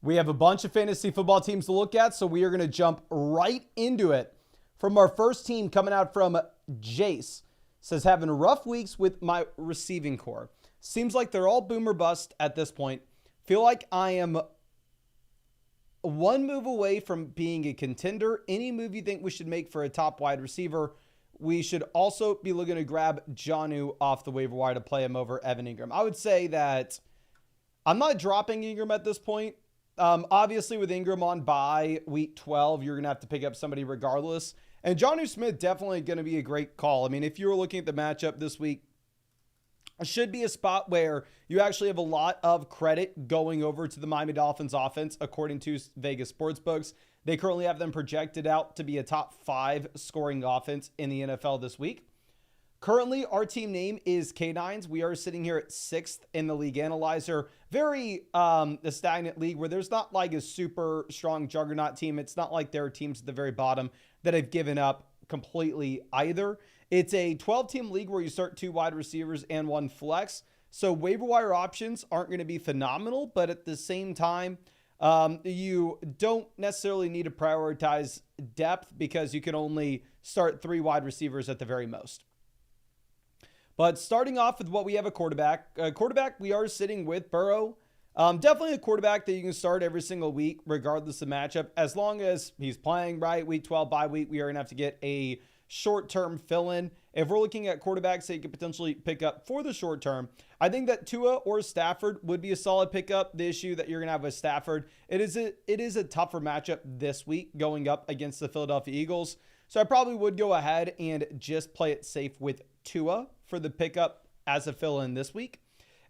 We have a bunch of fantasy football teams to look at, so we are going to jump right into it. From our first team coming out from Jace, says having rough weeks with my receiving core. Seems like they're all boom or bust at this point. Feel like I am one move away from being a contender. Any move you think we should make for a top wide receiver? We should also be looking to grab Jonnu off the waiver wire to play him over Evan Ingram. I would say that I'm not dropping Ingram at this point. Obviously, with Ingram on bye week 12, you're going to have to pick up somebody regardless. And Jonnu Smith definitely going to be a great call. I mean, if you were looking at the matchup this week, it should be a spot where you actually have a lot of credit going over to the Miami Dolphins offense, according to Vegas Sportsbooks. They currently have them projected out to be a top 5 scoring offense in the NFL this week. Currently, our team name is K9s. We are sitting here at 6th in the league analyzer. Very a stagnant league where there's not like a super strong juggernaut team. It's not like there are teams at the very bottom that have given up completely either. It's a 12-team league where you start 2 wide receivers and 1 flex. So waiver wire options aren't going to be phenomenal, but at the same time, you don't necessarily need to prioritize depth because you can only start 3 wide receivers at the very most. But starting off with what we have a quarterback. We are sitting with Burrow. Definitely a quarterback that you can start every single week, regardless of matchup. As long as he's playing right, week 12 bye week, we are going to have to get a short-term fill-in. If we're looking at quarterbacks that you could potentially pick up for the short term, I think that Tua or Stafford would be a solid pickup. The issue that you're going to have with Stafford, it is a tougher matchup this week going up against the Philadelphia Eagles. So I probably would go ahead and just play it safe with Tua for the pickup as a fill-in this week.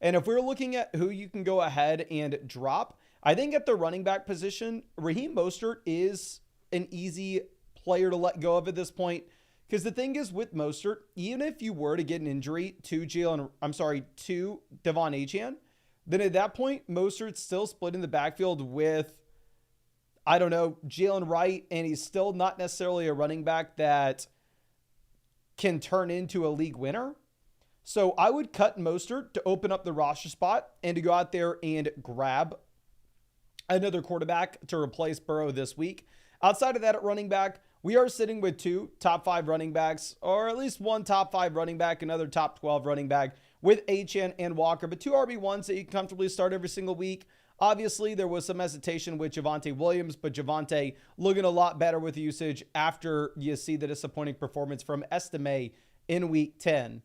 And if we're looking at who you can go ahead and drop, I think at the running back position, Raheem Mostert is an easy player to let go of at this point. Because the thing is with Mostert, even if you were to get an injury to Devon Achane, then at that point, Mostert's still split in the backfield with, Jalen Wright, and he's still not necessarily a running back that can turn into a league winner. So I would cut Mostert to open up the roster spot and to go out there and grab another quarterback to replace Burrow this week. Outside of that at running back, we are sitting with 2 top 5 running backs, or at least 1 top 5 running back, another top 12 running back with Achane and Walker, but 2 RB1s that you can comfortably start every single week. Obviously, there was some hesitation with Javonte Williams, but Javonte looking a lot better with usage after you see the disappointing performance from Estime in week 10.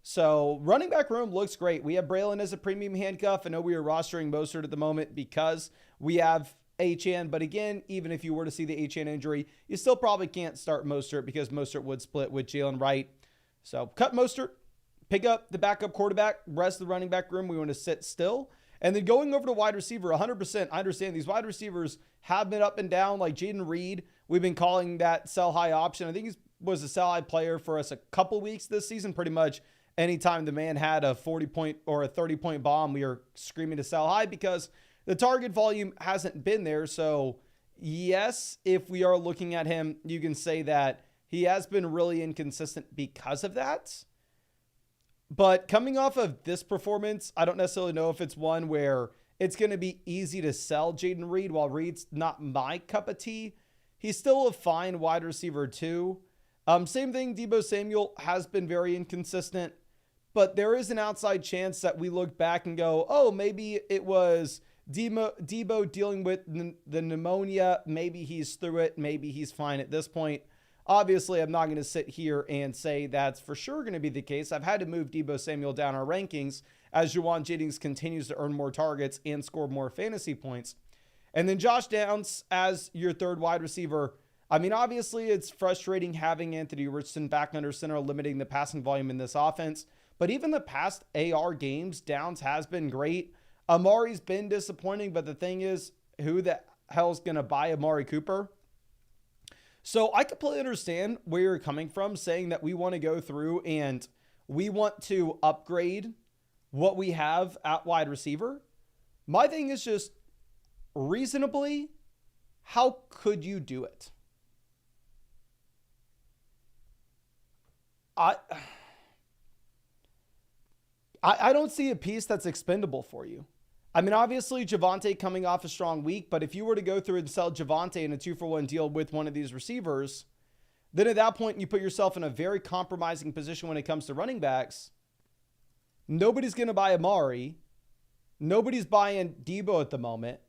So running back room looks great. We have Braylon as a premium handcuff. I know we are rostering Mostert at the moment because we have Achane, but again, even if you were to see the Achane injury, you still probably can't start Mostert because Mostert would split with Jalen Wright. So cut Mostert, pick up the backup quarterback, rest of the running back room, we want to sit still. And then going over to wide receiver, 100%, I understand these wide receivers have been up and down, like Jaden Reed. We've been calling that sell high option. I think he was a sell high player for us a couple weeks this season. Pretty much anytime the man had a 40-point or a 30-point bomb, we were screaming to sell high because the target volume hasn't been there. So yes, if we are looking at him, you can say that he has been really inconsistent because of that. But coming off of this performance, I don't necessarily know if it's one where it's going to be easy to sell Jaden Reed. While Reed's not my cup of tea, he's still a fine wide receiver too. Same thing, Deebo Samuel has been very inconsistent, but there is an outside chance that we look back and go, oh, maybe it was Deebo dealing with the pneumonia. Maybe he's through it. Maybe he's fine at this point. Obviously, I'm not going to sit here and say that's for sure going to be the case. I've had to move Deebo Samuel down our rankings as Juwan Jennings continues to earn more targets and score more fantasy points. And then Josh Downs as your 3rd wide receiver. I mean, obviously, it's frustrating having Anthony Richardson back under center, limiting the passing volume in this offense. But even the past AR games, Downs has been great. Amari's been disappointing, but the thing is, who the hell's going to buy Amari Cooper? So I completely understand where you're coming from, saying that we want to go through and we want to upgrade what we have at wide receiver. My thing is just reasonably, how could you do it? I don't see a piece that's expendable for you. I mean, obviously, Javonte coming off a strong week, but if you were to go through and sell Javonte in a 2-for-1 deal with one of these receivers, then at that point, you put yourself in a very compromising position when it comes to running backs. Nobody's going to buy Amari. Nobody's buying Debo at the moment.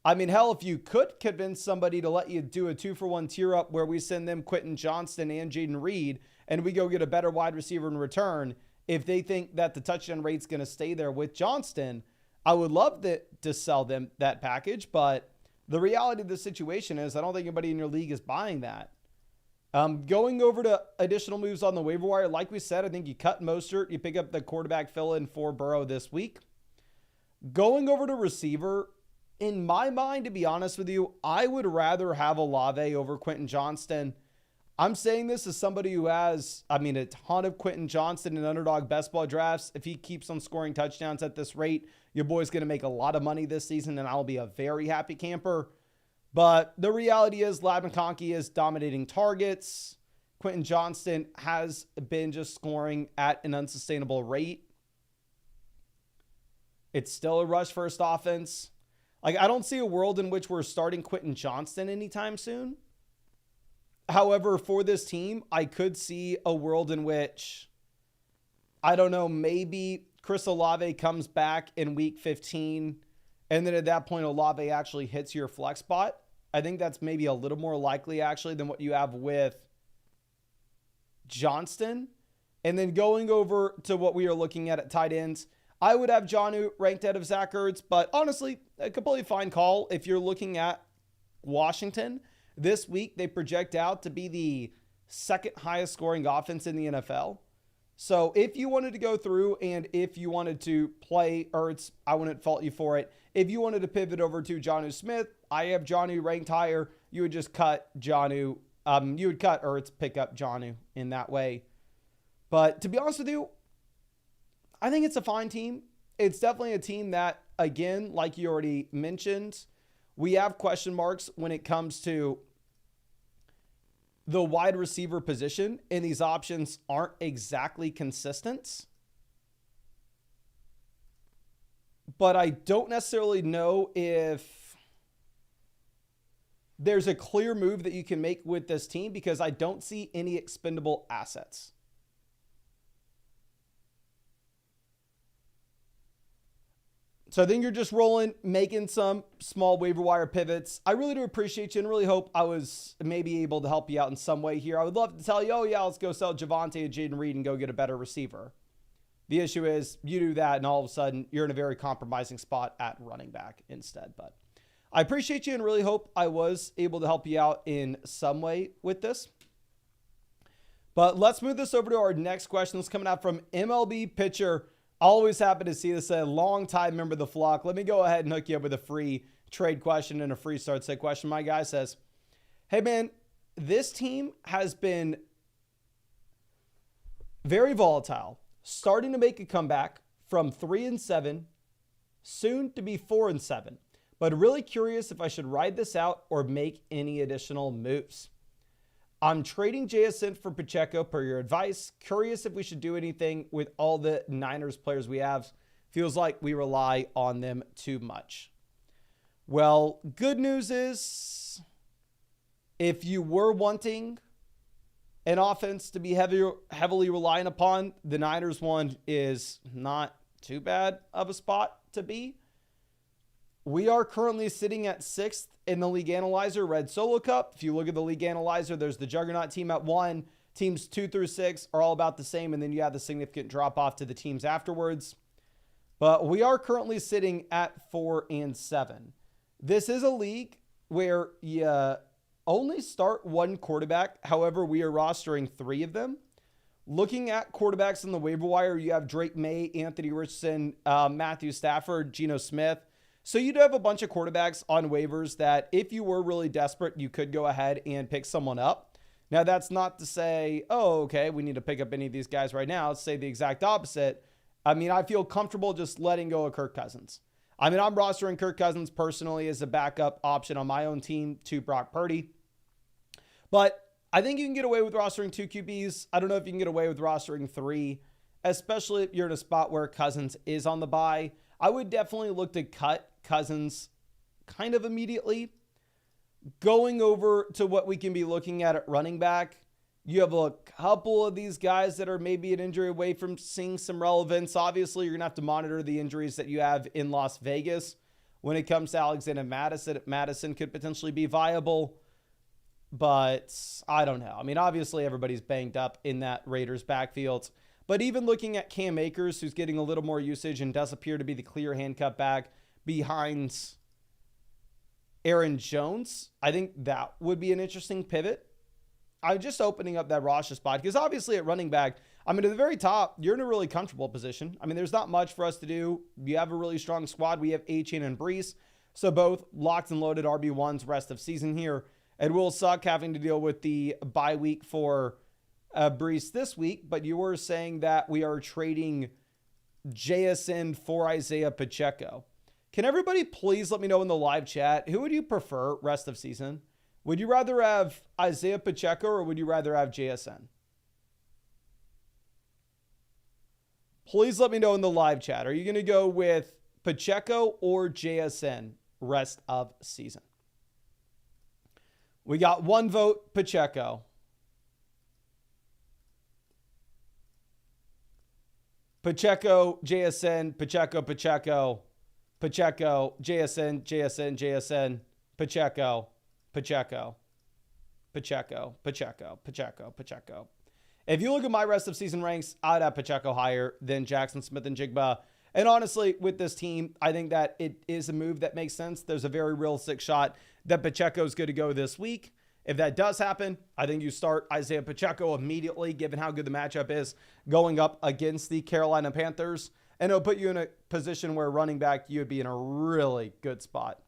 I mean, hell, if you could convince somebody to let you do a 2-for-1 tier up where we send them Quentin Johnston and Jaden Reed, and we go get a better wide receiver in return, if they think that the touchdown rate's going to stay there with Johnston, I would love to sell them that package, but the reality of the situation is I don't think anybody in your league is buying that. Going over to additional moves on the waiver wire, like we said, I think you cut Mostert, you pick up the quarterback fill-in for Burrow this week. Going over to receiver, in my mind, to be honest with you, I would rather have Olave over Quentin Johnston. I'm saying this as somebody who has, a ton of Quentin Johnston in Underdog best ball drafts. If he keeps on scoring touchdowns at this rate, your boy's going to make a lot of money this season, and I'll be a very happy camper. But the reality is Lad McConkey is dominating targets. Quentin Johnston has been just scoring at an unsustainable rate. It's still a rush first offense. I don't see a world in which we're starting Quentin Johnston anytime soon. However, for this team, I could see a world in which, maybe Chris Olave comes back in week 15, and then at that point, Olave actually hits your flex spot. I think that's maybe a little more likely, actually, than what you have with Johnston. And then going over to what we are looking at tight ends, I would have Jonnu ranked out of Zach Ertz, but honestly, a completely fine call. If you're looking at Washington, this week they project out to be the second highest scoring offense in the NFL. So if you wanted to go through and if you wanted to play Ertz, I wouldn't fault you for it. If you wanted to pivot over to Jonnu Smith, I have Jonnu ranked higher. You would just cut Jonnu. You would cut Ertz, pick up Jonnu in that way. But to be honest with you, I think it's a fine team. It's definitely a team that, again, like you already mentioned, we have question marks when it comes to the wide receiver position, and these options aren't exactly consistent. But I don't necessarily know if there's a clear move that you can make with this team because I don't see any expendable assets. So I think you're just rolling, making some small waiver wire pivots. I really do appreciate you and really hope I was maybe able to help you out in some way here. I would love to tell you, oh yeah, let's go sell Javonte and Jaden Reed and go get a better receiver. The issue is you do that and all of a sudden you're in a very compromising spot at running back instead. But I appreciate you and really hope I was able to help you out in some way with this. But let's move this over to our next question. It's coming out from MLB Pitcher. Always happy to see this, a long-time member of the flock. Let me go ahead and hook you up with a free trade question and a free start set question. My guy says, hey, man, this team has been very volatile, starting to make a comeback from 3-7, soon to be 4-7, but really curious if I should ride this out or make any additional moves. I'm trading JSN for Pacheco per your advice. Curious if we should do anything with all the Niners players we have. Feels like we rely on them too much. Well, good news is if you were wanting an offense to be heavily reliant upon, the Niners one is not too bad of a spot to be. We are currently sitting at 6th in the League Analyzer Red Solo Cup. If you look at the League Analyzer, there's the Juggernaut team at 1. Teams 2 through 6 are all about the same, and then you have the significant drop-off to the teams afterwards. But we are currently sitting at 4-7. This is a league where you only start one quarterback. However, we are rostering 3 of them. Looking at quarterbacks in the waiver wire, you have Drake May, Anthony Richardson, Matthew Stafford, Geno Smith. So you do have a bunch of quarterbacks on waivers that if you were really desperate, you could go ahead and pick someone up. Now, that's not to say, oh, okay, we need to pick up any of these guys right now. Say the exact opposite. I feel comfortable just letting go of Kirk Cousins. I'm rostering Kirk Cousins personally as a backup option on my own team to Brock Purdy. But I think you can get away with rostering 2 QBs. I don't know if you can get away with rostering 3, especially if you're in a spot where Cousins is on the bye. I would definitely look to cut Cousins kind of immediately. Going over to what we can be looking at running back, you have a couple of these guys that are maybe an injury away from seeing some relevance. Obviously, you're going to have to monitor the injuries that you have in Las Vegas. When it comes to Alexander Madison, Madison could potentially be viable, but I don't know. I mean, obviously, everybody's banged up in that Raiders backfield. But even looking at Cam Akers, who's getting a little more usage and does appear to be the clear handcuff back behind Aaron Jones, I think that would be an interesting pivot. I'm just opening up that roster spot because obviously at running back, I mean, at the very top, you're in a really comfortable position. I mean, there's not much for us to do. You have a really strong squad. We have Achane and Brees. So both locked and loaded RB1s rest of season here. It will suck having to deal with the bye week for Brees this week, but you were saying that we are trading JSN for Isaiah Pacheco. Can everybody please let me know in the live chat, who would you prefer rest of season? Would you rather have Isaiah Pacheco or would you rather have JSN? Please let me know in the live chat. Are you going to go with Pacheco or JSN rest of season? We got one vote, Pacheco. Pacheco, JSN, Pacheco, Pacheco, Pacheco, JSN, JSN, JSN, Pacheco, Pacheco, Pacheco, Pacheco, Pacheco, Pacheco. If you look at my rest of season ranks, I'd have Pacheco higher than Jackson Smith and Jigba. And honestly, with this team, I think that it is a move that makes sense. There's a very realistic shot that Pacheco is good to go this week. If that does happen, I think you start Isaiah Pacheco immediately, given how good the matchup is going up against the Carolina Panthers. And it'll put you in a position where running back, you would be in a really good spot.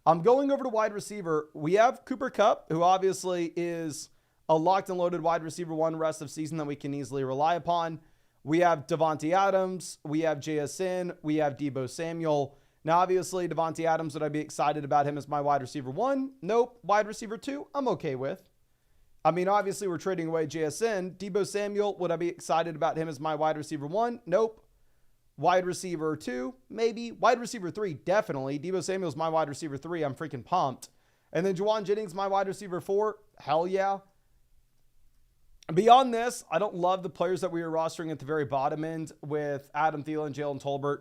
I'm going over to wide receiver. We have Cooper Kupp, who obviously is a locked and loaded wide receiver one rest of season that we can easily rely upon. We have Devontae Adams. We have JSN. We have Deebo Samuel. Now, obviously, Devontae Adams, would I be excited about him as my wide receiver one? Nope. Wide receiver two, I'm okay with. I mean, obviously, we're trading away JSN. Deebo Samuel, would I be excited about him as my wide receiver one? Nope. Wide receiver two, maybe. Wide receiver three, definitely. Deebo Samuel's my wide receiver three. I'm freaking pumped. And then Juwan Jennings, my wide receiver four. Hell yeah. Beyond this, I don't love the players that we are rostering at the very bottom end with Adam Thielen, Jalen Tolbert,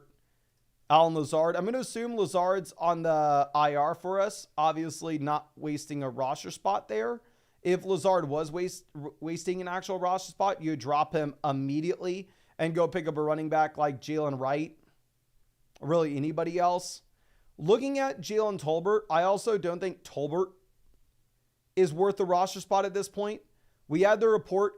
Allen Lazard. I'm going to assume Lazard's on the IR for us. Obviously not wasting a roster spot there. If Lazard was wasting an actual roster spot, you drop him immediately and go pick up a running back like Jalen Wright. Really anybody else. Looking at Jalen Tolbert, I also don't think Tolbert is worth the roster spot at this point. We had the report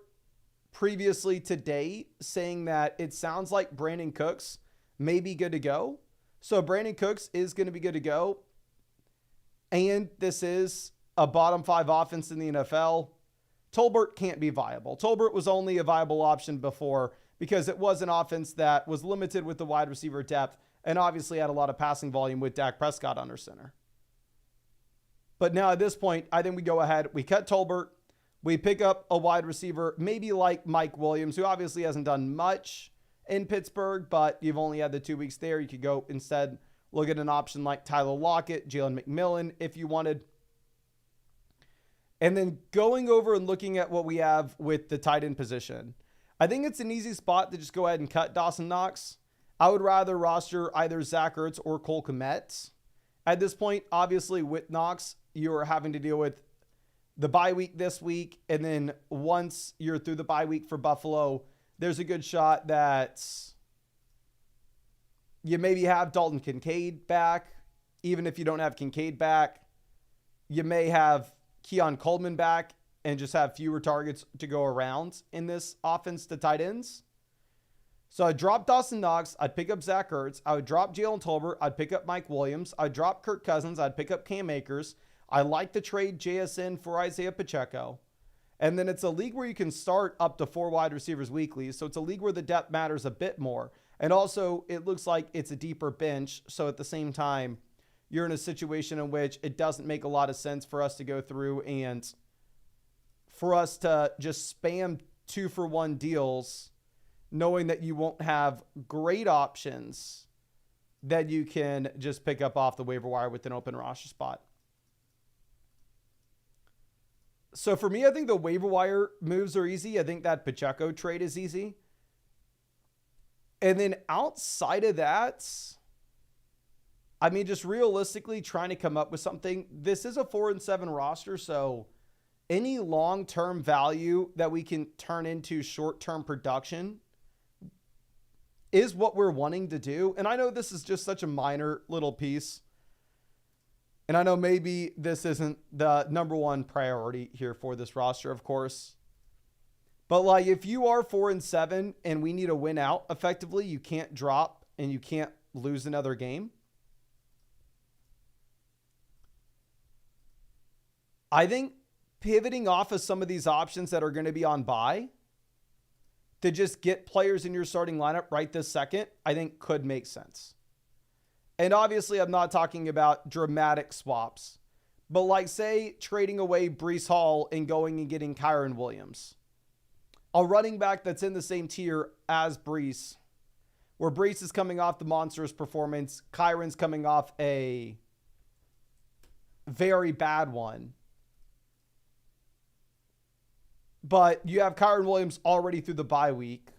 previously today saying that it sounds like Brandon Cooks may be good to go. So Brandon Cooks is going to be good to go. And this is a bottom five offense in the NFL. Tolbert can't be viable. Tolbert was only a viable option before because it was an offense that was limited with the wide receiver depth and obviously had a lot of passing volume with Dak Prescott under center. But now at this point, I think we go ahead. We cut Tolbert. We pick up a wide receiver, maybe like Mike Williams, who obviously hasn't done much in Pittsburgh, but you've only had the 2 weeks there. You could go instead look at an option like Tyler Lockett, Jalen McMillan, if you wanted. And then going over and looking at what we have with the tight end position, I think it's an easy spot to just go ahead and cut Dawson Knox. I would rather roster either Zach Ertz or Cole Kmet. At this point, obviously with Knox, you're having to deal with the bye week this week. And then once you're through the bye week for Buffalo, there's a good shot that you maybe have Dalton Kincaid back. Even if you don't have Kincaid back, you may have Keon Coleman back and just have fewer targets to go around in this offense to tight ends. So I'd drop Dawson Knox. I'd pick up Zach Ertz. I would drop Jalen Tolbert. I'd pick up Mike Williams. I'd drop Kirk Cousins. I'd pick up Cam Akers. I like the trade JSN for Isaiah Pacheco. And then it's a league where you can start up to 4 wide receivers weekly. So it's a league where the depth matters a bit more. And also it looks like it's a deeper bench. So at the same time, you're in a situation in which it doesn't make a lot of sense for us to go through and for us to just spam 2-for-1 deals, knowing that you won't have great options that you can just pick up off the waiver wire with an open roster spot. So for me, I think the waiver wire moves are easy. I think that Pacheco trade is easy. And then outside of that, I mean, just realistically trying to come up with something. This is a 4-7 roster, so any long-term value that we can turn into short-term production is what we're wanting to do. And I know this is just such a minor little piece. And I know maybe this isn't the number one priority here for this roster, of course. But like if you are 4-7 and we need a win out, effectively, you can't drop and you can't lose another game. I think pivoting off of some of these options that are going to be on bye to just get players in your starting lineup right this second, I think could make sense. And obviously, I'm not talking about dramatic swaps, but like say trading away Breece Hall and going and getting Kyron Williams, a running back that's in the same tier as Breece, where Breece is coming off the monstrous performance, Kyron's coming off a very bad one. But you have Kyron Williams already through the bye week,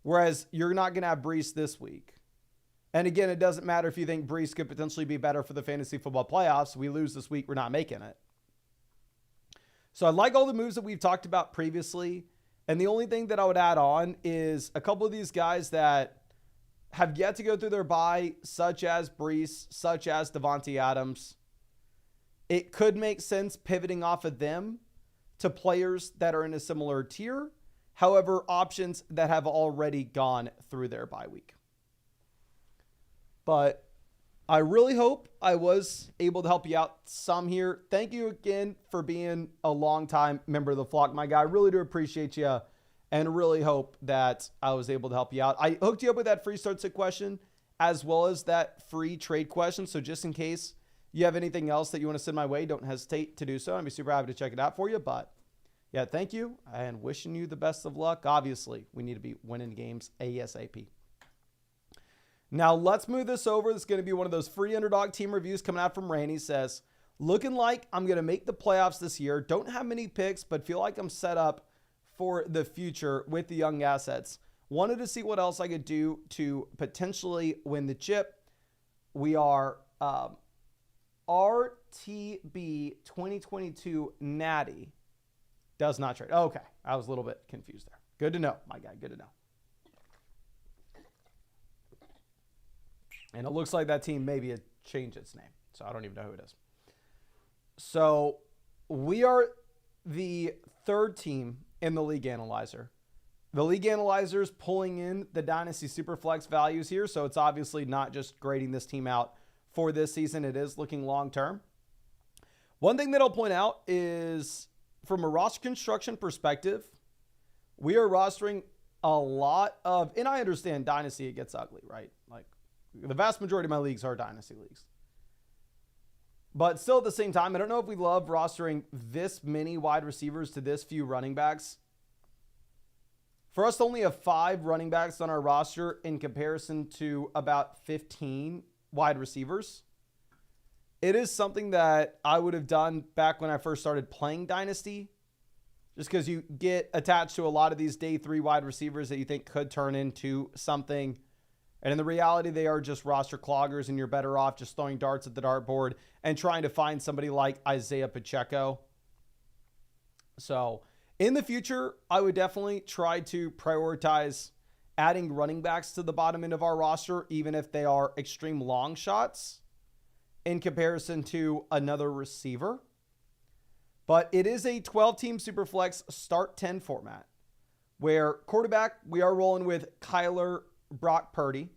whereas you're not going to have Breece this week. And again, it doesn't matter if you think Breece could potentially be better for the fantasy football playoffs. We lose this week, we're not making it. So I like all the moves that we've talked about previously. And the only thing that I would add on is a couple of these guys that have yet to go through their bye, such as Breece, such as Devontae Adams. It could make sense pivoting off of them to players that are in a similar tier. However, options that have already gone through their bye week. But I really hope I was able to help you out some here. Thank you again for being a longtime member of the flock, my guy. I really do appreciate you and really hope that I was able to help you out. I hooked you up with that free start sit question as well as that free trade question. So just in case you have anything else that you want to send my way, don't hesitate to do so. I'd be super happy to check it out for you. But yeah, thank you and wishing you the best of luck. Obviously, we need to be winning games ASAP. Now, let's move this over. This is going to be one of those free underdog team reviews coming out from Randy. Says, looking like I'm going to make the playoffs this year. Don't have many picks, but feel like I'm set up for the future with the young assets. Wanted to see what else I could do to potentially win the chip. We are RTB 2022 Natty. Does not trade. Okay. I was a little bit confused there. Good to know, my guy. Good to know. And it looks like that team maybe had changed its name. So I don't even know who it is. So we are the third team in the League Analyzer. The League Analyzer is pulling in the Dynasty Superflex values here. So it's obviously not just grading this team out for this season. It is looking long-term. One thing that I'll point out is from a roster construction perspective, we are rostering a lot of, and I understand Dynasty, it gets ugly, right? Like, the vast majority of my leagues are Dynasty leagues. But still at the same time, I don't know if we love rostering this many wide receivers to this few running backs. For us to only have 5 running backs on our roster in comparison to about 15 wide receivers, it is something that I would have done back when I first started playing Dynasty. Just because you get attached to a lot of these day 3 wide receivers that you think could turn into something. And in the reality, they are just roster cloggers, and you're better off just throwing darts at the dartboard and trying to find somebody like Isaiah Pacheco. So in the future, I would definitely try to prioritize adding running backs to the bottom end of our roster, even if they are extreme long shots in comparison to another receiver. But it is a 12-team Superflex start 10 format where quarterback, we are rolling with Kyler Brock Purdy.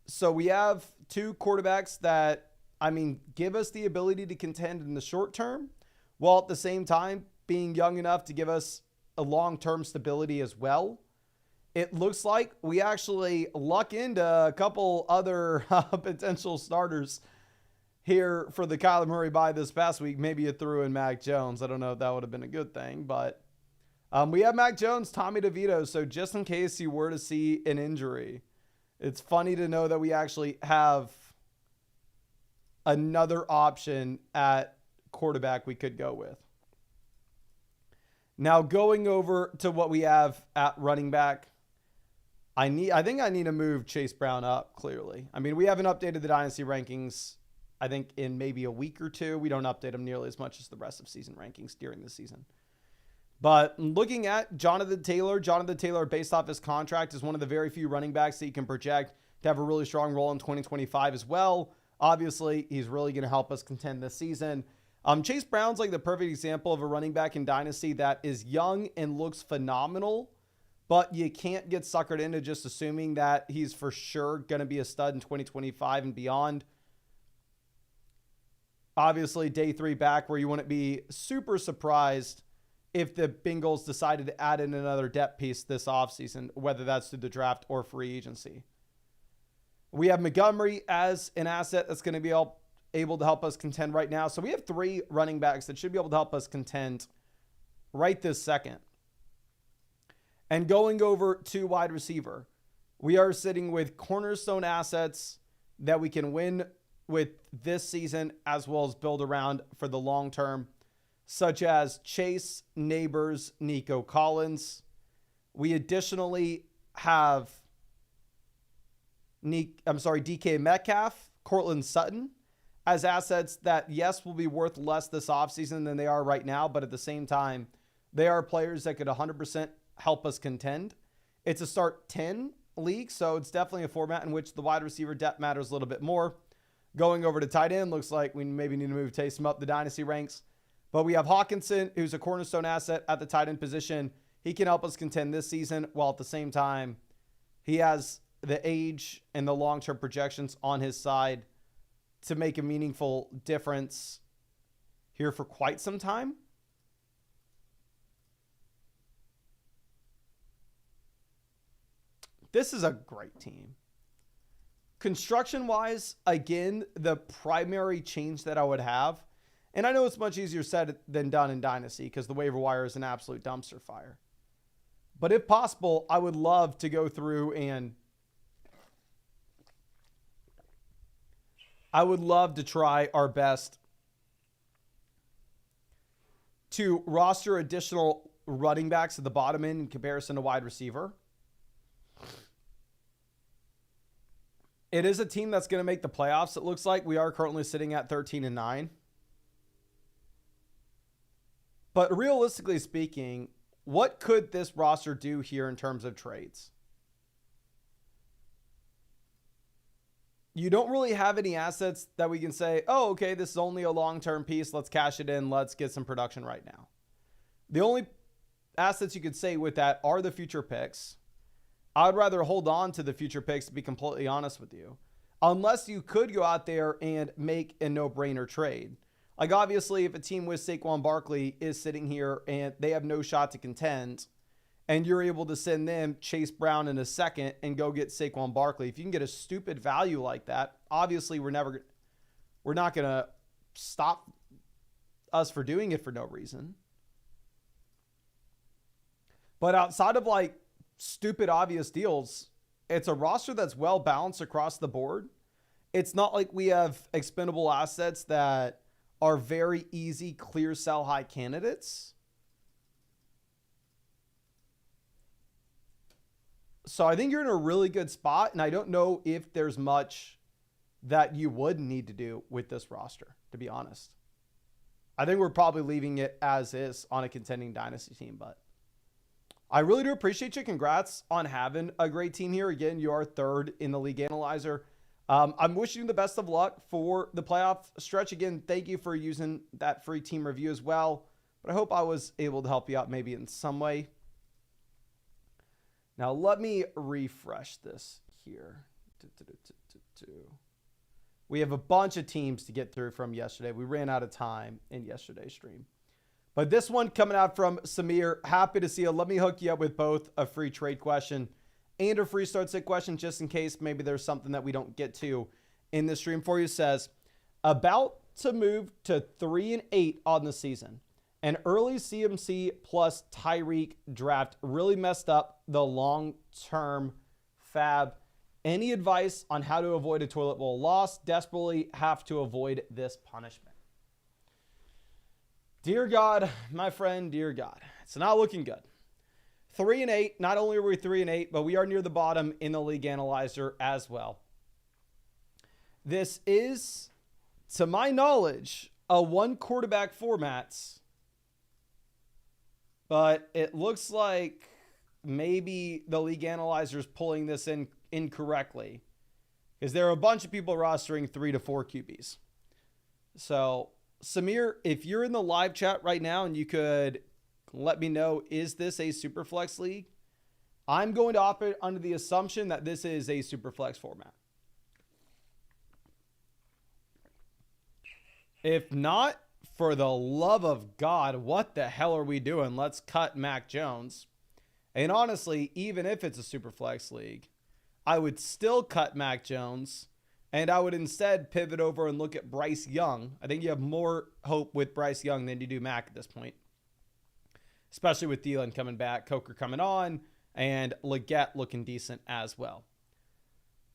So we have 2 quarterbacks that, I mean, give us the ability to contend in the short term, while at the same time being young enough to give us a long-term stability as well. It looks like we actually luck into a couple other potential starters here for the Kyler Murray bye this past week. Maybe you threw in Mac Jones. I don't know if that would have been a good thing, but we have Mac Jones, Tommy DeVito. So just in case you were to see an injury, It's funny to know that we actually have another option at quarterback we could go with. Now going over to what we have at running back, I think I need to move Chase Brown up, clearly. I mean, we haven't updated the Dynasty rankings, I think, in maybe a week or two. We don't update them nearly as much as the rest of season rankings during the season. But looking at Jonathan Taylor, based off his contract, is one of the very few running backs that you can project to have a really strong role in 2025 as well. Obviously, he's really going to help us contend this season. Chase Brown's like the perfect example of a running back in Dynasty that is young and looks phenomenal, but you can't get suckered into just assuming that he's for sure going to be a stud in 2025 and beyond. Obviously, day 3 back, where you wouldn't be super surprised if the Bengals decided to add in another depth piece this offseason, whether that's through the draft or free agency. We have Montgomery as an asset that's going to be able to help us contend right now. So we have 3 running backs that should be able to help us contend right this second. And going over to wide receiver, we are sitting with cornerstone assets that we can win with this season as well as build around for the long term, such as Chase, Neighbors, Nico Collins. We additionally have DK Metcalf, Cortland Sutton as assets that, yes, will be worth less this offseason than they are right now, but at the same time, they are players that could 100% help us contend. It's a start 10 league, so it's definitely a format in which the wide receiver depth matters a little bit more. Going over to tight end, looks like we maybe need to move Taysom up the Dynasty ranks. But we have Hawkinson, who's a cornerstone asset at the tight end position. He can help us contend this season, while at the same time, he has the age and the long-term projections on his side to make a meaningful difference here for quite some time. This is a great team. Construction-wise, again, the primary change that I would have, and I know it's much easier said than done in Dynasty because the waiver wire is an absolute dumpster fire. But if possible, I would love to go through and I would love to try our best to roster additional running backs at the bottom end in comparison to wide receiver. It is a team that's going to make the playoffs. It looks like we are currently sitting at 13-9. But realistically speaking, what could this roster do here in terms of trades? You don't really have any assets that we can say, oh, okay, this is only a long-term piece. Let's cash it in. Let's get some production right now. The only assets you could say with that are the future picks. I would rather hold on to the future picks, to be completely honest with you, unless you could go out there and make a no-brainer trade. Like, obviously, if a team with Saquon Barkley is sitting here and they have no shot to contend, and you're able to send them Chase Brown in a second and go get Saquon Barkley, if you can get a stupid value like that, obviously we're not going to stop us for doing it for no reason. But outside of like stupid obvious deals, it's a roster that's well balanced across the board. It's not like we have expendable assets that are very easy, clear sell high candidates. So I think you're in a really good spot, and I don't know if there's much that you would need to do with this roster, to be honest. I think we're probably leaving it as is on a contending Dynasty team, but I really do appreciate you. Congrats on having a great team here. Again, you are 3rd in the league analyzer. I'm wishing you the best of luck for the playoff stretch. Again, thank you for using that free team review as well. But I hope I was able to help you out maybe in some way. Now, let me refresh this here. We have a bunch of teams to get through from yesterday. We ran out of time in yesterday's stream. But this one coming out from Samir, happy to see you. Let me hook you up with both a free trade question and a free start sit question, just in case maybe there's something that we don't get to in the stream for you. Says, about to move to 3-8 on the season. An early CMC plus Tyreek draft really messed up the long-term fab Any advice on how to avoid a toilet bowl loss? Desperately have to avoid this punishment. Dear God, my friend, dear God, it's not looking good. 3-8. Not only are we 3-8, but we are near the bottom in the league analyzer as well. This is, to my knowledge, a one quarterback formats, but it looks like maybe the league analyzer is pulling this in incorrectly because there are a bunch of people rostering 3 to 4 QBs. So Samir, if you're in the live chat right now and you could let me know, is this a Superflex league? I'm going to operate under the assumption that this is a Superflex format. If not, for the love of God, what the hell are we doing? Let's cut Mac Jones. And honestly, even if it's a Superflex league, I would still cut Mac Jones, and I would instead pivot over and look at Bryce Young. I think you have more hope with Bryce Young than you do Mac at this point, especially with Thielen coming back, Coker coming on, and Leggett looking decent as well.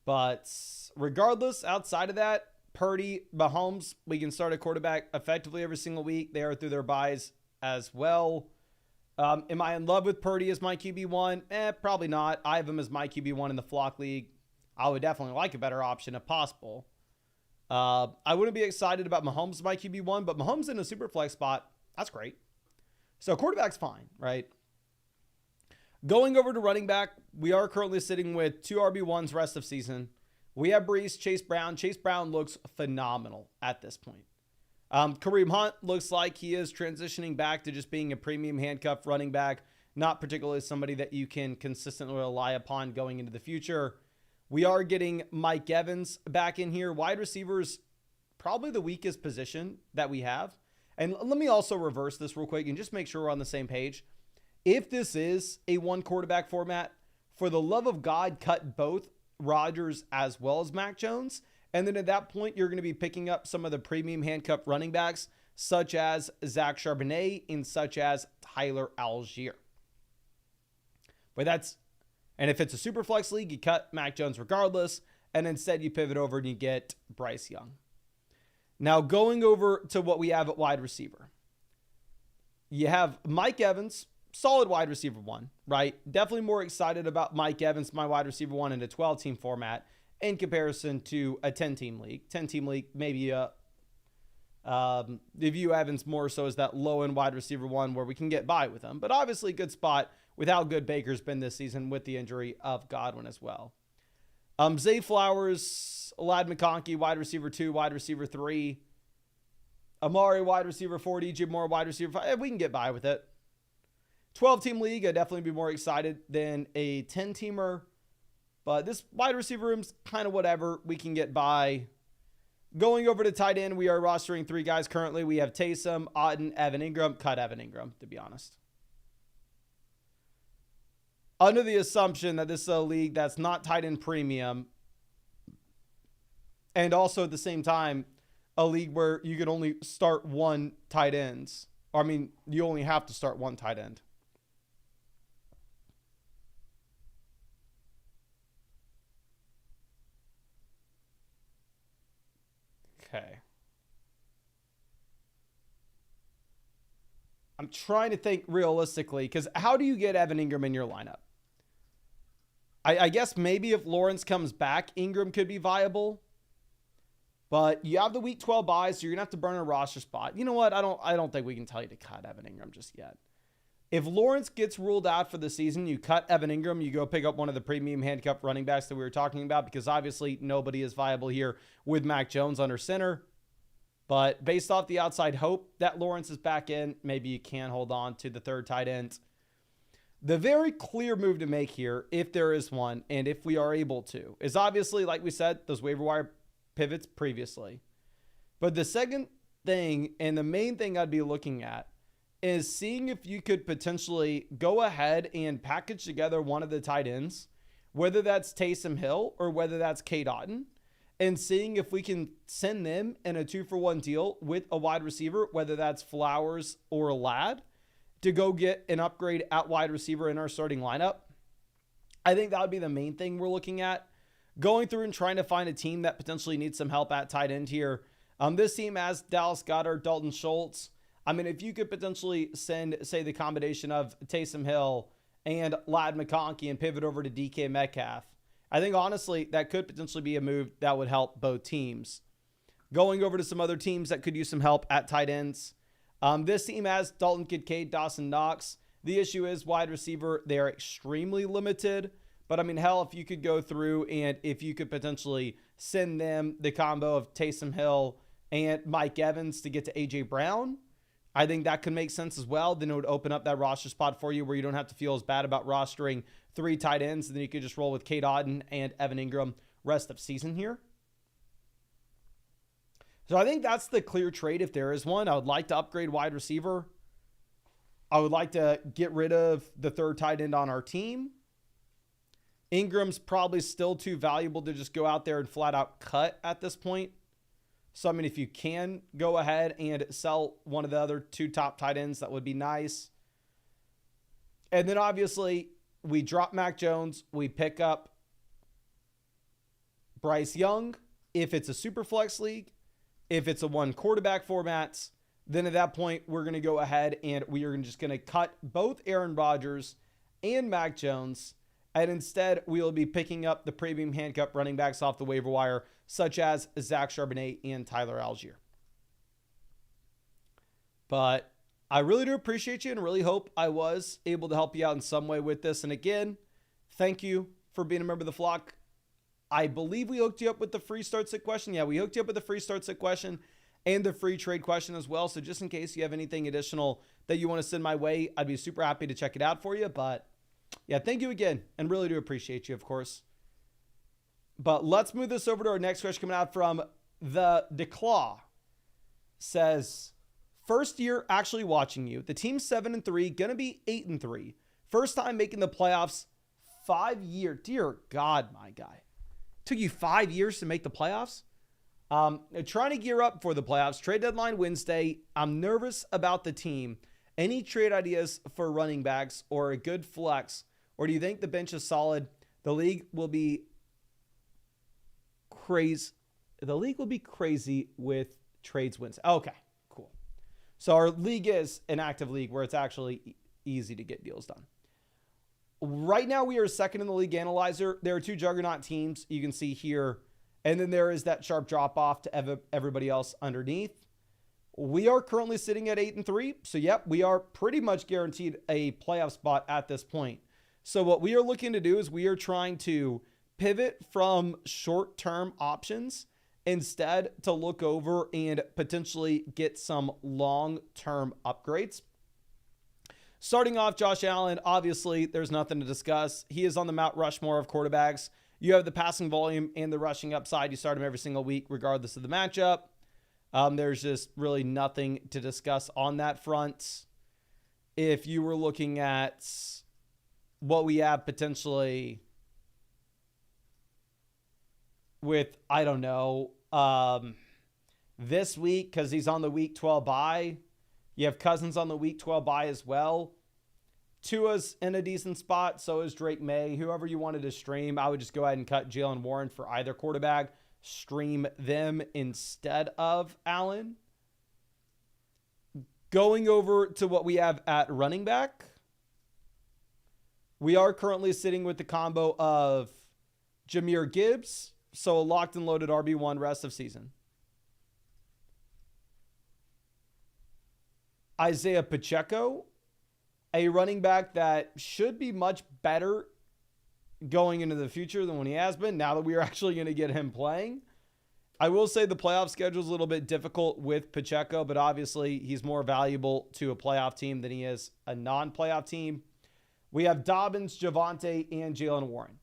But regardless, outside of that, Purdy, Mahomes, we can start a quarterback effectively every single week. They are through their buys as well. Am I in love with Purdy as my QB1? Probably not. I have him as my QB1 in the Flock League. I would definitely like a better option if possible. I wouldn't be excited about Mahomes as my QB1, but Mahomes in a super flex spot, that's great. So quarterback's fine, right? Going over to running back, we are currently sitting with 2 RB1s rest of season. We have Brees, Chase Brown. Chase Brown looks phenomenal at this point. Kareem Hunt looks like he is transitioning back to just being a premium handcuff running back, not particularly somebody that you can consistently rely upon going into the future. We are getting Mike Evans back in here. Wide receivers, probably the weakest position that we have. And let me also reverse this real quick and just make sure we're on the same page. If this is a one quarterback format, for the love of God, cut both Rodgers as well as Mac Jones. And then at that point, you're going to be picking up some of the premium handcuff running backs, such as Zach Charbonnet and such as Tyler Algier. And if it's a super flex league, you cut Mac Jones regardless, and instead you pivot over and you get Bryce Young. Now going over to what we have at wide receiver. You have Mike Evans, solid wide receiver 1, right? Definitely more excited about Mike Evans, my wide receiver 1 in a 12-team format in comparison to a 10-team league. 10-team league, maybe view Evans more so as that low-end wide receiver 1 where we can get by with him. But obviously good spot with how good Baker's been this season with the injury of Godwin as well. Zay Flowers, Ladd McConkey, wide receiver 2, wide receiver 3. Amari, wide receiver 4, DJ Moore, wide receiver 5. We can get by with it. 12-team league, I'd definitely be more excited than a 10-teamer. But this wide receiver room's kind of whatever. We can get by. Going over to tight end, we are rostering 3 guys currently. We have Taysom, Otten, Evan Ingram. Cut Evan Ingram, to be honest. Under the assumption that this is a league that's not tight end premium. And also at the same time, a league where you could only start 1 tight ends. I mean, you only have to start 1 tight end. Okay. I'm trying to think realistically, because how do you get Evan Ingram in your lineup? I guess maybe if Lawrence comes back, Ingram could be viable. But you have the week 12 buys, so you're going to have to burn a roster spot. You know what? I don't think we can tell you to cut Evan Ingram just yet. If Lawrence gets ruled out for the season, you cut Evan Ingram, you go pick up one of the premium handcuff running backs that we were talking about, because obviously nobody is viable here with Mac Jones under center. But based off the outside hope that Lawrence is back in, maybe you can hold on to the 3rd tight end. The very clear move to make here, if there is one, and if we are able to, is obviously, like we said, those waiver wire pivots previously. But the second thing, and the main thing I'd be looking at, is seeing if you could potentially go ahead and package together one of the tight ends, whether that's Taysom Hill or whether that's Cade Otton, and seeing if we can send them in a 2-for-1 deal with a wide receiver, whether that's Flowers or Ladd, to go get an upgrade at wide receiver in our starting lineup. I think that would be the main thing we're looking at. Going through and trying to find a team that potentially needs some help at tight end here. This team has Dallas Goedert, Dalton Schultz. I mean, if you could potentially send, say, the combination of Taysom Hill and Ladd McConkey and pivot over to DK Metcalf, I think, honestly, that could potentially be a move that would help both teams. Going over to some other teams that could use some help at tight ends. This team has Dalton Kincaid, Dawson Knox. The issue is wide receiver. They are extremely limited. But, I mean, hell, if you could go through and if you could potentially send them the combo of Taysom Hill and Mike Evans to get to A.J. Brown, I think that could make sense as well. Then it would open up that roster spot for you where you don't have to feel as bad about rostering 3 tight ends. And then you could just roll with Cade Otton and Evan Ingram rest of season here. So I think that's the clear trade if there is one. I would like to upgrade wide receiver. I would like to get rid of the 3rd tight end on our team. Ingram's probably still too valuable to just go out there and flat out cut at this point. So, I mean, if you can go ahead and sell one of the other 2 top tight ends, that would be nice. And then, obviously, we drop Mac Jones. We pick up Bryce Young. If it's a Superflex league, if it's a 1 quarterback formats, then at that point, we're going to go ahead and we are just going to cut both Aaron Rodgers and Mac Jones. And instead, we will be picking up the premium handcuff running backs off the waiver wire, such as Zach Charbonnet and Tyler Algier. But I really do appreciate you and really hope I was able to help you out in some way with this. And again, thank you for being a member of the flock. I believe we hooked you up with the free start sit question. Yeah, we hooked you up with the free start sit question and the free trade question as well. So just in case you have anything additional that you want to send my way, I'd be super happy to check it out for you. But yeah, thank you again, and really do appreciate you, of course. But let's move this over to our next question coming out from the DeClaw. Says, first year actually watching you. The team's 7-3, gonna be 8-3. First time making the playoffs, 5 years. Dear God, my guy. Took you 5 years to make the playoffs? Trying to gear up for the playoffs. Trade deadline Wednesday. I'm nervous about the team. Any trade ideas for running backs or a good flex? Or do you think the bench is solid? The league will be crazy. The league will be crazy with trades Wednesday. Okay, cool. So our league is an active league where it's actually easy to get deals done. Right now we are second in the league analyzer. There are 2 juggernaut teams you can see here. And then there is that sharp drop off to everybody else underneath. We are currently sitting at 8-3. So, yep, we are pretty much guaranteed a playoff spot at this point. So what we are looking to do is we are trying to pivot from short-term options instead to look over and potentially get some long-term upgrades. Starting off, Josh Allen, obviously there's nothing to discuss. He is on the Mount Rushmore of quarterbacks. You have the passing volume and the rushing upside. You start him every single week regardless of the matchup. There's just really nothing to discuss on that front. If you were looking at what we have potentially with, I don't know, this week, because he's on the week 12 bye. You have Cousins on the week 12 bye as well. Tua's in a decent spot. So is Drake May. Whoever you wanted to stream, I would just go ahead and cut Jalen Warren for either quarterback. Stream them instead of Allen. Going over to what we have at running back. We are currently sitting with the combo of Jahmyr Gibbs. So a locked and loaded RB1 rest of season. Isaiah Pacheco, a running back that should be much better going into the future than when he has been, now that we are actually going to get him playing. I will say the playoff schedule is a little bit difficult with Pacheco, but obviously he's more valuable to a playoff team than he is a non-playoff team. We have Dobbins, Javonte, and Jalen Warren.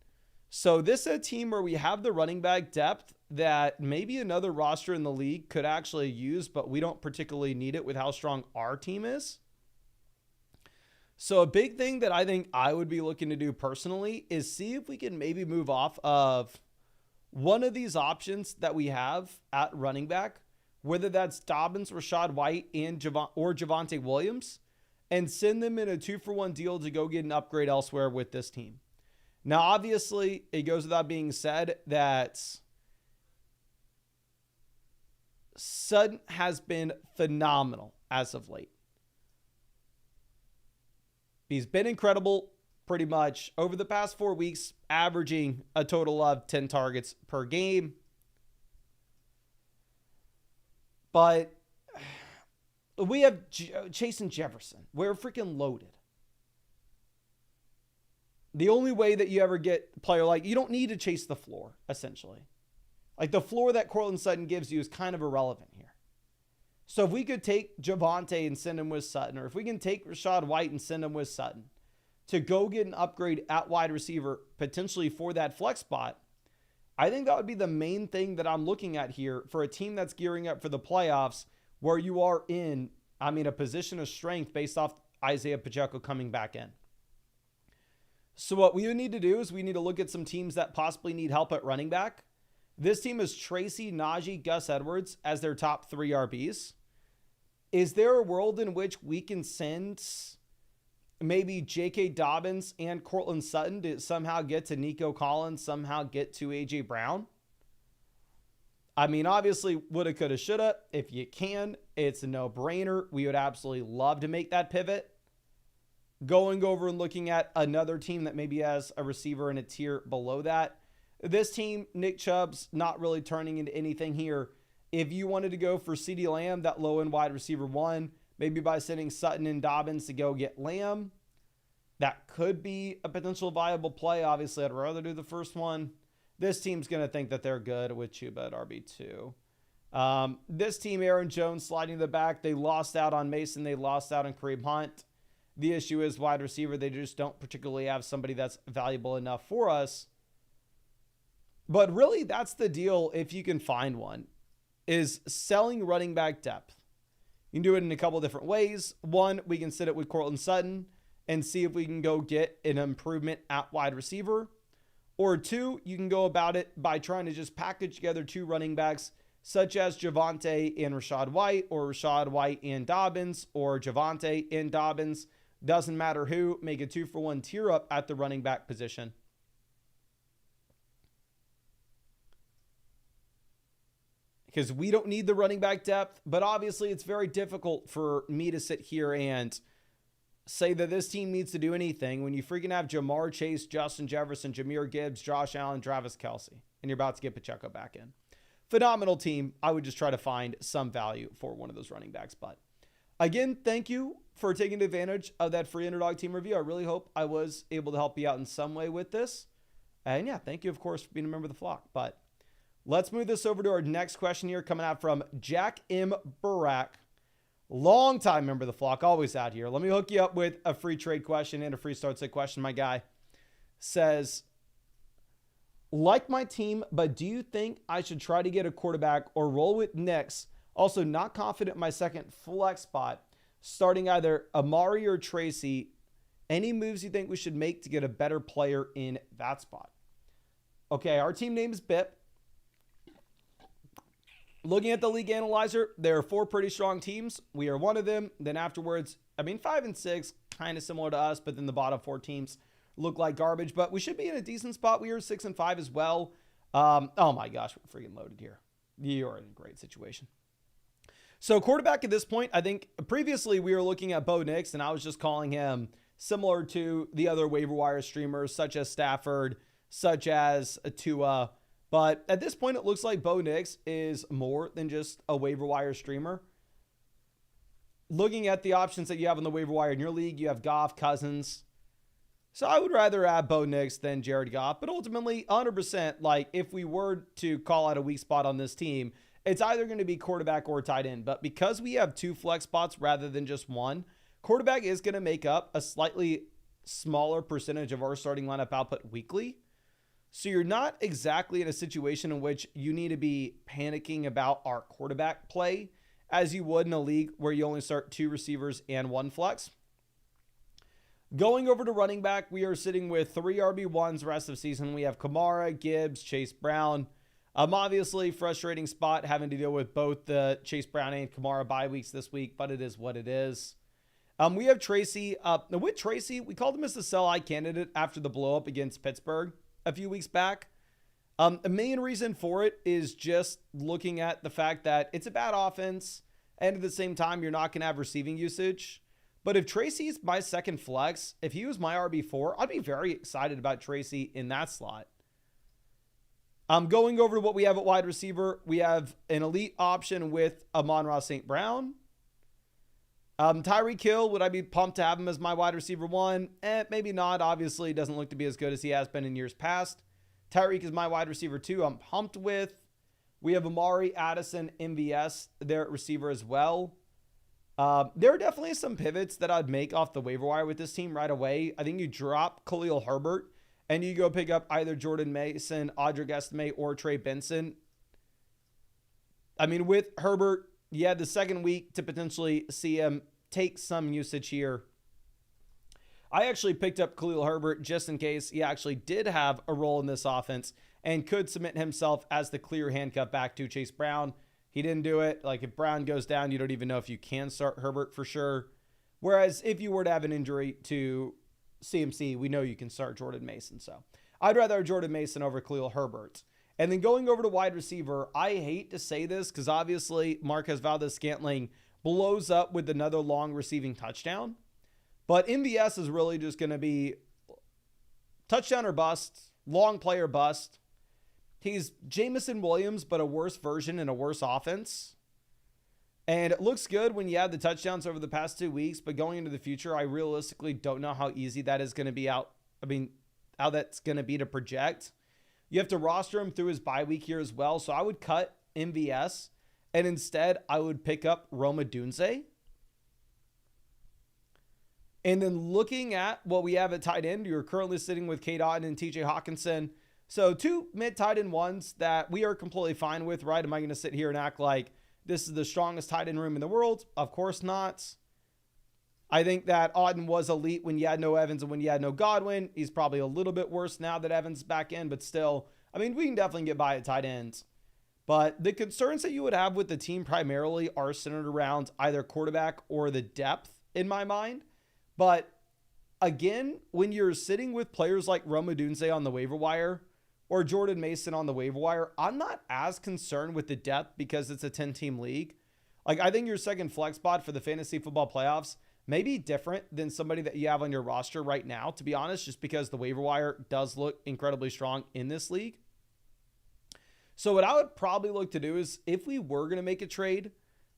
So this is a team where we have the running back depth that maybe another roster in the league could actually use, but we don't particularly need it with how strong our team is. So a big thing that I think I would be looking to do personally is see if we can maybe move off of one of these options that we have at running back, whether that's Dobbins, Rachaad White, and Javonte Williams, and send them in a 2-for-1 deal to go get an upgrade elsewhere with this team. Now, obviously, it goes without being said that Sutton has been phenomenal as of late. He's been incredible pretty much over the past 4 weeks, averaging a total of 10 targets per game. But we have Chase and Jefferson. We're freaking loaded. The only way that you ever get a player like, you don't need to chase the floor, essentially. Like the floor that Courtland Sutton gives you is kind of irrelevant here. So if we could take Javonte and send him with Sutton, or if we can take Rachaad White and send him with Sutton to go get an upgrade at wide receiver, potentially for that flex spot, I think that would be the main thing that I'm looking at here for a team that's gearing up for the playoffs, where you are in, a position of strength based off Isaiah Pacheco coming back in. So what we need to do is we need to look at some teams that possibly need help at running back. This team is Tracy, Najee, Gus Edwards as their top 3 RBs. Is there a world in which we can send maybe J.K. Dobbins and Courtland Sutton to somehow get to Nico Collins, somehow get to A.J. Brown? Obviously, woulda, coulda, shoulda. If you can, it's a no-brainer. We would absolutely love to make that pivot. Going over and looking at another team that maybe has a receiver in a tier below that. This team, Nick Chubb's not really turning into anything here. If you wanted to go for CeeDee Lamb, that low-end wide receiver 1, maybe by sending Sutton and Dobbins to go get Lamb, that could be a potential viable play. Obviously, I'd rather do the first one. This team's going to think that they're good with Chuba at RB2. This team, Aaron Jones sliding to the back. They lost out on Mason. They lost out on Kareem Hunt. The issue is wide receiver. They just don't particularly have somebody that's valuable enough for us. But really, that's the deal if you can find one, is selling running back depth. You can do it in a couple different ways. One, we can sit it with Courtland Sutton and see if we can go get an improvement at wide receiver. Or 2, you can go about it by trying to just package together 2 running backs, such as Javonte and Rachaad White, or Rachaad White and Dobbins, or Javonte and Dobbins. Doesn't matter who. Make a 2-for-1 tier up at the running back position. Because we don't need the running back depth, but obviously it's very difficult for me to sit here and say that this team needs to do anything when you freaking have Jamar Chase, Justin Jefferson, Jahmyr Gibbs, Josh Allen, Travis Kelce, and you're about to get Pacheco back in. Phenomenal team. I would just try to find some value for one of those running backs. But again, thank you for taking advantage of that free Underdog team review. I really hope I was able to help you out in some way with this. And yeah, thank you, of course, for being a member of the flock. But let's move this over to our next question here, coming out from Jack M. Burak. Long-time member of the flock, always out here. Let me hook you up with a free trade question and a free start sit question. My guy says, like my team, but do you think I should try to get a quarterback or roll with Knicks? Also, not confident in my second flex spot, starting either Amari or Tracy. Any moves you think we should make to get a better player in that spot? Okay, our team name is BIP. Looking at the league analyzer, there are 4 pretty strong teams. We are one of them. Then afterwards, 5 and 6, kind of similar to us, but then the bottom 4 teams look like garbage. But we should be in a decent spot. We are 6 and 5 as well. Oh my gosh, we're freaking loaded here. You are in a great situation. So quarterback at this point, I think previously we were looking at Bo Nix, and I was just calling him similar to the other waiver wire streamers, such as Stafford, such as Tua. But at this point, it looks like Bo Nix is more than just a waiver wire streamer. Looking at the options that you have on the waiver wire in your league, you have Goff, Cousins. So I would rather add Bo Nix than Jared Goff. But ultimately, 100%, like if we were to call out a weak spot on this team, it's either going to be quarterback or tight end. But because we have 2 flex spots rather than just 1, quarterback is going to make up a slightly smaller percentage of our starting lineup output weekly. So you're not exactly in a situation in which you need to be panicking about our quarterback play as you would in a league where you only start 2 receivers and 1 flex. Going over to running back, we are sitting with 3 RB1s rest of season. We have Kamara, Gibbs, Chase Brown. Obviously, frustrating spot having to deal with both the Chase Brown and Kamara bye weeks this week, but it is what it is. We have Tracy. Now with Tracy, we called him as the sell-high candidate after the blow-up against Pittsburgh a few weeks back. The main reason for it is just looking at the fact that it's a bad offense, and at the same time, you're not going to have receiving usage. But if Tracy's my second flex, if he was my RB4, I'd be very excited about Tracy in that slot. Going over to what we have at wide receiver, we have an elite option with Amon-Ra St. Brown. Tyreek Hill, would I be pumped to have him as my wide receiver 1? Maybe not. Obviously, he doesn't look to be as good as he has been in years past. Tyreek is my wide receiver 2. I'm pumped with. We have Amari, Addison, MVS there at receiver as well. There are definitely some pivots that I'd make off the waiver wire with this team right away. I think you drop Khalil Herbert and you go pick up either Jordan Mason, Audric Estime, or Trey Benson. I mean, with Herbert, you had the second week to potentially see him take some usage here. I actually picked up Khalil Herbert just in case he actually did have a role in this offense and could submit himself as the clear handcuff back to Chase Brown. He didn't do it. Like, if Brown goes down, you don't even know if you can start Herbert for sure. Whereas if you were to have an injury to CMC, we know you can start Jordan Mason. So I'd rather have Jordan Mason over Khalil Herbert. And then going over to wide receiver, I hate to say this because obviously Marquez Valdes-Scantling blows up with another long receiving touchdown. But MVS is really just going to be touchdown or bust, long play or bust. He's Jamison Williams, but a worse version and a worse offense. And it looks good when you have the touchdowns over the past 2 weeks, but going into the future, I realistically don't know how easy that is going to be out. I mean, how that's going to be to project. You have to roster him through his bye week here as well. So I would cut MVS, and instead I would pick up Roma Dunze. And then looking at what we have at tight end, you're currently sitting with Cade Otton and TJ Hawkinson. So 2 mid-tight end ones that we are completely fine with, right? Am I going to sit here and act like this is the strongest tight end room in the world? Of course not. I think that Otton was elite when you had no Evans and when you had no Godwin. He's probably a little bit worse now that Evans is back in, but still, I mean, we can definitely get by at tight ends. But the concerns that you would have with the team primarily are centered around either quarterback or the depth in my mind. But again, when you're sitting with players like Roma Dunze on the waiver wire or Jordan Mason on the waiver wire, I'm not as concerned with the depth because it's a 10-team league. Like, I think your second flex spot for the fantasy football playoffs may be different than somebody that you have on your roster right now, to be honest, just because the waiver wire does look incredibly strong in this league. So what I would probably look to do is, if we were going to make a trade,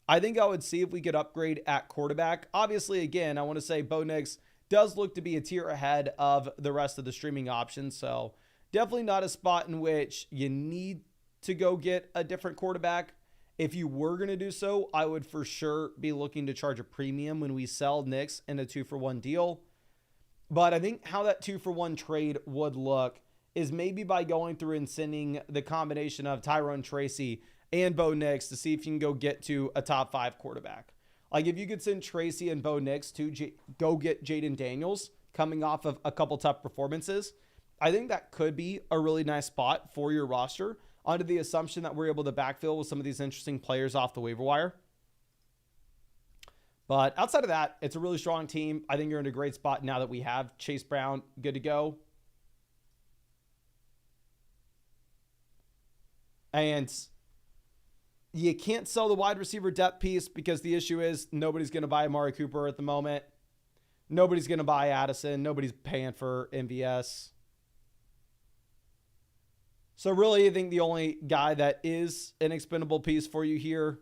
I think I would see if we could upgrade at quarterback. Obviously, again, I want to say Bo Nix does look to be a tier ahead of the rest of the streaming options. So definitely not a spot in which you need to go get a different quarterback. If you were going to do so, I would for sure be looking to charge a premium when we sell Nix in a 2-for-1 deal. But I think how that 2-for-1 trade would look is maybe by going through and sending the combination of Tyrone Tracy and Bo Nix to see if you can go get to a top 5 quarterback. Like, if you could send Tracy and Bo Nix to go get Jaden Daniels coming off of a couple tough performances, I think that could be a really nice spot for your roster under the assumption that we're able to backfill with some of these interesting players off the waiver wire. But outside of that, it's a really strong team. I think you're in a great spot now that we have Chase Brown good to go. And you can't sell the wide receiver depth piece because the issue is nobody's going to buy Amari Cooper at the moment. Nobody's going to buy Addison. Nobody's paying for MVS. So really, I think the only guy that is an expendable piece for you here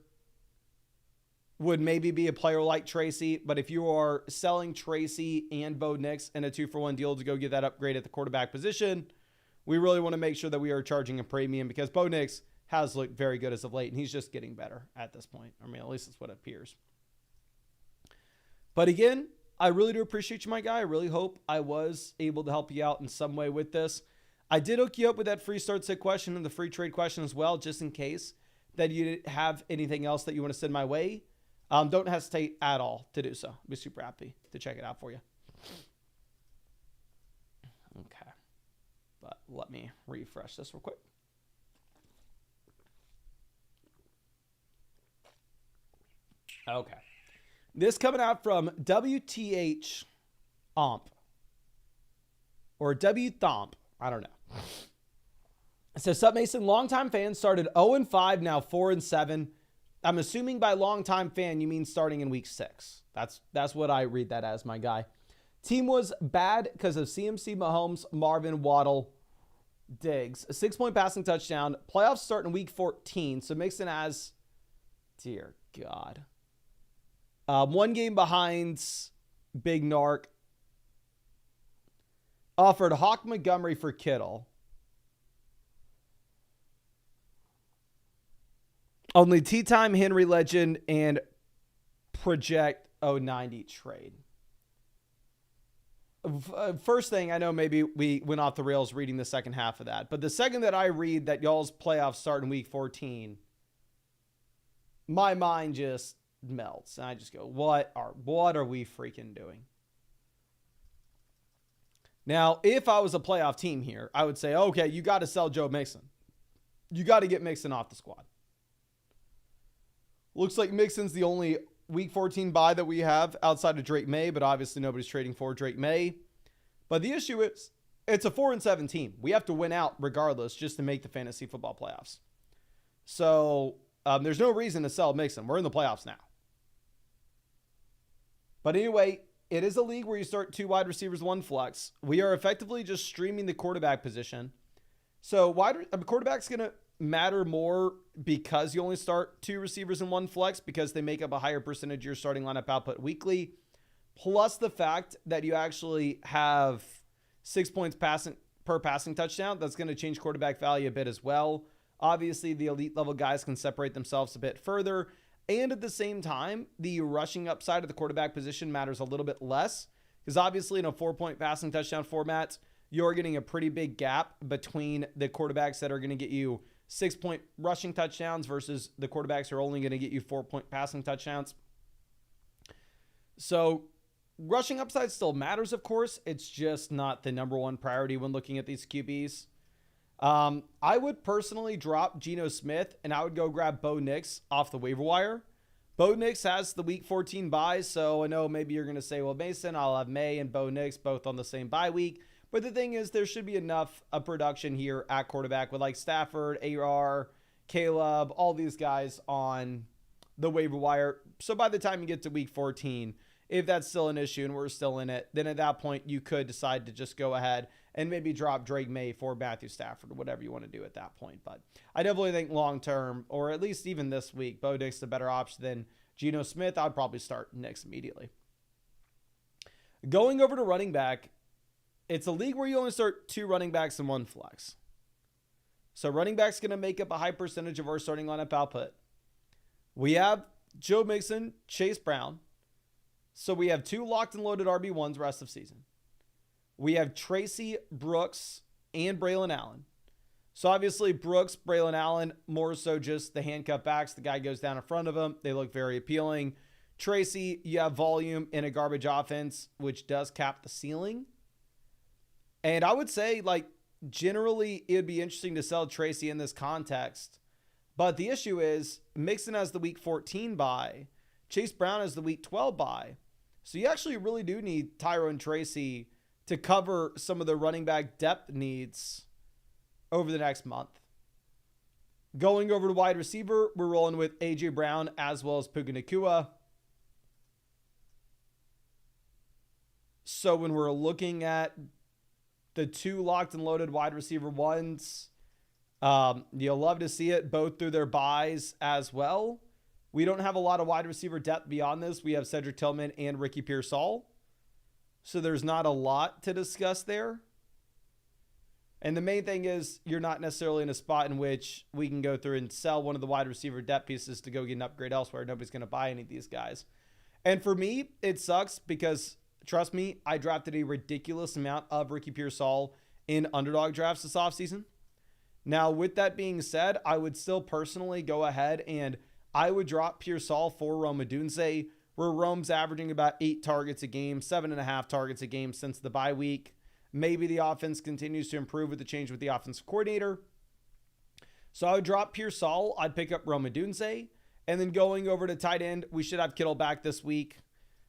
would maybe be a player like Tracy. But if you are selling Tracy and Bo Nix in a 2-for-1 deal to go get that upgrade at the quarterback position, we really want to make sure that we are charging a premium because Bo Nix has looked very good as of late, and he's just getting better at this point. I mean, at least that's what it appears. But again, I really do appreciate you, my guy. I really hope I was able to help you out in some way with this. I did hook you up with that free start sit question and the free trade question as well, just in case that you have anything else that you want to send my way. Don't hesitate at all to do so. I'd be super happy to check it out for you. Okay. But let me refresh this real quick. Okay. This coming out from WTH Omp. Or W Thomp. I don't know. It says, Sup Mason, longtime fan, started 0-5, now 4-7. I'm assuming by longtime fan, you mean starting in week 6. That's what I read that as, my guy. Team was bad because of CMC, Mahomes, Marvin, Waddle, Diggs. A 6-point passing touchdown. Playoffs start in week 14. So Mixon has, dear God. 1 game behind Big Narc. Offered Hawk Montgomery for Kittle. Only Tea Time, Henry Legend, and Project 090 trade. First thing, I know maybe we went off the rails reading the second half of that, but the second that I read that y'all's playoffs start in week 14, my mind just melts. And I just go, what are we freaking doing? Now, if I was a playoff team here, I would say, okay, you got to sell Joe Mixon. You got to get Mixon off the squad. Looks like Mixon's the only week 14 bye that we have outside of Drake May, but obviously nobody's trading for Drake May. But the issue is it's a 4-7 team. We have to win out regardless just to make the fantasy football playoffs. So there's no reason to sell Mixon. We're in the playoffs now. But anyway, it is a league where you start 2 wide receivers, 1 flex. We are effectively just streaming the quarterback position. So quarterback's going to matter more because you only start 2 receivers and 1 flex because they make up a higher percentage of your starting lineup output weekly. Plus the fact that you actually have 6 points per passing touchdown. That's going to change quarterback value a bit as well. Obviously, the elite level guys can separate themselves a bit further. And at the same time, the rushing upside of the quarterback position matters a little bit less because obviously in a 4-point passing touchdown format, you're getting a pretty big gap between the quarterbacks that are going to get you 6-point rushing touchdowns versus the quarterbacks who are only going to get you 4-point passing touchdowns. So rushing upside still matters, of course. It's just not the number one priority when looking at these QBs. I would personally drop Geno Smith and I would go grab Bo Nix off the waiver wire. Bo Nix has the week 14 bye, so I know maybe you're going to say, well, Mason, I'll have May and Bo Nix both on the same bye week. But the thing is, there should be enough of production here at quarterback with like Stafford, AR, Caleb, all these guys on the waiver wire. So by the time you get to week 14, if that's still an issue and we're still in it, then at that point you could decide to just go ahead and maybe drop Drake May for Matthew Stafford or whatever you want to do at that point. But I definitely think long-term, or at least even this week, Bo Nix is a better option than Geno Smith. I'd probably start Nix immediately. Going over to running back, it's a league where you only start 2 running backs and 1 flex. So running back's going to make up a high percentage of our starting lineup output. We have Joe Mixon, Chase Brown. So we have 2 locked and loaded RB1s rest of season. We have Tracy, Brooks, and Braylon Allen. So obviously Brooks, Braylon Allen, more so just the handcuff backs. The guy goes down in front of him. They look very appealing. Tracy, you have volume in a garbage offense, which does cap the ceiling. And I would say, like, generally it would be interesting to sell Tracy in this context. But the issue is Mixon has the week 14 bye. Chase Brown has the week 12 bye. So you actually really do need Tyrone Tracy to cover some of the running back depth needs over the next month. Going over to wide receiver, we're rolling with A.J. Brown as well as Puka Nacua. So when we're looking at the 2 locked and loaded wide receiver ones, you'll love to see it both through their buys as well. We don't have a lot of wide receiver depth beyond this. We have Cedric Tillman and Ricky Pearsall. So there's not a lot to discuss there. And the main thing is you're not necessarily in a spot in which we can go through and sell one of the wide receiver depth pieces to go get an upgrade elsewhere. Nobody's going to buy any of these guys. And for me, it sucks because, trust me, I drafted a ridiculous amount of Ricky Pearsall in underdog drafts this offseason. Now, with that being said, I would still personally go ahead and I would drop Pearsall for Rome Odunze, where Rome's averaging about 8 targets a game, 7.5 targets a game since the bye week. Maybe the offense continues to improve with the change with the offensive coordinator. So I would drop Pearsall. I'd pick up Rome Odunze. And then going over to tight end, we should have Kittle back this week.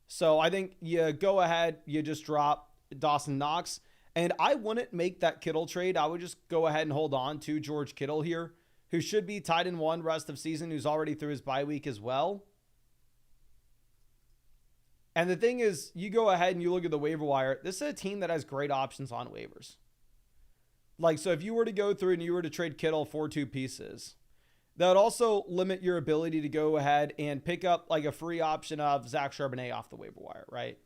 So I think you go ahead, you just drop Dawson Knox. And I wouldn't make that Kittle trade. I would just go ahead and hold on to George Kittle here, who should be tight end 1 rest of season, who's already through his bye week as well. And the thing is, you go ahead and you look at the waiver wire. This is a team that has great options on waivers. Like, so if you were to go through and you were to trade Kittle for 2 pieces, that would also limit your ability to go ahead and pick up like a free option of Zach Charbonnet off the waiver wire, right?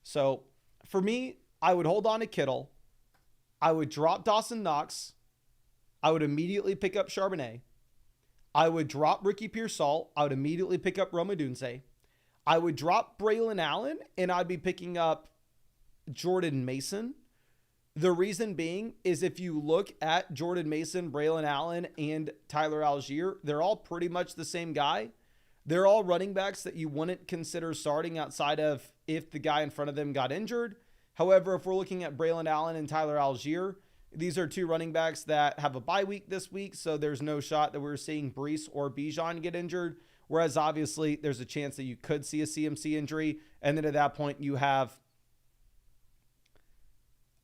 So for me, I would hold on to Kittle. I would drop Dawson Knox. I would immediately pick up Charbonnet. I would drop Ricky Pearsall. I would immediately pick up Rome Odunze. I would drop Braylon Allen, and I'd be picking up Jordan Mason. The reason being is if you look at Jordan Mason, Braylon Allen, and Tyler Algier, they're all pretty much the same guy. They're all running backs that you wouldn't consider starting outside of if the guy in front of them got injured. However, if we're looking at Braylon Allen and Tyler Algier, these are 2 running backs that have a bye week this week, so there's no shot that we're seeing Breece or Bijan get injured. Whereas obviously there's a chance that you could see a CMC injury. And then at that point you have,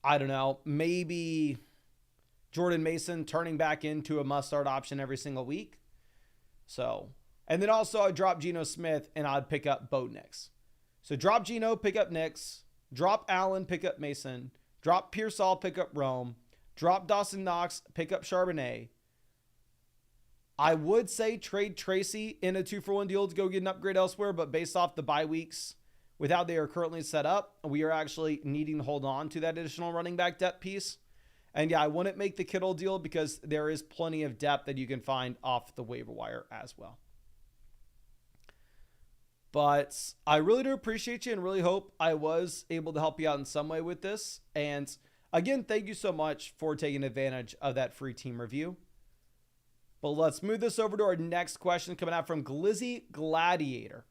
I don't know, maybe Jordan Mason turning back into a must-start option every single week. So, and then also I'd drop Geno Smith and I'd pick up Bo Nix. So drop Geno, pick up Nix, drop Allen, pick up Mason, drop Pearsall, pick up Rome, drop Dawson Knox, pick up Charbonnet. I would say trade Tracy in a 2-for-1 deal to go get an upgrade elsewhere, but based off the bye weeks with how they are currently set up, we are actually needing to hold on to that additional running back depth piece. And yeah, I wouldn't make the Kittle deal because there is plenty of depth that you can find off the waiver wire as well. But I really do appreciate you and really hope I was able to help you out in some way with this. And again, thank you so much for taking advantage of that free team review. But let's move this over to our next question coming out from Glizzy Gladiator.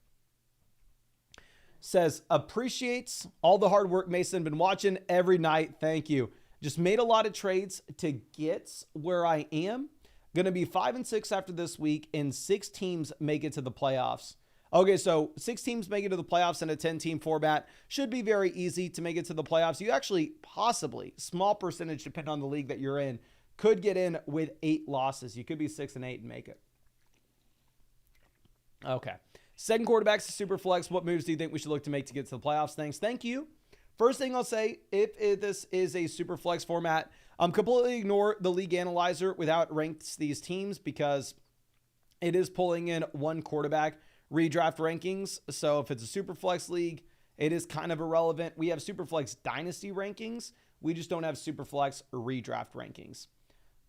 Says, appreciates all the hard work, Mason. Been watching every night. Thank you. Just made a lot of trades to get where I am. Going to be 5-6 after this week, and 6 teams make it to the playoffs. Okay, so 6 teams make it to the playoffs in a 10-team format. Should be very easy to make it to the playoffs. You actually possibly, small percentage depending on the league that you're in, could get in with 8 losses. You could be 6-8 and make it. Okay. Second quarterbacks to Superflex. What moves do you think we should look to make to get to the playoffs? Thanks. Thank you. First thing I'll say, if this is a Superflex format, completely ignore the league analyzer with how it ranks these teams because it is pulling in 1 quarterback redraft rankings. So if it's a Superflex league, it is kind of irrelevant. We have Superflex Dynasty rankings. We just don't have Superflex redraft rankings.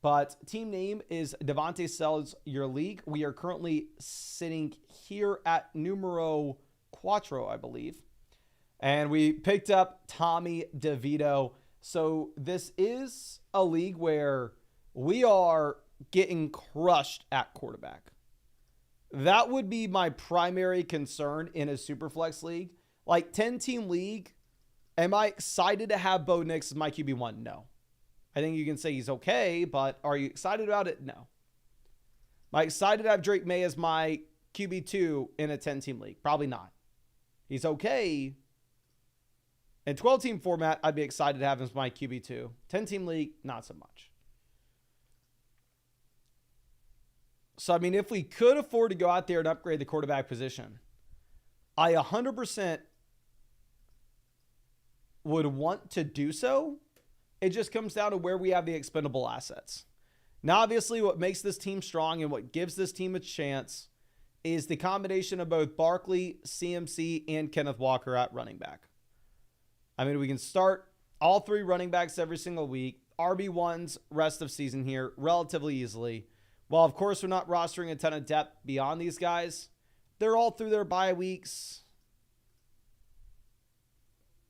But team name is Devontae Sells Your League. We are currently sitting here at numero 4, I believe. And we picked up Tommy DeVito. So this is a league where we are getting crushed at quarterback. That would be my primary concern in a Superflex league. Like 10-team league, am I excited to have Bo Nix as my QB1? No. I think you can say he's okay, but are you excited about it? No. Am I excited to have Drake May as my QB2 in a 10-team league? Probably not. He's okay. In 12-team format, I'd be excited to have him as my QB2. 10-team league, not so much. So, I mean, if we could afford to go out there and upgrade the quarterback position, I 100% would want to do so. It just comes down to where we have the expendable assets. Now, obviously, what makes this team strong and what gives this team a chance is the combination of both Barkley, CMC, and Kenneth Walker at running back. I mean, we can start all 3 running backs every single week. RB1s rest of season here relatively easily. While, of course, we're not rostering a ton of depth beyond these guys, they're all through their bye weeks.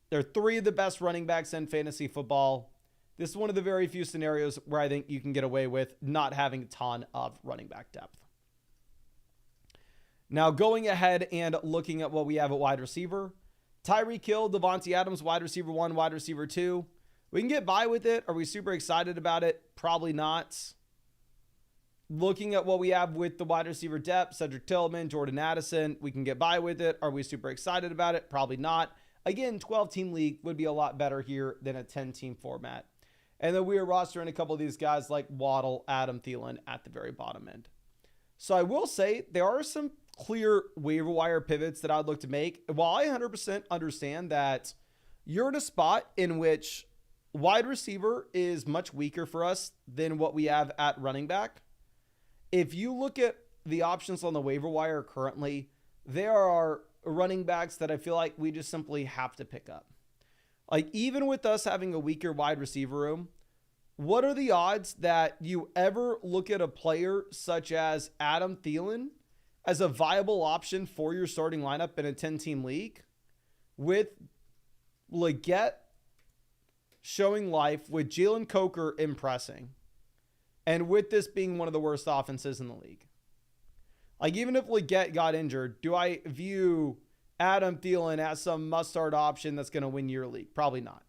They're 3 of the best running backs in fantasy football. This is one of the very few scenarios where I think you can get away with not having a ton of running back depth. Now, going ahead and looking at what we have at wide receiver, Tyreek Hill, Devontae Adams, wide receiver 1, wide receiver 2. We can get by with it. Are we super excited about it? Probably not. Looking at what we have with the wide receiver depth, Cedric Tillman, Jordan Addison, we can get by with it. Are we super excited about it? Probably not. Again, 12-team league would be a lot better here than a 10-team format. And then we are rostering a couple of these guys like Waddle, Adam Thielen at the very bottom end. So I will say there are some clear waiver wire pivots that I'd look to make. While I 100% understand that you're in a spot in which wide receiver is much weaker for us than what we have at running back. If you look at the options on the waiver wire currently, there are running backs that I feel like we just simply have to pick up. Like, even with us having a weaker wide receiver room, what are the odds that you ever look at a player such as Adam Thielen as a viable option for your starting lineup in a 10-team league, with Leggett showing life, with Jalen Coker impressing, and with this being one of the worst offenses in the league? Like, even if Leggett got injured, do I view Adam Thielen as some must-start option that's going to win your league? Probably not.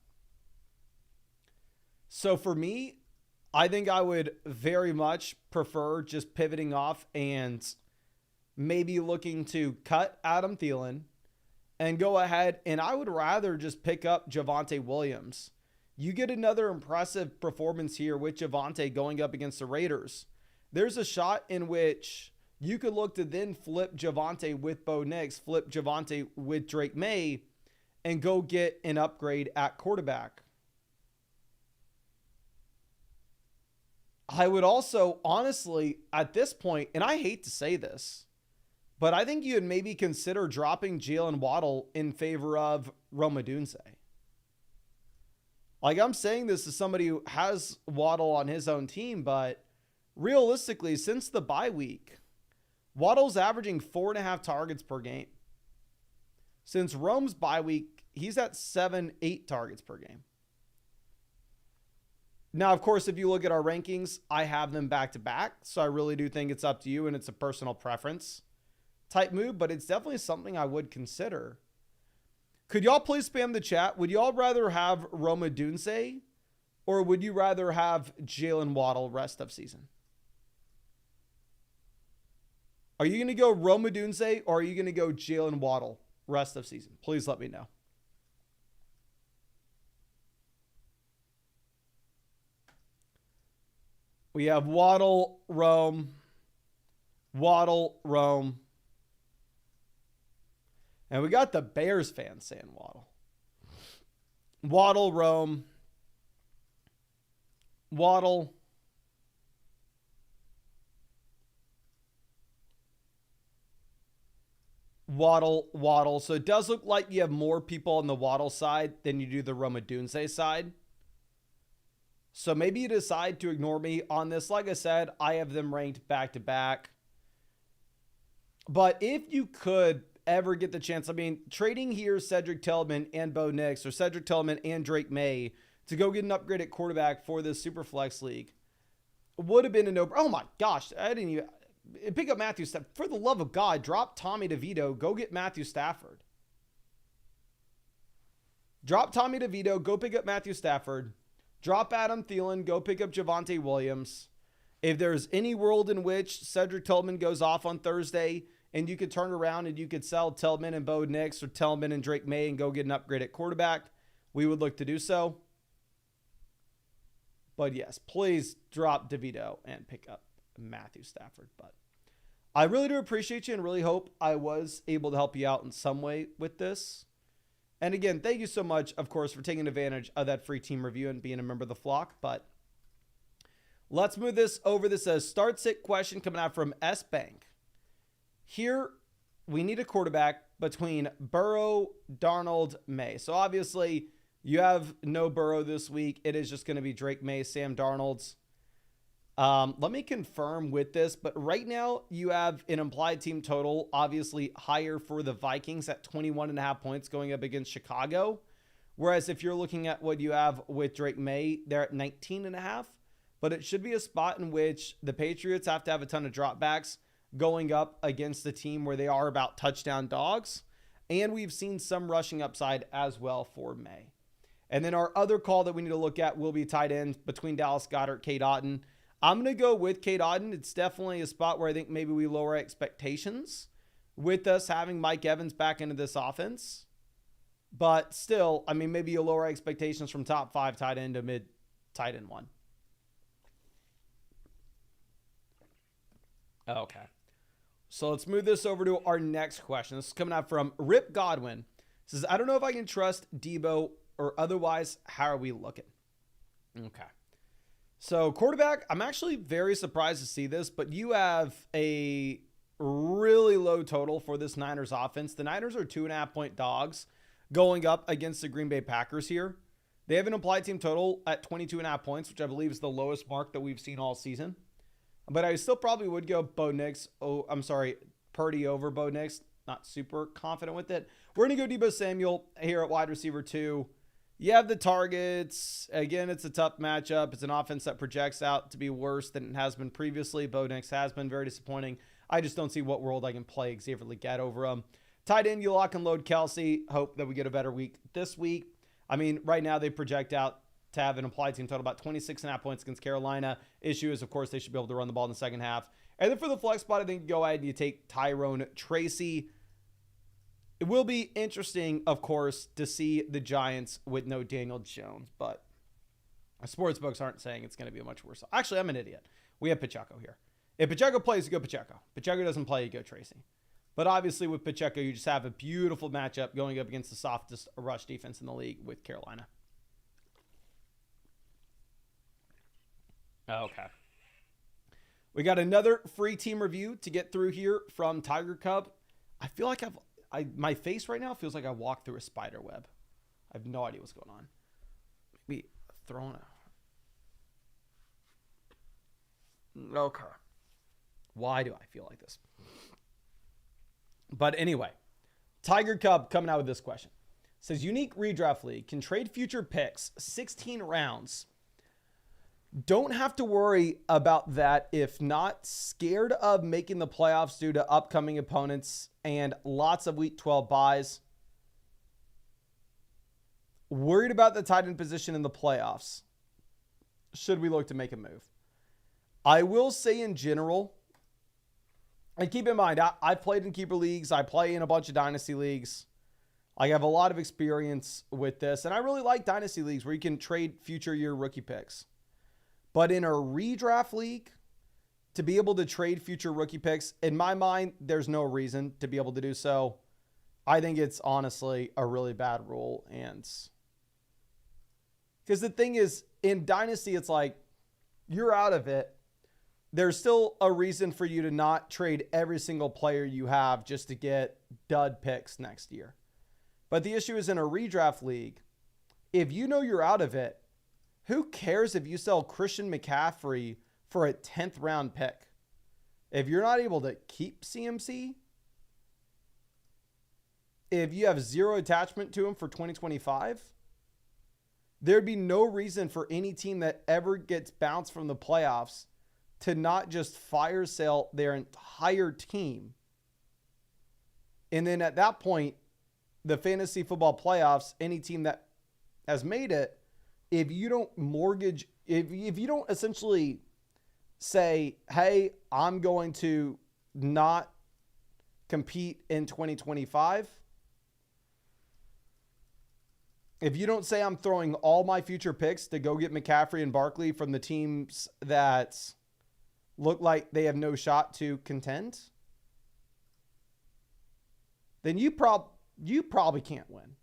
So for me, I think I would very much prefer just pivoting off and maybe looking to cut Adam Thielen and go ahead, and I would rather just pick up Javonte Williams. You get another impressive performance here with Javonte going up against the Raiders. There's a shot in which you could look to then flip Javonte with Bo Nix, flip Javonte with Drake May, and go get an upgrade at quarterback. I would also, honestly, at this point, and I hate to say this, but I think you would maybe consider dropping Jalen Waddle in favor of Rome Odunze. Like, I'm saying this as somebody who has Waddle on his own team, but realistically, since the bye week, Waddle's averaging 4.5 targets per game. Since Rome's bye week, he's at 7-8 targets per game. Now, of course, if you look at our rankings, I have them back to back. So I really do think it's up to you, and it's a personal preference type move, but it's definitely something I would consider. Could y'all please spam the chat? Would y'all rather have Rome Odunze, or would you rather have Jalen Waddle rest of season? Are you going to go Rome Odunze, or are you going to go Jalen Waddle rest of season? Please let me know. We have Waddle, Rome, Waddle, Rome. And we got the Bears fans saying Waddle. Waddle, Rome, Waddle, Waddle. So it does look like you have more people on the Waddle side than you do the Rome Odunze side. So maybe you decide to ignore me on this. Like I said, I have them ranked back to back. But if you could ever get the chance, I mean, trading here Cedric Tillman and Bo Nix, or Cedric Tillman and Drake May to go get an upgrade at quarterback for this Superflex league would have been a no. Oh my gosh, I didn't even pick up Matthew Stafford. For the love of God, drop Tommy DeVito, go get Matthew Stafford. Drop Tommy DeVito, go pick up Matthew Stafford. Drop Adam Thielen, go pick up Javonte Williams. If there's any world in which Cedric Tillman goes off on Thursday and you could turn around and you could sell Tillman and Bo Nix, or Tillman and Drake May, and go get an upgrade at quarterback, we would look to do so. But yes, please drop DeVito and pick up Matthew Stafford. But I really do appreciate you and really hope I was able to help you out in some way with this. And again, thank you so much, of course, for taking advantage of that free team review and being a member of the flock. But let's move this over. This says start sit question coming out from S Bank. Here, we need a quarterback between Burrow, Darnold, May. So obviously, you have no Burrow this week. It is just going to be Drake May, Sam Darnold's. Let me confirm with this, but right now you have an implied team total, obviously higher for the Vikings at 21.5 points going up against Chicago. Whereas if you're looking at what you have with Drake May, they're at 19.5. But it should be a spot in which the Patriots have to have a ton of dropbacks going up against the team where they are about touchdown dogs. And we've seen some rushing upside as well for May. And then our other call that we need to look at will be tight ends between Dallas Goedert, Cade Otton. I'm going to go with Cade Otton. It's definitely a spot where I think maybe we lower expectations with us having Mike Evans back into this offense. But still, I mean, maybe you lower expectations from top 5 tight end to mid tight end 1. Okay. So let's move this over to our next question. This is coming out from Rip Godwin. It says, I don't know if I can trust Debo or otherwise. How are we looking? Okay. So quarterback, I'm actually very surprised to see this, but you have a really low total for this Niners offense. The Niners are 2.5-point dogs going up against the Green Bay Packers here. They have an implied team total at 22.5 points, which I believe is the lowest mark that we've seen all season. But I still probably would go Purdy over Bo Nix. Not super confident with it. We're going to go Deebo Samuel here at wide receiver 2. You have the targets. Again, it's a tough matchup. It's an offense that projects out to be worse than it has been previously. Bo Nix has been very disappointing. I just don't see what world I can play Xavier Legette over him. Tight end, you lock and load Kelsey. Hope that we get a better week this week. I mean, right now they project out to have an implied team total about 26.5 points against Carolina. Issue is, of course, they should be able to run the ball in the second half. And then for the flex spot, I think you go ahead and you take Tyrone Tracy. It will be interesting, of course, to see the Giants with no Daniel Jones, but sports books aren't saying it's going to be much worse. Actually, I'm an idiot. We have Pacheco here. If Pacheco plays, you go Pacheco. Pacheco doesn't play, you go Tracy. But obviously with Pacheco, you just have a beautiful matchup going up against the softest rush defense in the league with Carolina. Okay. We got another free team review to get through here from Tiger Cub. I feel like my face right now feels like I walked through a spider web. I have no idea what's going on. Maybe throwing a... Okay. Why do I feel like this? But anyway, Tiger Cub coming out with this question. It says, unique redraft league can trade future picks 16 rounds. Don't have to worry about that if not scared of making the playoffs due to upcoming opponents and lots of week 12 buys. Worried about the tight end position in the playoffs. Should we look to make a move? I will say in general, and keep in mind, I've played in keeper leagues. I play in a bunch of dynasty leagues. I have a lot of experience with this, and I really like dynasty leagues where you can trade future year rookie picks. But in a redraft league, to be able to trade future rookie picks, in my mind, there's no reason to be able to do so. I think it's honestly a really bad rule. And because the thing is, in Dynasty, it's like you're out of it. There's still a reason for you to not trade every single player you have just to get dud picks next year. But the issue is in a redraft league, if you know you're out of it, who cares if you sell Christian McCaffrey for a 10th round pick? If you're not able to keep CMC, if you have zero attachment to him for 2025, there'd be no reason for any team that ever gets bounced from the playoffs to not just fire sale their entire team. And then at that point, the fantasy football playoffs, any team that has made it, if you don't mortgage, if you don't essentially say, hey, I'm going to not compete in 2025, if you don't say I'm throwing all my future picks to go get McCaffrey and Barkley from the teams that look like they have no shot to contend, then you probably can't win.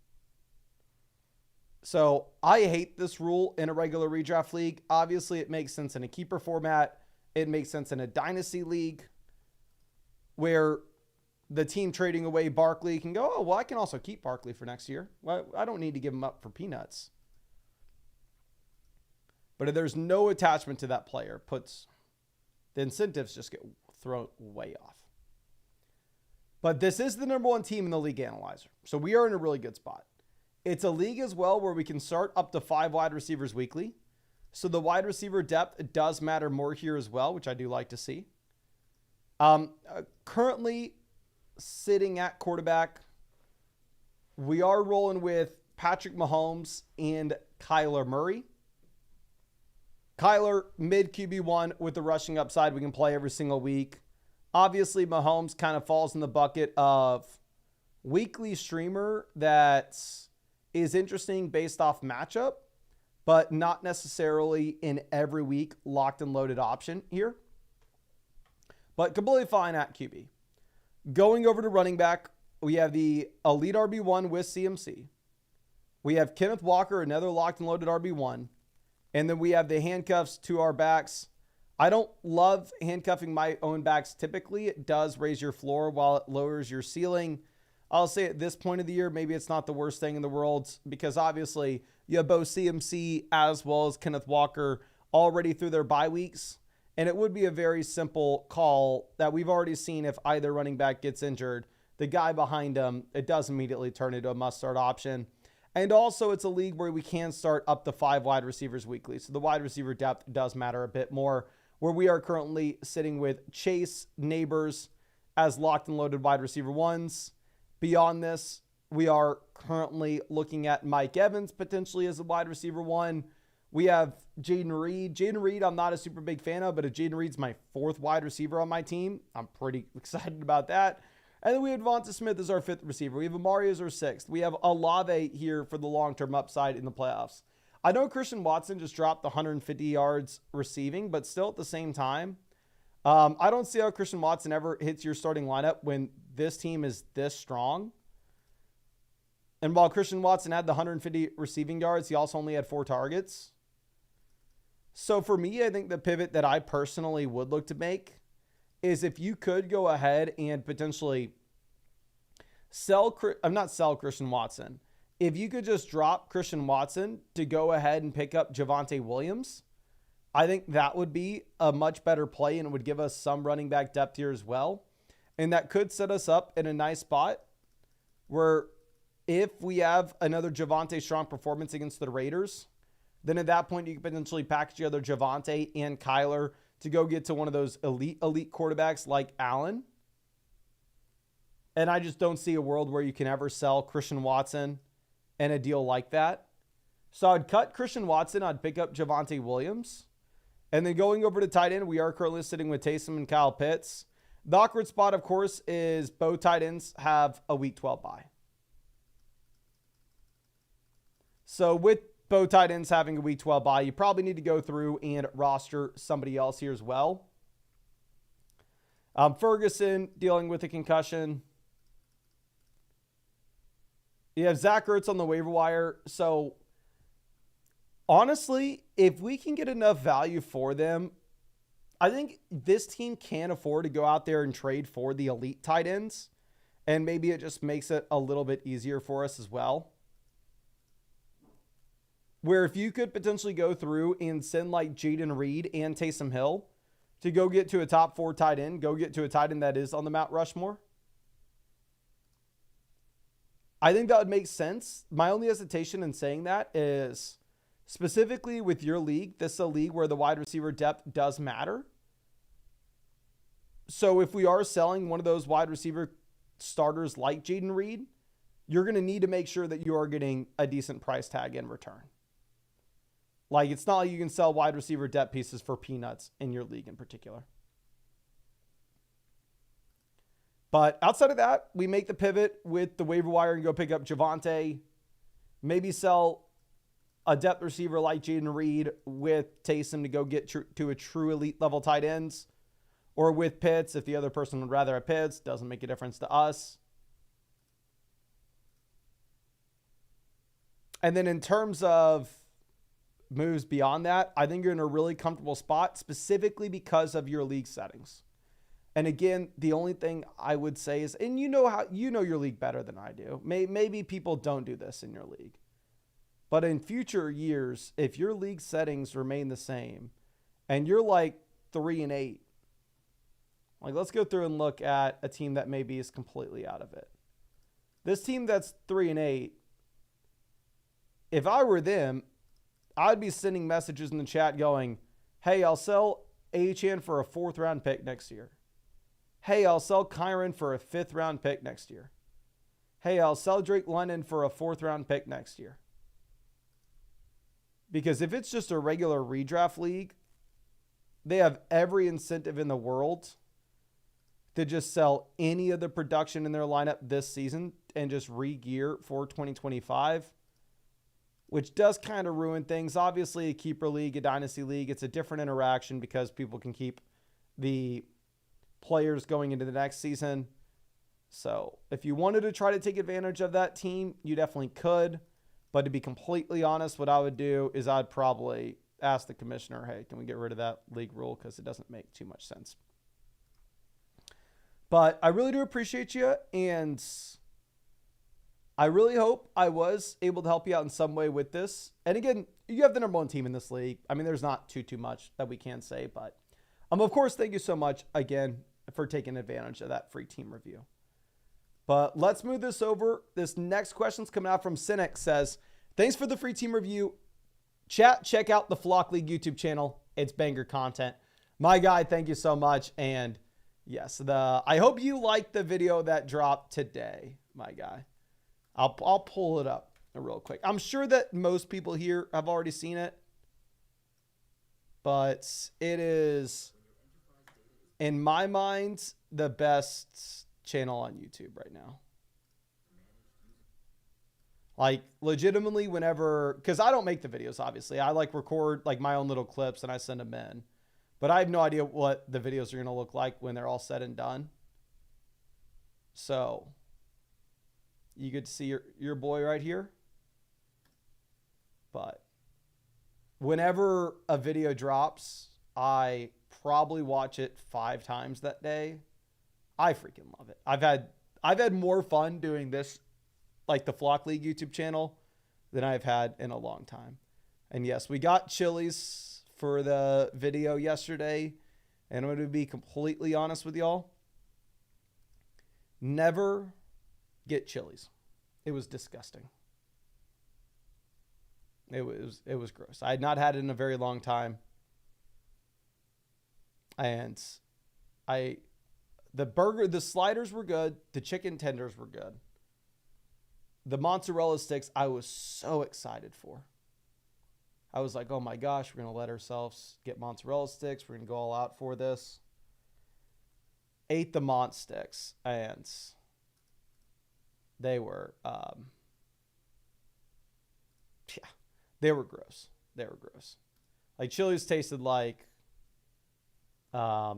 So I hate this rule in a regular redraft league. Obviously, it makes sense in a keeper format. It makes sense in a dynasty league where the team trading away Barkley can go, oh, well, I can also keep Barkley for next year. Well, I don't need to give him up for peanuts. But if there's no attachment to that player, the incentives just get thrown way off. But this is the number one team in the league analyzer. So we are in a really good spot. It's a league as well where we can start up to 5 wide receivers weekly. So the wide receiver depth does matter more here as well, which I do like to see. Currently sitting at quarterback, we are rolling with Patrick Mahomes and Kyler Murray. Kyler, mid QB1 with the rushing upside we can play every single week. Obviously, Mahomes kind of falls in the bucket of weekly streamer that is interesting based off matchup, but not necessarily in every week locked and loaded option here. But completely fine at QB. Going over to running back, we have the elite RB1 with CMC. We have Kenneth Walker, another locked and loaded RB1. And then we have the handcuffs to our backs. I don't love handcuffing my own backs typically. It does raise your floor while it lowers your ceiling. I'll say at this point of the year, maybe it's not the worst thing in the world because obviously you have both CMC as well as Kenneth Walker already through their bye weeks. And it would be a very simple call that we've already seen if either running back gets injured, the guy behind him, it does immediately turn into a must-start option. And also, it's a league where we can start up to 5 wide receivers weekly. So the wide receiver depth does matter a bit more, where we are currently sitting with Chase, Neighbors as locked and loaded wide receiver ones. Beyond this, we are currently looking at Mike Evans potentially as a wide receiver one. We have Jaden Reed. Jaden Reed, I'm not a super big fan of, but if Jaden Reed's my 4th wide receiver on my team, I'm pretty excited about that. And then we have Devonta Smith as our 5th receiver. We have Amari as our 6th. We have Olave here for the long-term upside in the playoffs. I know Christian Watson just dropped the 150 yards receiving, but still at the same time, I don't see how Christian Watson ever hits your starting lineup when this team is this strong. And while Christian Watson had the 150 receiving yards, he also only had 4 targets. So for me, I think the pivot that I personally would look to make is if you could go ahead and potentially not sell Christian Watson. If you could just drop Christian Watson to go ahead and pick up Javonte Williams, I think that would be a much better play and it would give us some running back depth here as well. And that could set us up in a nice spot where if we have another Javonte strong performance against the Raiders, then at that point you could potentially package together Javonte and Kyler to go get to one of those elite quarterbacks like Allen. And I just don't see a world where you can ever sell Christian Watson in a deal like that. So I'd cut Christian Watson. I'd pick up Javonte Williams. And then going over to tight end, we are currently sitting with Taysom and Kyle Pitts. The awkward spot, of course, is both tight ends have a week 12 bye. So with both tight ends having a week 12 bye, you probably need to go through and roster somebody else here as well. Ferguson dealing with a concussion. You have Zach Ertz on the waiver wire. So honestly, if we can get enough value for them, I think this team can afford to go out there and trade for the elite tight ends. And maybe it just makes it a little bit easier for us as well. Where if you could potentially go through and send like Jaden Reed and Taysom Hill to go get to a top 4 tight end, go get to a tight end that is on the Mount Rushmore, I think that would make sense. My only hesitation in saying that is specifically with your league, this is a league where the wide receiver depth does matter. So if we are selling one of those wide receiver starters like Jaden Reed, you're going to need to make sure that you are getting a decent price tag in return. Like, it's not like you can sell wide receiver depth pieces for peanuts in your league in particular. But outside of that, we make the pivot with the waiver wire and go pick up Javonte. Maybe sell a depth receiver like Jaden Reed with Taysom to go get to a true elite level tight ends. Or with Pitts, if the other person would rather have Pitts, doesn't make a difference to us. And then in terms of moves beyond that, I think you're in a really comfortable spot, specifically because of your league settings. And again, the only thing I would say is, and you know your league better than I do. Maybe people don't do this in your league. But in future years, if your league settings remain the same and you're like 3-8, like let's go through and look at a team that maybe is completely out of it. This team that's 3-8, if I were them, I'd be sending messages in the chat going, hey, I'll sell Achane for a 4th round pick next year. Hey, I'll sell Kyron for a 5th round pick next year. Hey, I'll sell Drake London for a 4th round pick next year. Because if it's just a regular redraft league, they have every incentive in the world to just sell any of the production in their lineup this season and just re-gear for 2025, which does kind of ruin things. Obviously, a keeper league, a dynasty league, it's a different interaction because people can keep the players going into the next season. So if you wanted to try to take advantage of that team, you definitely could. But to be completely honest, what I would do is I'd probably ask the commissioner, hey, can we get rid of that league rule? Because it doesn't make too much sense. But I really do appreciate you. And I really hope I was able to help you out in some way with this. And again, you have the number one team in this league. I mean, there's not too much that we can say. But of course, thank you so much again for taking advantage of that free team review. But let's move this over. This next question's coming out from Cynic. Says, thanks for the free team review. Chat, check out the Flock League YouTube channel. It's banger content. My guy, thank you so much. And yes, I hope you liked the video that dropped today, my guy. I'll pull it up real quick. I'm sure that most people here have already seen it. But it is, in my mind, the best channel on YouTube right now. Like legitimately whenever, because I don't make the videos, obviously. I like record like my own little clips and I send them in. But I have no idea what the videos are going to look like when they're all said and done. So you get to see your boy right here. But whenever a video drops, I probably watch it 5 times that day. I freaking love it. I've had more fun doing this, like the Flock League YouTube channel, than I've had in a long time. And yes, we got Chili's for the video yesterday. And I'm going to be completely honest with y'all. Never get Chili's. It was disgusting. It was gross. I had not had it in a very long time. And the sliders were good. The chicken tenders were good. The mozzarella sticks, I was so excited for. I was like, oh my gosh, we're going to let ourselves get mozzarella sticks. We're going to go all out for this. Ate the Mont sticks, and they were, they were gross. They were gross. Like Chili's tasted like a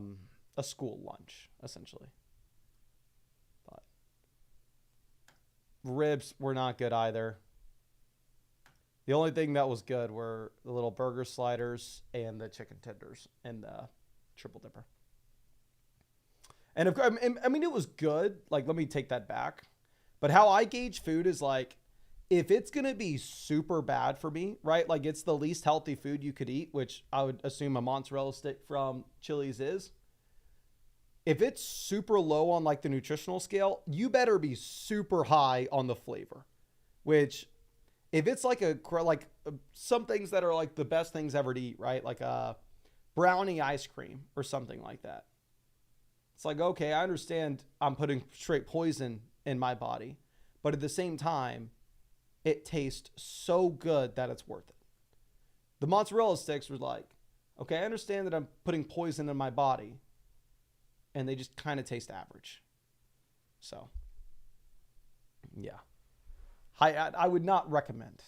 school lunch, essentially. But ribs were not good either. The only thing that was good were the little burger sliders and the chicken tenders and the triple dipper. And of course, I mean, it was good. Like, let me take that back. But how I gauge food is like, if it's going to be super bad for me, right? Like it's the least healthy food you could eat, which I would assume a mozzarella stick from Chili's is. If it's super low on like the nutritional scale, you better be super high on the flavor, which if it's like some things that are like the best things ever to eat, right? Like a brownie ice cream or something like that. It's like, okay, I understand I'm putting straight poison in my body, but at the same time, it tastes so good that it's worth it. The mozzarella sticks were like, okay, I understand that I'm putting poison in my body, and they just kind of taste average. So, yeah. I would not recommend.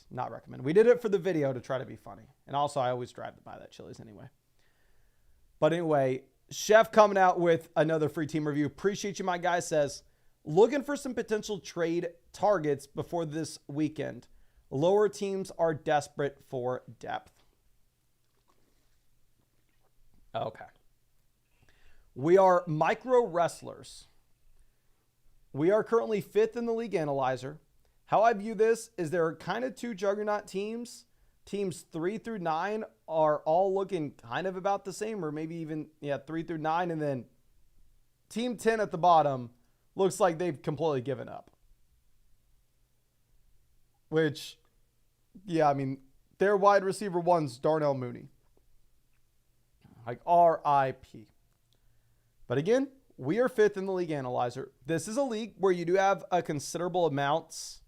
We did it for the video to try to be funny. And also, I always drive to buy that Chili's anyway. But anyway, Chef coming out with another free team review. Appreciate you, my guy. Says, looking for some potential trade targets before this weekend. Lower teams are desperate for depth. Okay. We are micro wrestlers. We are currently 5th in the league analyzer. How I view this is there are kind of 2 juggernaut teams. Teams 3 through 9 are all looking kind of about the same, or maybe even, 3 through 9. And then team 10 at the bottom looks like they've completely given up. Which, I mean, their wide receiver 1's Darnell Mooney. Like RIP. But again, we are 5th in the league analyzer. This is a league where you do have a considerable amounts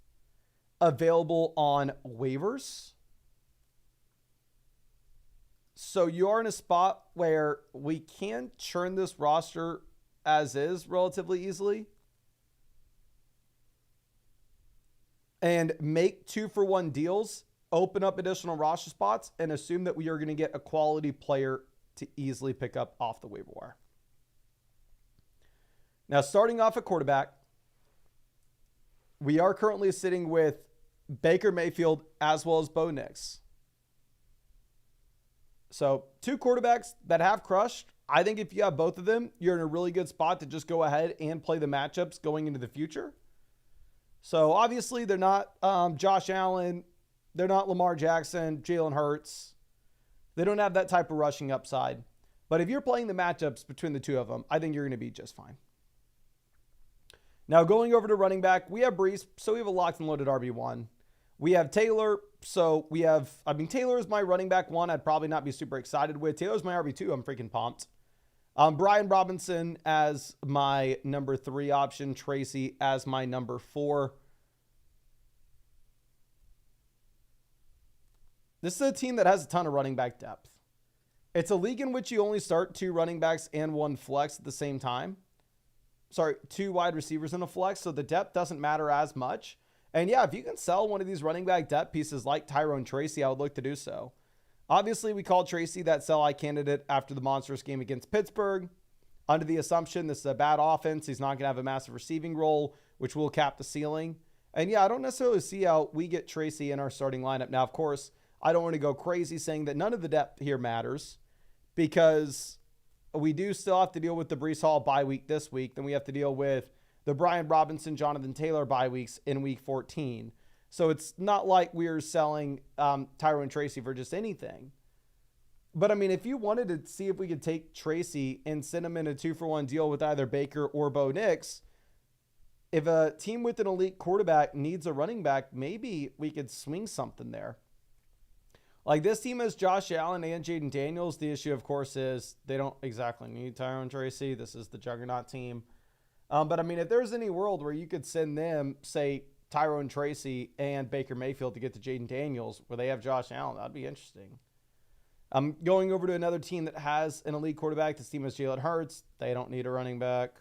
available on waivers. So you are in a spot where we can churn this roster as is relatively easily and make 2-for-1 deals, open up additional roster spots, and assume that we are going to get a quality player to easily pick up off the waiver wire. Now, starting off at quarterback, we are currently sitting with Baker Mayfield as well as Bo Nix. So 2 quarterbacks that have crushed. I think if you have both of them, you're in a really good spot to just go ahead and play the matchups going into the future. So obviously they're not Josh Allen. They're not Lamar Jackson, Jalen Hurts. They don't have that type of rushing upside. But if you're playing the matchups between the two of them, I think you're going to be just fine. Now going over to running back, we have Brees, so we have a locked and loaded RB1. We have Taylor, so we have, Taylor is my running back 1. I'd probably not be super excited with. Taylor's my RB2. I'm freaking pumped. Brian Robinson as my number 3 option. Tracy as my number 4. This is a team that has a ton of running back depth. It's a league in which you only start 2 running backs and 1 flex at the same time. Sorry, 2 wide receivers in a flex, so the depth doesn't matter as much. And yeah, if you can sell one of these running back depth pieces like Tyrone Tracy, I would look to do so. Obviously, we called Tracy that sell-high candidate after the monstrous game against Pittsburgh, under the assumption this is a bad offense. He's not going to have a massive receiving role, which will cap the ceiling. And yeah, I don't necessarily see how we get Tracy in our starting lineup. Now, of course, I don't want to go crazy saying that none of the depth here matters, because we do still have to deal with the Breece Hall bye week this week. Then we have to deal with the Brian Robinson, Jonathan Taylor bye weeks in week 14. So it's not like we're selling Tyrone Tracy for just anything. But I mean, if you wanted to see if we could take Tracy and send him in a 2-for-1 deal with either Baker or Bo Nix, if a team with an elite quarterback needs a running back, maybe we could swing something there. Like, this team has Josh Allen and Jaden Daniels. The issue, of course, is they don't exactly need Tyrone Tracy. This is the juggernaut team. But I mean, if there's any world where you could send them, say, Tyrone Tracy and Baker Mayfield to get to Jaden Daniels, where they have Josh Allen, that'd be interesting. I'm going over to another team that has an elite quarterback. This team has Jalen Hurts. They don't need a running back.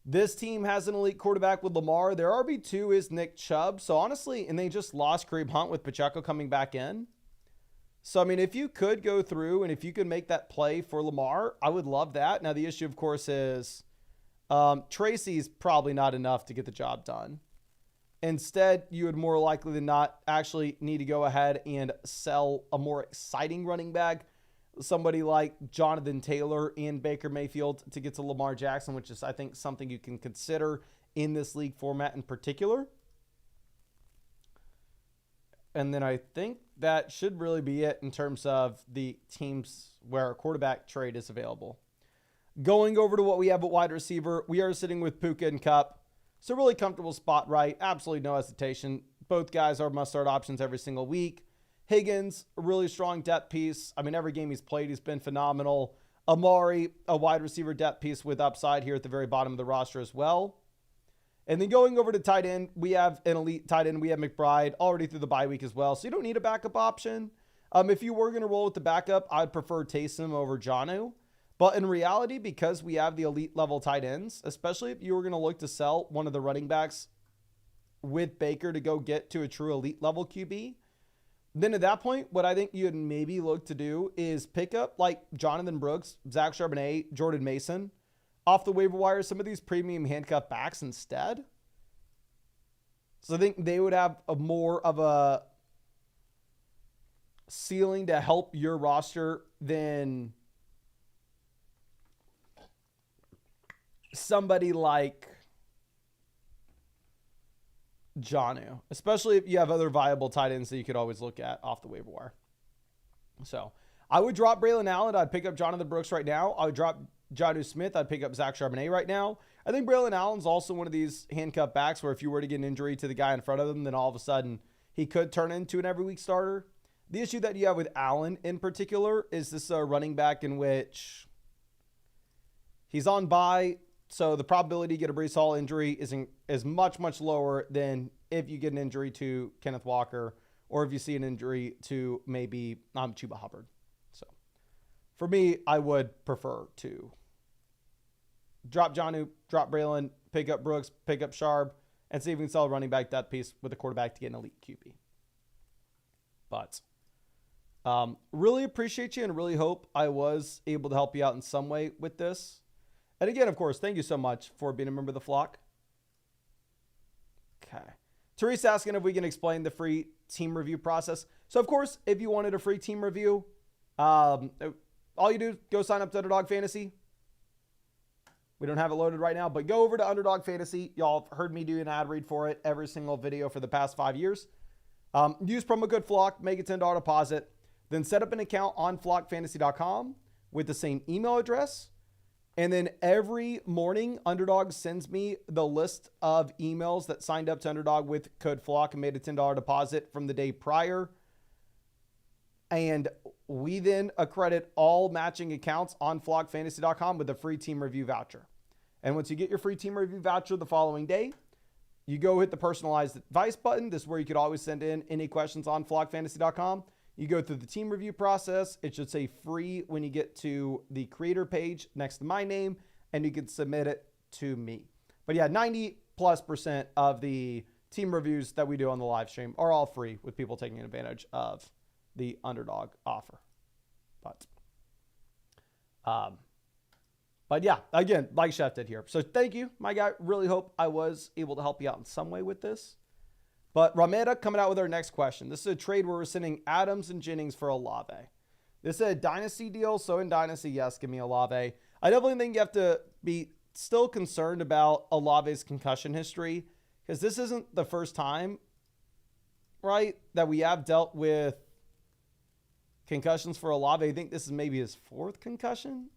This team has an elite quarterback with Lamar. Their RB2 is Nick Chubb. So honestly, and they just lost Kareem Hunt with Pacheco coming back in. So, I mean, if you could go through and if you could make that play for Lamar, I would love that. Now, the issue, of course, is Tracy's probably not enough to get the job done. Instead, you would more likely than not actually need to go ahead and sell a more exciting running back, somebody like Jonathan Taylor and Baker Mayfield, to get to Lamar Jackson, which is, I think, something you can consider in this league format in particular. And then I think that should really be it in terms of the teams where a quarterback trade is available. Going over to what we have at wide receiver, we are sitting with Puka and Kupp. So really comfortable spot, right? Absolutely no hesitation. Both guys are must-start options every single week. Higgins, a really strong depth piece. I mean, every game he's played, he's been phenomenal. Amari, a wide receiver depth piece with upside here at the very bottom of the roster as well. And then going over to tight end, we have an elite tight end. We have McBride already through the bye week as well. So you don't need a backup option. If you were going to roll with the backup, I'd prefer Taysom over Jonnu. But in reality, because we have the elite level tight ends, especially if you were going to look to sell one of the running backs with Baker to go get to a true elite level QB, then at that point, what I think you'd maybe look to do is pick up like Jonathan Brooks, Zach Charbonnet, Jordan Mason off the waiver wire, some of these premium handcuff backs instead. So I think they would have a more of a ceiling to help your roster than somebody like Jonnu, especially if you have other viable tight ends that you could always look at off the waiver wire. So I would drop Braylon Allen. I'd pick up Jonathan Brooks right now. I would drop Jonnu Smith. I'd pick up Zach Charbonnet right now. I think Braylon Allen's also one of these handcuff backs where if you were to get an injury to the guy in front of them, then all of a sudden he could turn into an every week starter. The issue that you have with Allen in particular is this running back in which he's on bye. So the probability to get a Breece Hall injury is much, much lower than if you get an injury to Kenneth Walker or if you see an injury to maybe Chuba Hubbard. So for me, I would prefer to drop Jonnu, drop Braylon, pick up Brooks, pick up Sharp, and see if we can sell a running back depth piece with a quarterback to get an elite QB. But really appreciate you and really hope I was able to help you out in some way with this. And again, of course, thank you so much for being a member of the flock. Okay. Therese asking if we can explain the free team review process. So, of course, if you wanted a free team review, all you do is go sign up to Underdog Fantasy. We don't have it loaded right now, but go over to Underdog Fantasy. Y'all have heard me do an ad read for it every single video for the past 5 years. Use promo code FLOCK, make a $10 deposit, then set up an account on flockfantasy.com with the same email address. And then every morning, Underdog sends me the list of emails that signed up to Underdog with code FLOCK and made a $10 deposit from the day prior. And we then accredit all matching accounts on flockfantasy.com with a free team review voucher. And once you get your free team review voucher the following day, you go hit the personalized advice button. This is where you could always send in any questions on flockfantasy.com. You go through the team review process. It should say free when you get to the creator page next to my name, and you can submit it to me. But yeah, 90+% of the team reviews that we do on the live stream are all free with people taking advantage of the Underdog offer. But yeah, again, like Chef did here. So thank you, my guy. Really hope I was able to help you out in some way with this. But Rameda coming out with our next question. This is a trade where we're sending Adams and Jennings for Olave. This is a Dynasty deal. So in Dynasty, yes, give me Olave. I definitely think you have to be still concerned about Olave's concussion history, because this isn't the first time, right, that we have dealt with concussions for Olave. I think this is maybe his 4th concussion.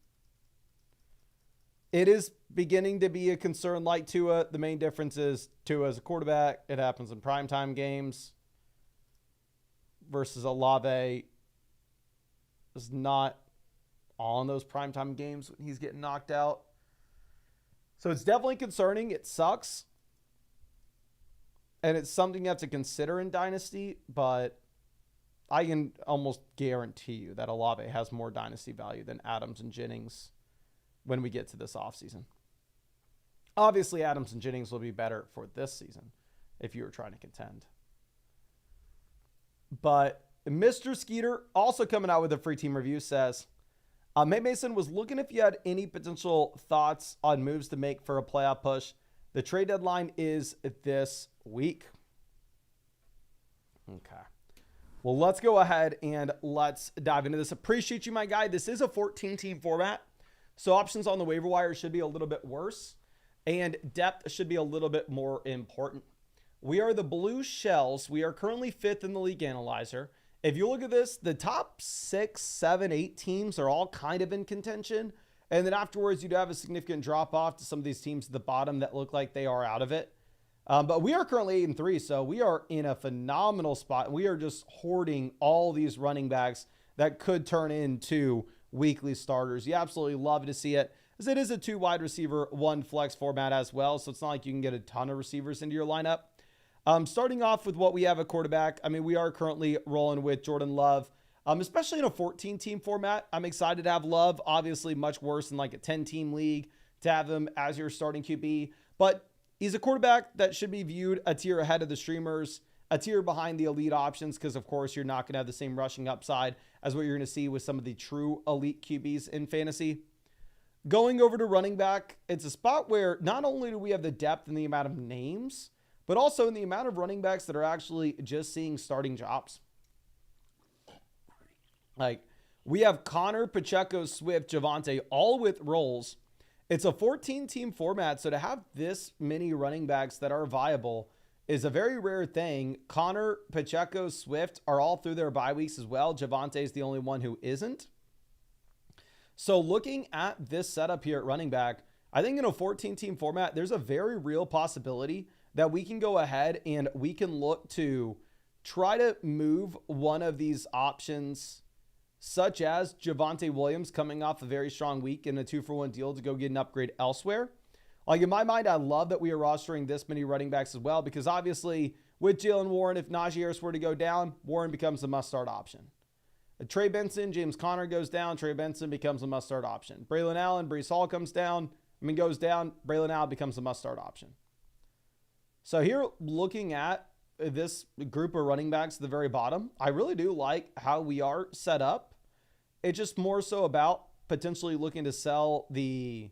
It is beginning to be a concern like Tua. The main difference is Tua as a quarterback. It happens in primetime games versus Olave is not on those primetime games when he's getting knocked out. So it's definitely concerning. It sucks. And it's something you have to consider in Dynasty, but I can almost guarantee you that Olave has more Dynasty value than Adams and Jennings when we get to this offseason. Obviously, Adams and Jennings will be better for this season if you were trying to contend. But Mr. Skeeter, also coming out with a free team review, says, May Mason was looking if you had any potential thoughts on moves to make for a playoff push. The trade deadline is this week. Okay. Well, let's go ahead and let's dive into this. Appreciate you, my guy. This is a 14-team format, so options on the waiver wire should be a little bit worse, and depth should be a little bit more important. We are the Blue Shells. We are currently 5th in the league analyzer. If you look at this, the top 6, 7, 8 teams are all kind of in contention. And then afterwards, you'd have a significant drop-off to some of these teams at the bottom that look like they are out of it. But we are currently 8-3, so we are in a phenomenal spot. We are just hoarding all these running backs that could turn into weekly starters. You absolutely love to see it, as it is a 2 wide receiver, 1 flex format as well. So it's not like you can get a ton of receivers into your lineup. Starting off with what we have at quarterback, I mean, we are currently rolling with Jordan Love, especially in a 14-team format. I'm excited to have Love, obviously much worse in like a 10-team league to have him as your starting QB. But he's a quarterback that should be viewed a tier ahead of the streamers, a tier behind the elite options, because of course you're not going to have the same rushing upside as what you're going to see with some of the true elite QBs in fantasy. Going over to running back, it's a spot where not only do we have the depth and the amount of names, but also in the amount of running backs that are actually just seeing starting jobs. Like, we have Connor, Pacheco, Swift, Javonte, all with roles. It's a 14-team format, so to have this many running backs that are viable is a very rare thing. Connor, Pacheco, Swift are all through their bye weeks as well. Javonte is the only one who isn't. So looking at this setup here at running back, I think in a 14-team format, there's a very real possibility that we can go ahead and we can look to try to move one of these options, such as Javonte Williams coming off a very strong week in a 2-for-1 deal to go get an upgrade elsewhere. Like, in my mind, I love that we are rostering this many running backs as well, because obviously with Jalen Warren, if Najee Harris were to go down, Warren becomes a must-start option. Trey Benson, James Conner goes down, Trey Benson becomes a must-start option. Braylon Allen, Breece Hall goes down, Braylon Allen becomes a must-start option. So here, looking at this group of running backs at the very bottom, I really do like how we are set up. It's just more so about potentially looking to sell the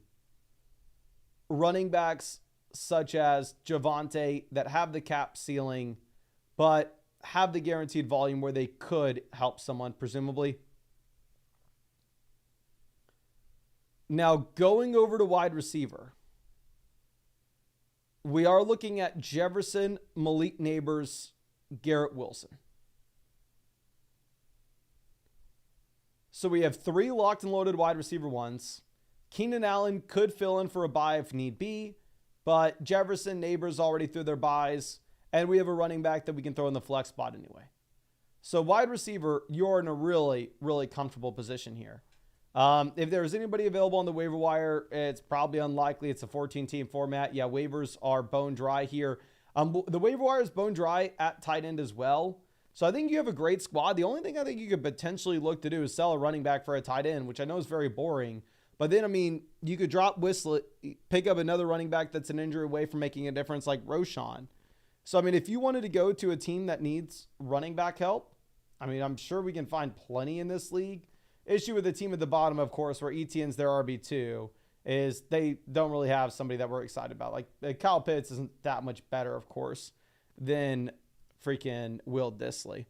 running backs such as Javonte that have the cap ceiling, but have the guaranteed volume where they could help someone, presumably. Now, going over to wide receiver, we are looking at Jefferson, Malik Neighbors, Garrett Wilson. So we have 3 locked and loaded wide receiver ones. Keenan Allen could fill in for a bye if need be, but Jefferson, Neighbors already threw their buys, and we have a running back that we can throw in the flex spot anyway. So wide receiver, you're in a really, really comfortable position here. If there's anybody available on the waiver wire, it's probably unlikely. It's a 14-team format. Yeah, waivers are bone dry here. The waiver wire is bone dry at tight end as well. So I think you have a great squad. The only thing I think you could potentially look to do is sell a running back for a tight end, which I know is very boring. But then, I mean, you could drop Whistlet, pick up another running back that's an injury away from making a difference like Roshan. So, I mean, if you wanted to go to a team that needs running back help, I mean, I'm sure we can find plenty in this league. Issue with the team at the bottom, of course, where Etienne's their RB2, is they don't really have somebody that we're excited about. Like Kyle Pitts isn't that much better, of course, than freaking Will Dissly.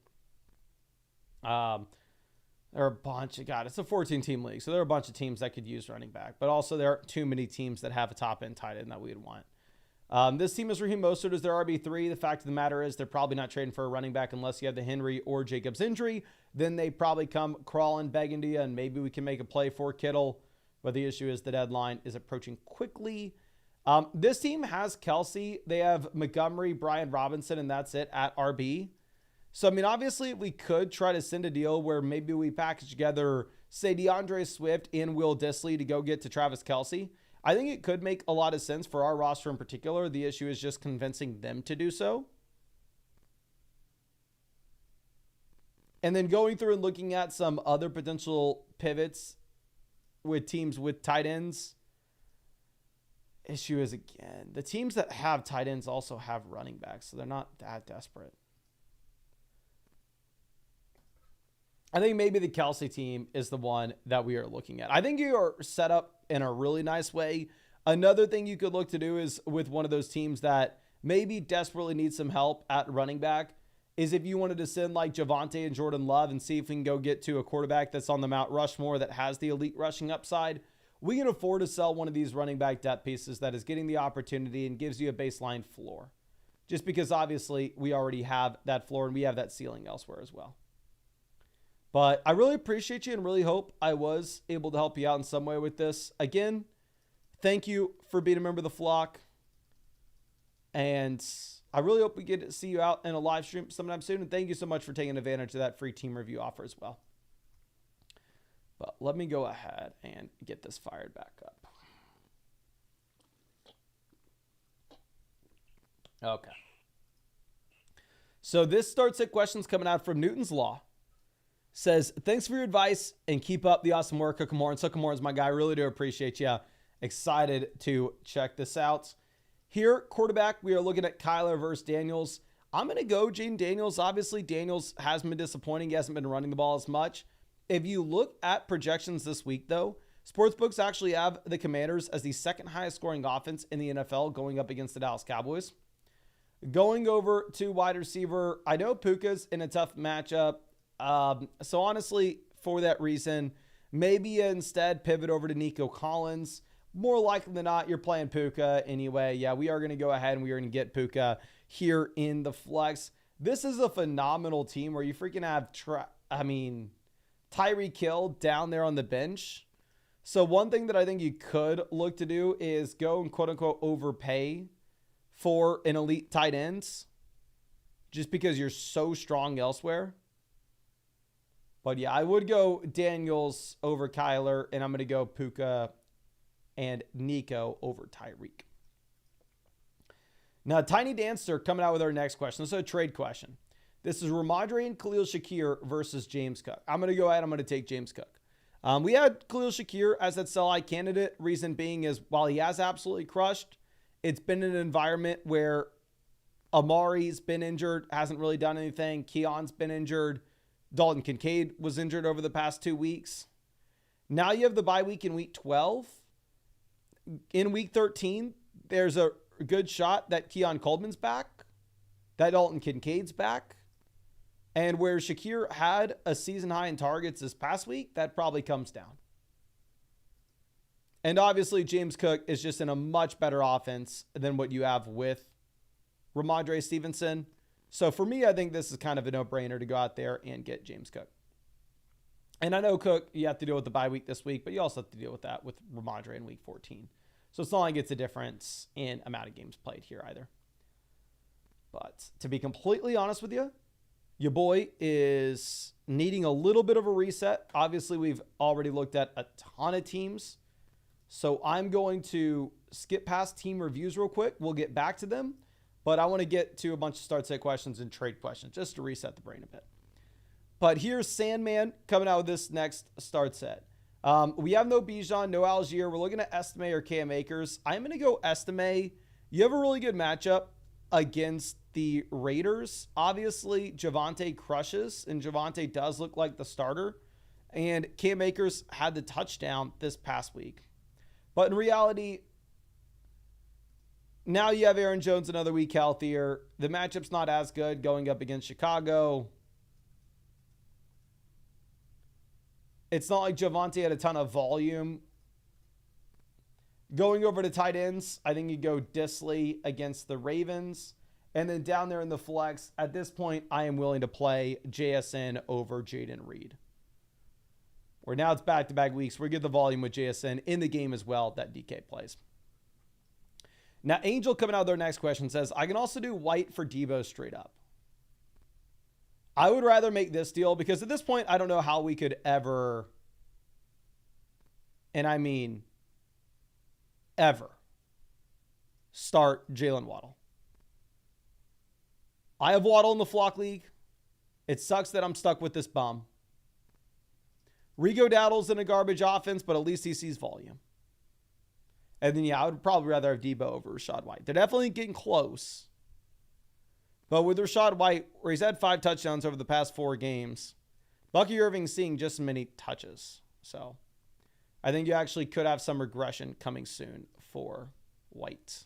There are a bunch of, God, it's a 14-team league, so there are a bunch of teams that could use running back, but also there aren't too many teams that have a top-end tight end that we would want. This team is Raheem Mostert as their RB3. The fact of the matter is they're probably not trading for a running back unless you have the Henry or Jacobs injury. Then they probably come crawling, begging to you, and maybe we can make a play for Kittle. But the issue is the deadline is approaching quickly. This team has Kelsey. They have Montgomery, Brian Robinson, and that's it at RB. So, I mean, obviously, we could try to send a deal where maybe we package together, say, DeAndre Swift and Will Dissly to go get to Travis Kelsey. I think it could make a lot of sense for our roster in particular. The issue is just convincing them to do so. And then going through and looking at some other potential pivots with teams with tight ends. Issue is, again, the teams that have tight ends also have running backs, so they're not that desperate. I think maybe the Kelsey team is the one that we are looking at. I think you are set up in a really nice way. Another thing you could look to do is with one of those teams that maybe desperately needs some help at running back is if you wanted to send like Javonte and Jordan Love and see if we can go get to a quarterback that's on the Mount Rushmore that has the elite rushing upside. We can afford to sell one of these running back depth pieces that is getting the opportunity and gives you a baseline floor. Just because obviously we already have that floor and we have that ceiling elsewhere as well. But I really appreciate you and really hope I was able to help you out in some way with this. Again, thank you for being a member of the flock. And I really hope we get to see you out in a live stream sometime soon. And thank you so much for taking advantage of that free team review offer as well. But let me go ahead and get this fired back up. Okay. So this starts at questions coming out from Newton's Law. Says, thanks for your advice and keep up the awesome work, Cookamore. And Cookamore is my guy. Really do appreciate you. Excited to check this out. Here, quarterback, we are looking at Kyler versus Daniels. I'm going to go Jaden Daniels. Obviously, Daniels has been disappointing. He hasn't been running the ball as much. If you look at projections this week, though, sportsbooks actually have the Commanders as the second highest scoring offense in the NFL going up against the Dallas Cowboys. Going over to wide receiver, I know Puka's in a tough matchup. So honestly, for that reason, maybe you instead pivot over to Nico Collins. More likely than not, you're playing Puka anyway. Yeah, we are going to go ahead and we are going to get Puka here in the flex. This is a phenomenal team where you freaking have, Tyreek Hill down there on the bench. So one thing that I think you could look to do is go and quote unquote overpay for an elite tight end just because you're so strong elsewhere. But yeah, I would go Daniels over Kyler, and I'm going to go Puka and Nico over Tyreek. Now, Tiny Dancer coming out with our next question. This is a trade question. This is Ramondre and Khalil Shakir versus James Cook. I'm going to go ahead. I'm going to take James Cook. We had Khalil Shakir as that sell-high candidate. Reason being is while he has absolutely crushed, it's been an environment where Amari's been injured, hasn't really done anything. Keon's been injured. Dalton Kincaid was injured over the past 2 weeks. Now you have the bye week in week 12. In week 13, there's a good shot that Keon Coleman's back, that Dalton Kincaid's back. And where Shakir had a season high in targets this past week, that probably comes down. And obviously, James Cook is just in a much better offense than what you have with Ramondre Stevenson. So for me, I think this is kind of a no-brainer to go out there and get James Cook. And I know Cook, you have to deal with the bye week this week, but you also have to deal with that with Ramondre in week 14. So it's not like it's a difference in amount of games played here either. But to be completely honest with you, your boy is needing a little bit of a reset. Obviously, we've already looked at a ton of teams. So I'm going to skip past team reviews real quick. We'll get back to them. But I want to get to a bunch of start set questions and trade questions just to reset the brain a bit. But here's Sandman coming out with this next start set. We have no Bijan, no Algier. We're looking at Estime or Cam Akers. I'm going to go Estime. You have a really good matchup against the Raiders. Obviously, Javonte crushes, and Javonte does look like the starter. And Cam Akers had the touchdown this past week. But in reality, now you have Aaron Jones another week healthier. The matchup's not as good going up against Chicago. It's not like Javonte had a ton of volume. Going over to tight ends, I think you go Disley against the Ravens. And then down there in the flex, at this point, I am willing to play JSN over Jaden Reed. Where now it's back-to-back weeks. We get the volume with JSN in the game as well that DK plays. Now, Angel coming out with their next question says, I can also do White for Deebo straight up. I would rather make this deal because at this point, I don't know how we could ever, and I mean ever, start Jalen Waddle. I have Waddle in the Flock League. It sucks that I'm stuck with this bum. Rigo Dowdle's in a garbage offense, but at least he sees volume. And then, I would probably rather have Deebo over Rachaad White. They're definitely getting close. But with Rachaad White, where he's had 5 touchdowns over the past 4 games, Bucky Irving's seeing just as many touches. So I think you actually could have some regression coming soon for White.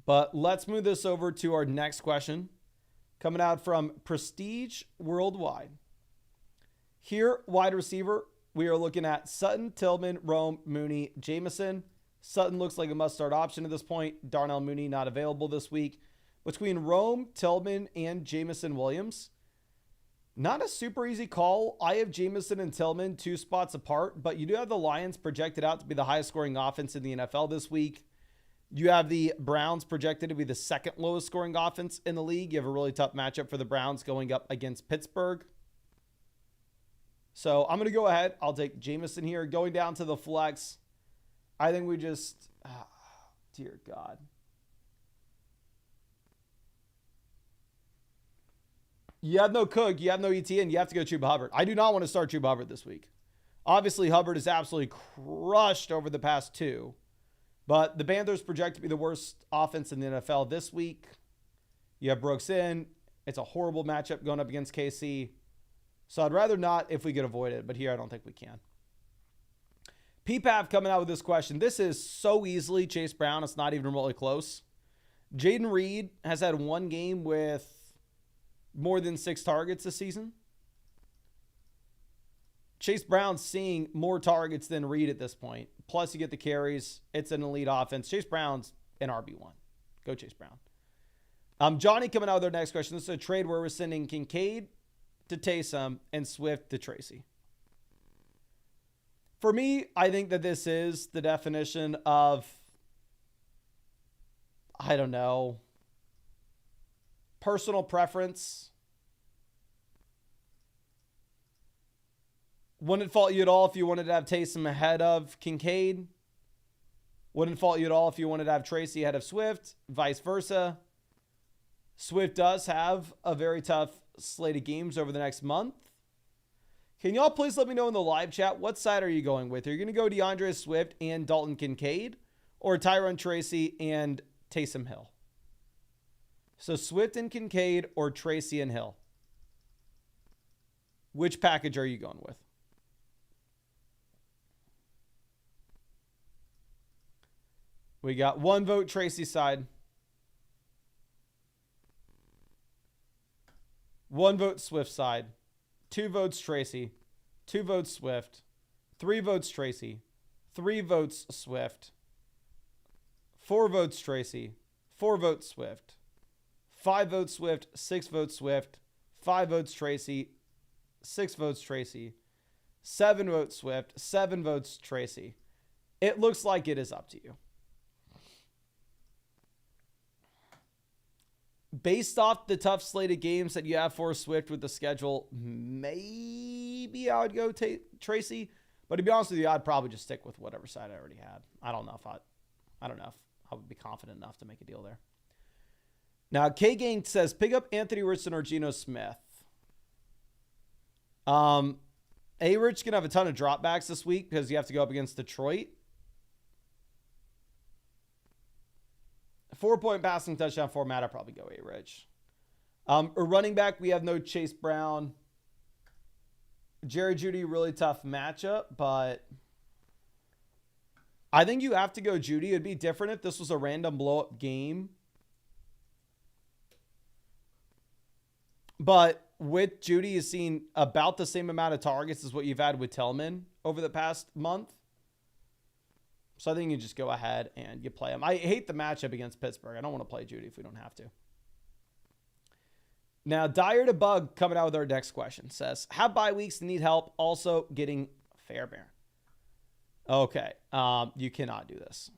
But let's move this over to our next question. Coming out from Prestige Worldwide. Here, wide receiver, we are looking at Sutton, Tillman, Rome, Mooney, Jameson. Sutton looks like a must-start option at this point. Darnell Mooney not available this week. Between Rome, Tillman, and Jameson Williams, not a super easy call. I have Jameson and Tillman 2 spots apart, but you do have the Lions projected out to be the highest scoring offense in the NFL this week. You have the Browns projected to be the 2nd lowest scoring offense in the league. You have a really tough matchup for the Browns going up against Pittsburgh. So I'm going to go ahead. I'll take Jameson here. Going down to the flex, I think we just, dear God. You have no Cook. You have no ETN. You have to go Chuba Hubbard. I do not want to start Chuba Hubbard this week. Obviously, Hubbard is absolutely crushed over the past 2. But the Panthers project to be the worst offense in the NFL this week. You have Brooks in. It's a horrible matchup going up against KC. So I'd rather not if we could avoid it. But here I don't think we can. PPAV coming out with this question. This is so easily Chase Brown. It's not even remotely close. Jaden Reed has had 1 game with more than 6 targets this season. Chase Brown's seeing more targets than Reed at this point. Plus, you get the carries. It's an elite offense. Chase Brown's an RB1. Go Chase Brown. Johnny coming out with their next question. This is a trade where we're sending Kincaid to Taysom and Swift to Tracy. For me, I think that this is the definition of, I don't know, personal preference. Wouldn't fault you at all if you wanted to have Taysom ahead of Kincaid. Wouldn't fault you at all if you wanted to have Tracy ahead of Swift, vice versa. Swift does have a very tough slate of games over the next month. Can y'all please let me know in the live chat, what side are you going with? Are you going to go DeAndre Swift and Dalton Kincaid, or Tyron Tracy and Taysom Hill? So Swift and Kincaid or Tracy and Hill? Which package are you going with? We got 1 vote Tracy side. 1 vote Swift side. 2 votes Tracy. 2 votes Swift. 3 votes Tracy. 3 votes Swift. 4 votes Tracy. 4 votes Swift. 5 votes Swift. 6 votes Swift. 5 votes Tracy. 6 votes Tracy. 7 votes Swift. 7 votes Tracy. It looks like it is up to you. Based off the tough slate of games that you have for Swift with the schedule, maybe I would go Tracy. But to be honest with you, I'd probably just stick with whatever side I already had. I don't know if I would be confident enough to make a deal there. Now, K-Gang says, pick up Anthony Richardson or Geno Smith. A-Rich can have a ton of dropbacks this week because you have to go up against Detroit. 4-point passing touchdown format, I'd probably go A-Rich. A running back, we have no Chase Brown. Jerry Jeudy, really tough matchup, but I think you have to go Jeudy. It'd be different if this was a random blow-up game. But with Jeudy, you've seen about the same amount of targets as what you've had with Tillman over the past month. So I think you just go ahead and you play him. I hate the matchup against Pittsburgh. I don't want to play Jeudy if we don't have to. Now, Dyer to Bug coming out with our next question says, have bye weeks, need help also getting Fairbairn. Okay. You cannot do this.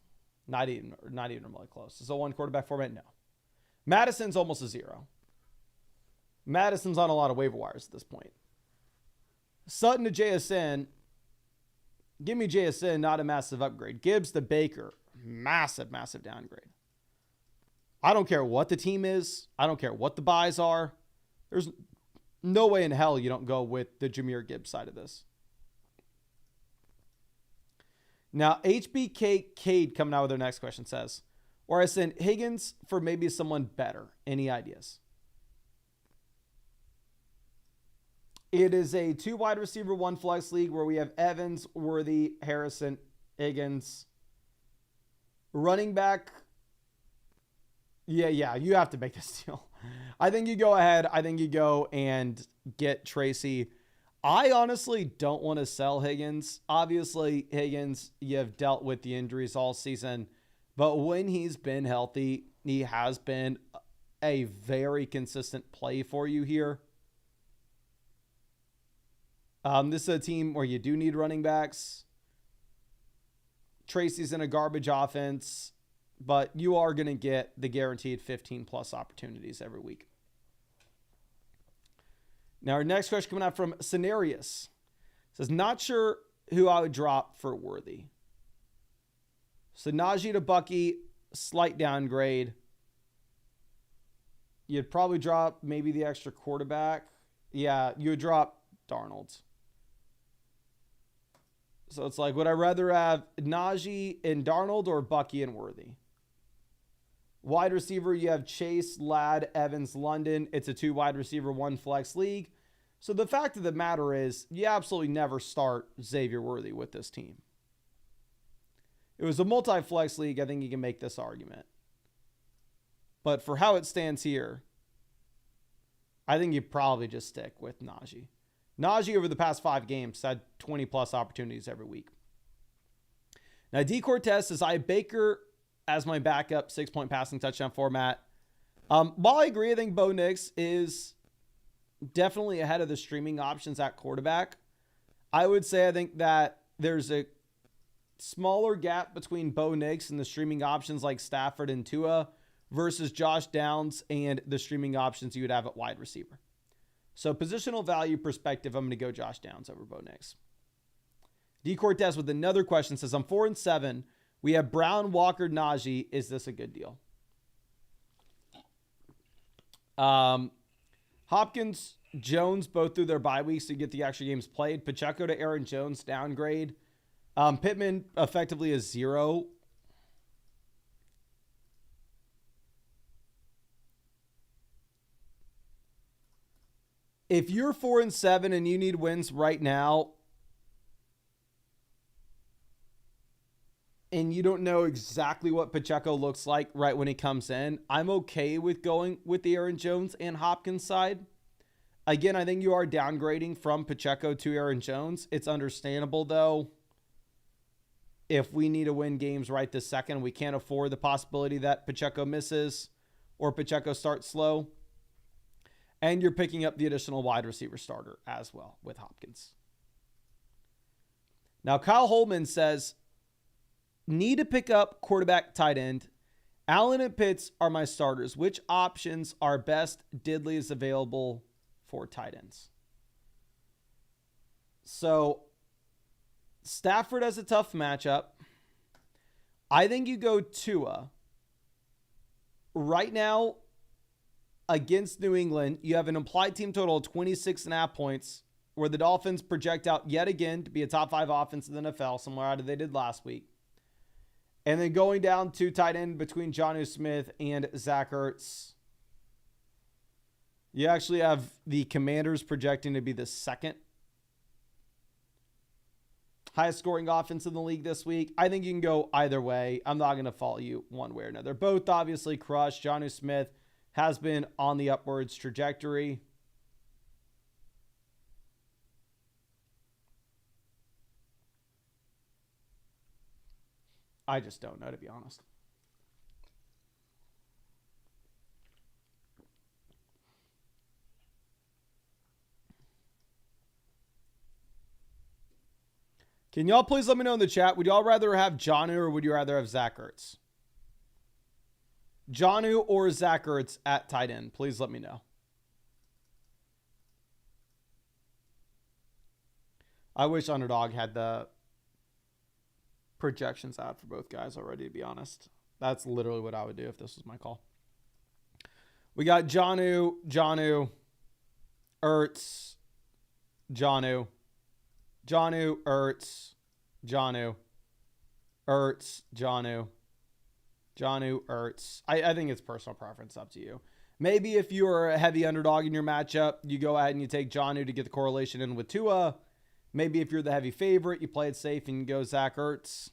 Not even remotely close. Is it 1 quarterback format? No. Madison's almost a 0. Madison's on a lot of waiver wires at this point. Sutton to JSN. Give me JSN, not a massive upgrade. Gibbs to Baker. Massive, massive downgrade. I don't care what the team is. I don't care what the buys are. There's no way in hell you don't go with the Jahmyr Gibbs side of this. Now, HBK Cade coming out with their next question says, or I send Higgins for maybe someone better. Any ideas? It is a 2 wide receiver, 1 flex league where we have Evans, Worthy, Harrison, Higgins. Running back. Yeah, you have to make this deal. I think you go ahead. I think you go and get Tracy. I honestly don't want to sell Higgins. Obviously, Higgins, you have dealt with the injuries all season. But when he's been healthy, he has been a very consistent play for you here. This is a team where you do need running backs. Tracy's in a garbage offense, but you are going to get the guaranteed 15-plus opportunities every week. Now, our next question coming out from Scenarius. Says, not sure who I would drop for Worthy. So, Najee to Bucky, slight downgrade. You'd probably drop maybe the extra quarterback. Yeah, you would drop Darnold. So it's like, would I rather have Najee and Darnold or Bucky and Worthy? Wide receiver, you have Chase, Ladd, Evans, London. It's a 2 wide receiver, 1 flex league. So the fact of the matter is, you absolutely never start Xavier Worthy with this team. It was a multi-flex league. I think you can make this argument. But for how it stands here, I think you probably just stick with Najee. Najee over the past 5 games had 20-plus opportunities every week. Now, D. Cortez says, I have Baker as my backup 6-point passing touchdown format. While I agree, I think Bo Nix is definitely ahead of the streaming options at quarterback. I would say I think that there's a smaller gap between Bo Nix and the streaming options like Stafford and Tua versus Josh Downs and the streaming options you would have at wide receiver. So positional value perspective, I'm going to go Josh Downs over Bo Nix. D. Cortez with another question says, I'm 4-7 We have Brown, Walker, Najee. Is this a good deal? Hopkins, Jones, both through their bye weeks to get the extra games played. Pacheco to Aaron Jones, downgrade. Pittman effectively a 0. If you're 4-7 and you need wins right now, and you don't know exactly what Pacheco looks like right when he comes in, I'm okay with going with the Aaron Jones and Hopkins side. Again, I think you are downgrading from Pacheco to Aaron Jones. It's understandable, though. If we need to win games right this second, we can't afford the possibility that Pacheco misses or Pacheco starts slow. And you're picking up the additional wide receiver starter as well with Hopkins. Now, Kyle Holman says, need to pick up quarterback, tight end. Allen and Pitts are my starters. Which options are best? Diddley is available for tight ends. So, Stafford has a tough matchup. I think you go Tua. Right now, against New England, you have an implied team total of 26.5 points, where the Dolphins project out yet again to be a top 5 offense in the NFL, similar to they did last week. And then going down to tight end between Jonnu Smith and Zach Ertz. You actually have the Commanders projecting to be the second highest scoring offense in the league this week. I think you can go either way. I'm not going to follow you one way or another. Both obviously crushed. Jonnu Smith has been on the upwards trajectory. I just don't know, to be honest. Can y'all please let me know in the chat, would y'all rather have Jonnu or would you rather have Zach Ertz? Jonnu or Zach Ertz at tight end? Please let me know. I wish Underdog had the projections out for both guys already, to be honest. That's literally what I would do if this was my call. We got Jonnu, Ertz, Jonnu, Ertz, Jonnu, Ertz. I think it's personal preference, up to you. Maybe if you are a heavy underdog in your matchup, you go ahead and you take Jonnu to get the correlation in with Tua. Maybe if you're the heavy favorite, you play it safe and you go Zach Ertz.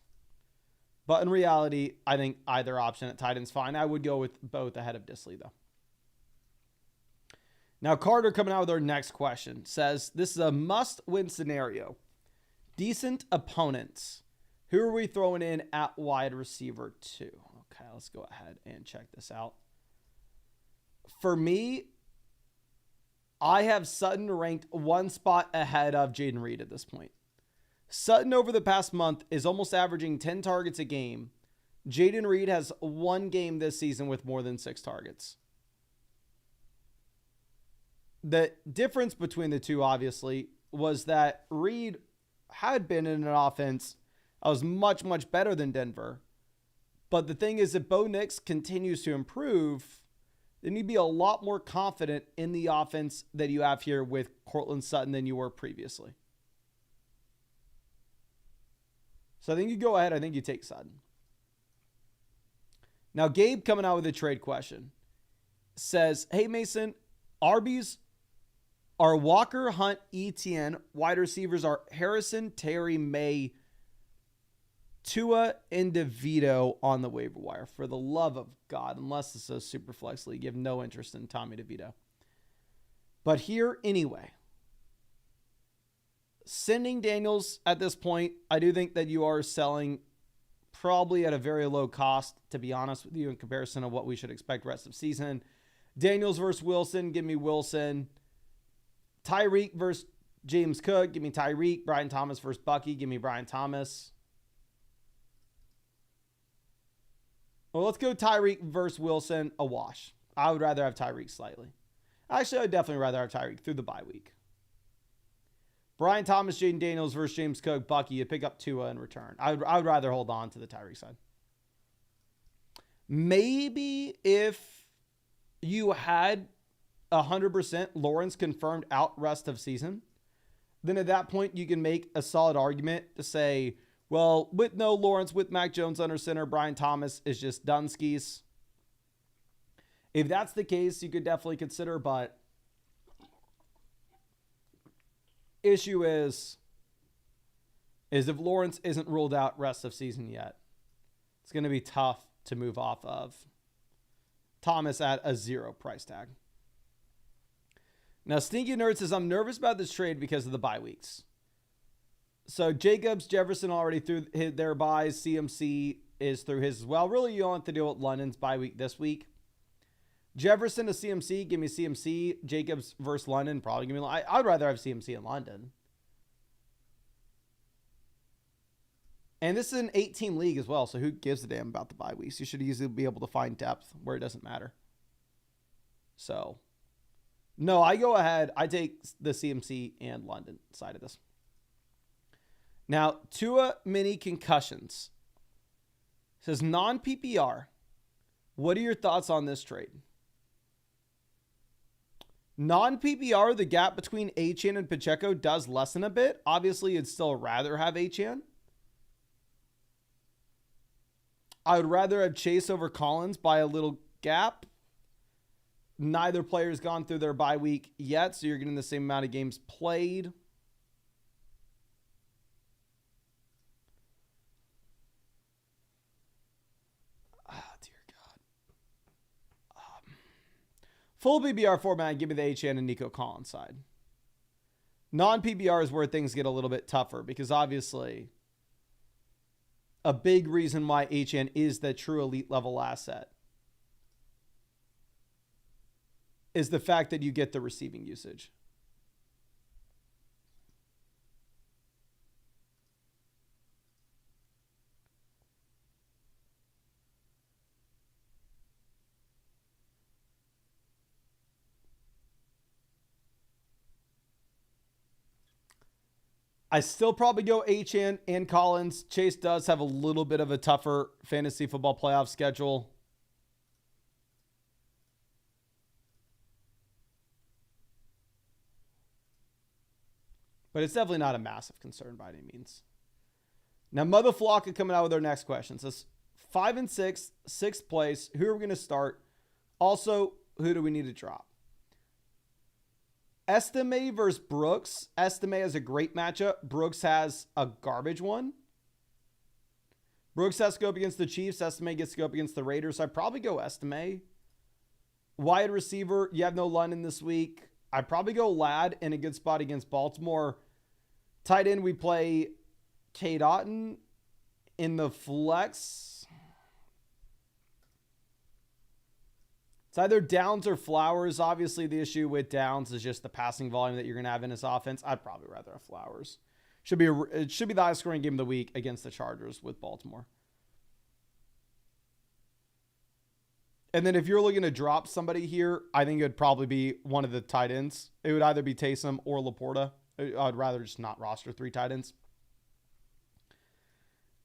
But in reality, I think either option at tight end's fine. I would go with both ahead of Disley, though. Now, Carter coming out with our next question says, this is a must-win scenario. Decent opponents. Who are we throwing in at wide receiver 2? Okay, let's go ahead and check this out. For me, I have Sutton ranked one spot ahead of Jaden Reed at this point. Sutton over the past month is almost averaging 10 targets a game. Jaden Reed has one game this season with more than 6 targets. The difference between the two, obviously, was that Reed had been in an offense that was much, much better than Denver. But the thing is, if Bo Nix continues to improve, then you'd be a lot more confident in the offense that you have here with Courtland Sutton than you were previously. So I think you go ahead. I think you take Sutton. Now, Gabe coming out with a trade question says, hey, Mason, Arby's are Walker, Hunt, Etienne. Wide receivers are Harrison, Terry, May, Tua, and DeVito on the waiver wire. For the love of God, unless it's a Superflex league, you have no interest in Tommy DeVito. But here, anyway, sending Daniels at this point, I do think that you are selling probably at a very low cost, to be honest with you, in comparison to what we should expect rest of season. Daniels versus Wilson, give me Wilson. Tyreek versus James Cook, give me Tyreek. Brian Thomas versus Bucky, give me Brian Thomas. Well, let's go Tyreek versus Wilson, a wash. I would rather have Tyreek slightly. Actually, I would definitely rather have Tyreek through the bye week. Brian Thomas, Jaden Daniels versus James Cook, Bucky, you pick up Tua in return. I would rather hold on to the Tyreek side. Maybe if you had 100% Lawrence confirmed out rest of season, then at that point you can make a solid argument to say, well, with no Lawrence, with Mac Jones under center, Brian Thomas is just done skis. If that's the case, you could definitely consider, but issue is if Lawrence isn't ruled out rest of season yet, it's going to be tough to move off of Thomas at a 0 price tag. Now, Stinky Nerd says, I'm nervous about this trade because of the bye weeks. So Jacobs, Jefferson already through their buys. CMC is through his as well. Really, you don't have to deal with London's bye week this week. Jefferson to CMC, give me CMC. Jacobs versus London, probably give me. I'd rather have CMC in London. And this is an 8-team league as well, so who gives a damn about the bye weeks? You should easily be able to find depth where it doesn't matter. So, no, I go ahead. I take the CMC and London side of this. Now, Tua mini concussions. It says non-PPR. What are your thoughts on this trade? Non-PPR, the gap between Achane and Pacheco does lessen a bit. Obviously, you'd still rather have Achane. I would rather have Chase over Collins by a little gap. Neither player's gone through their bye week yet, so you're getting the same amount of games played. Full PPR format, give me the HN and Nico Collins side. Non-PPR is where things get a little bit tougher because obviously a big reason why HN is the true elite level asset is the fact that you get the receiving usage. I still probably go HN and Collins. Chase does have a little bit of a tougher fantasy football playoff schedule. But it's definitely not a massive concern by any means. Now, Mother Flocka coming out with our next question. It says 5 and 6, 6th place. Who are we going to start? Also, who do we need to drop? Estime versus Brooks. Estime has a great matchup. Brooks has a garbage one. Brooks has to go up against the Chiefs. Estime gets to go up against the Raiders. So I'd probably go Estime. Wide receiver, you have no London this week. I'd probably go Ladd in a good spot against Baltimore. Tight end, we play Cade Otton in the flex. It's either Downs or Flowers. Obviously, the issue with Downs is just the passing volume that you're going to have in his offense. I'd probably rather have Flowers. It should be the highest scoring game of the week against the Chargers with Baltimore. And then if you're looking to drop somebody here, I think it would probably be one of the tight ends. It would either be Taysom or Laporta. I'd rather just not roster 3 tight ends.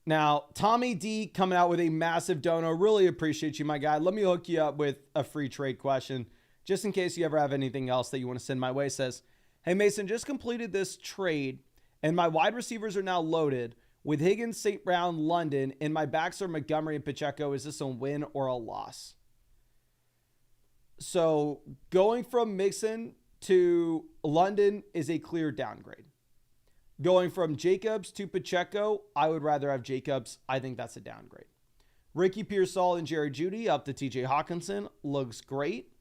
Now, Tommy D coming out with a massive dono. Really appreciate you, my guy. Let me hook you up with a free trade question, just in case you ever have anything else that you want to send my way. Says, hey, Mason, just completed this trade, and my wide receivers are now loaded with Higgins, St. Brown, London, and my backs are Montgomery and Pacheco. Is this a win or a loss? So going from Mixon to London is a clear downgrade. Going from Jacobs to Pacheco, I would rather have Jacobs. I think that's a downgrade. Ricky Pearsall and Jerry Jeudy up to TJ Hawkinson looks great.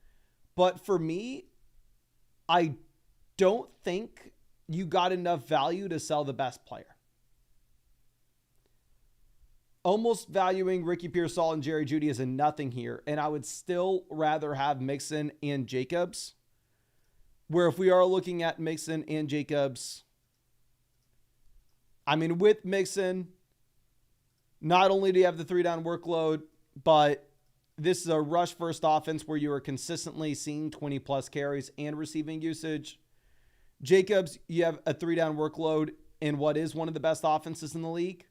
But for me, I don't think you got enough value to sell the best player. Almost valuing Ricky Pearsall and Jerry Jeudy as a nothing here. And I would still rather have Mixon and Jacobs. Where if we are looking at Mixon and Jacobs, I mean, with Mixon, not only do you have the 3-down workload, but this is a rush-first offense where you are consistently seeing 20-plus carries and receiving usage. Jacobs, you have a 3-down workload in what is one of the best offenses in the league.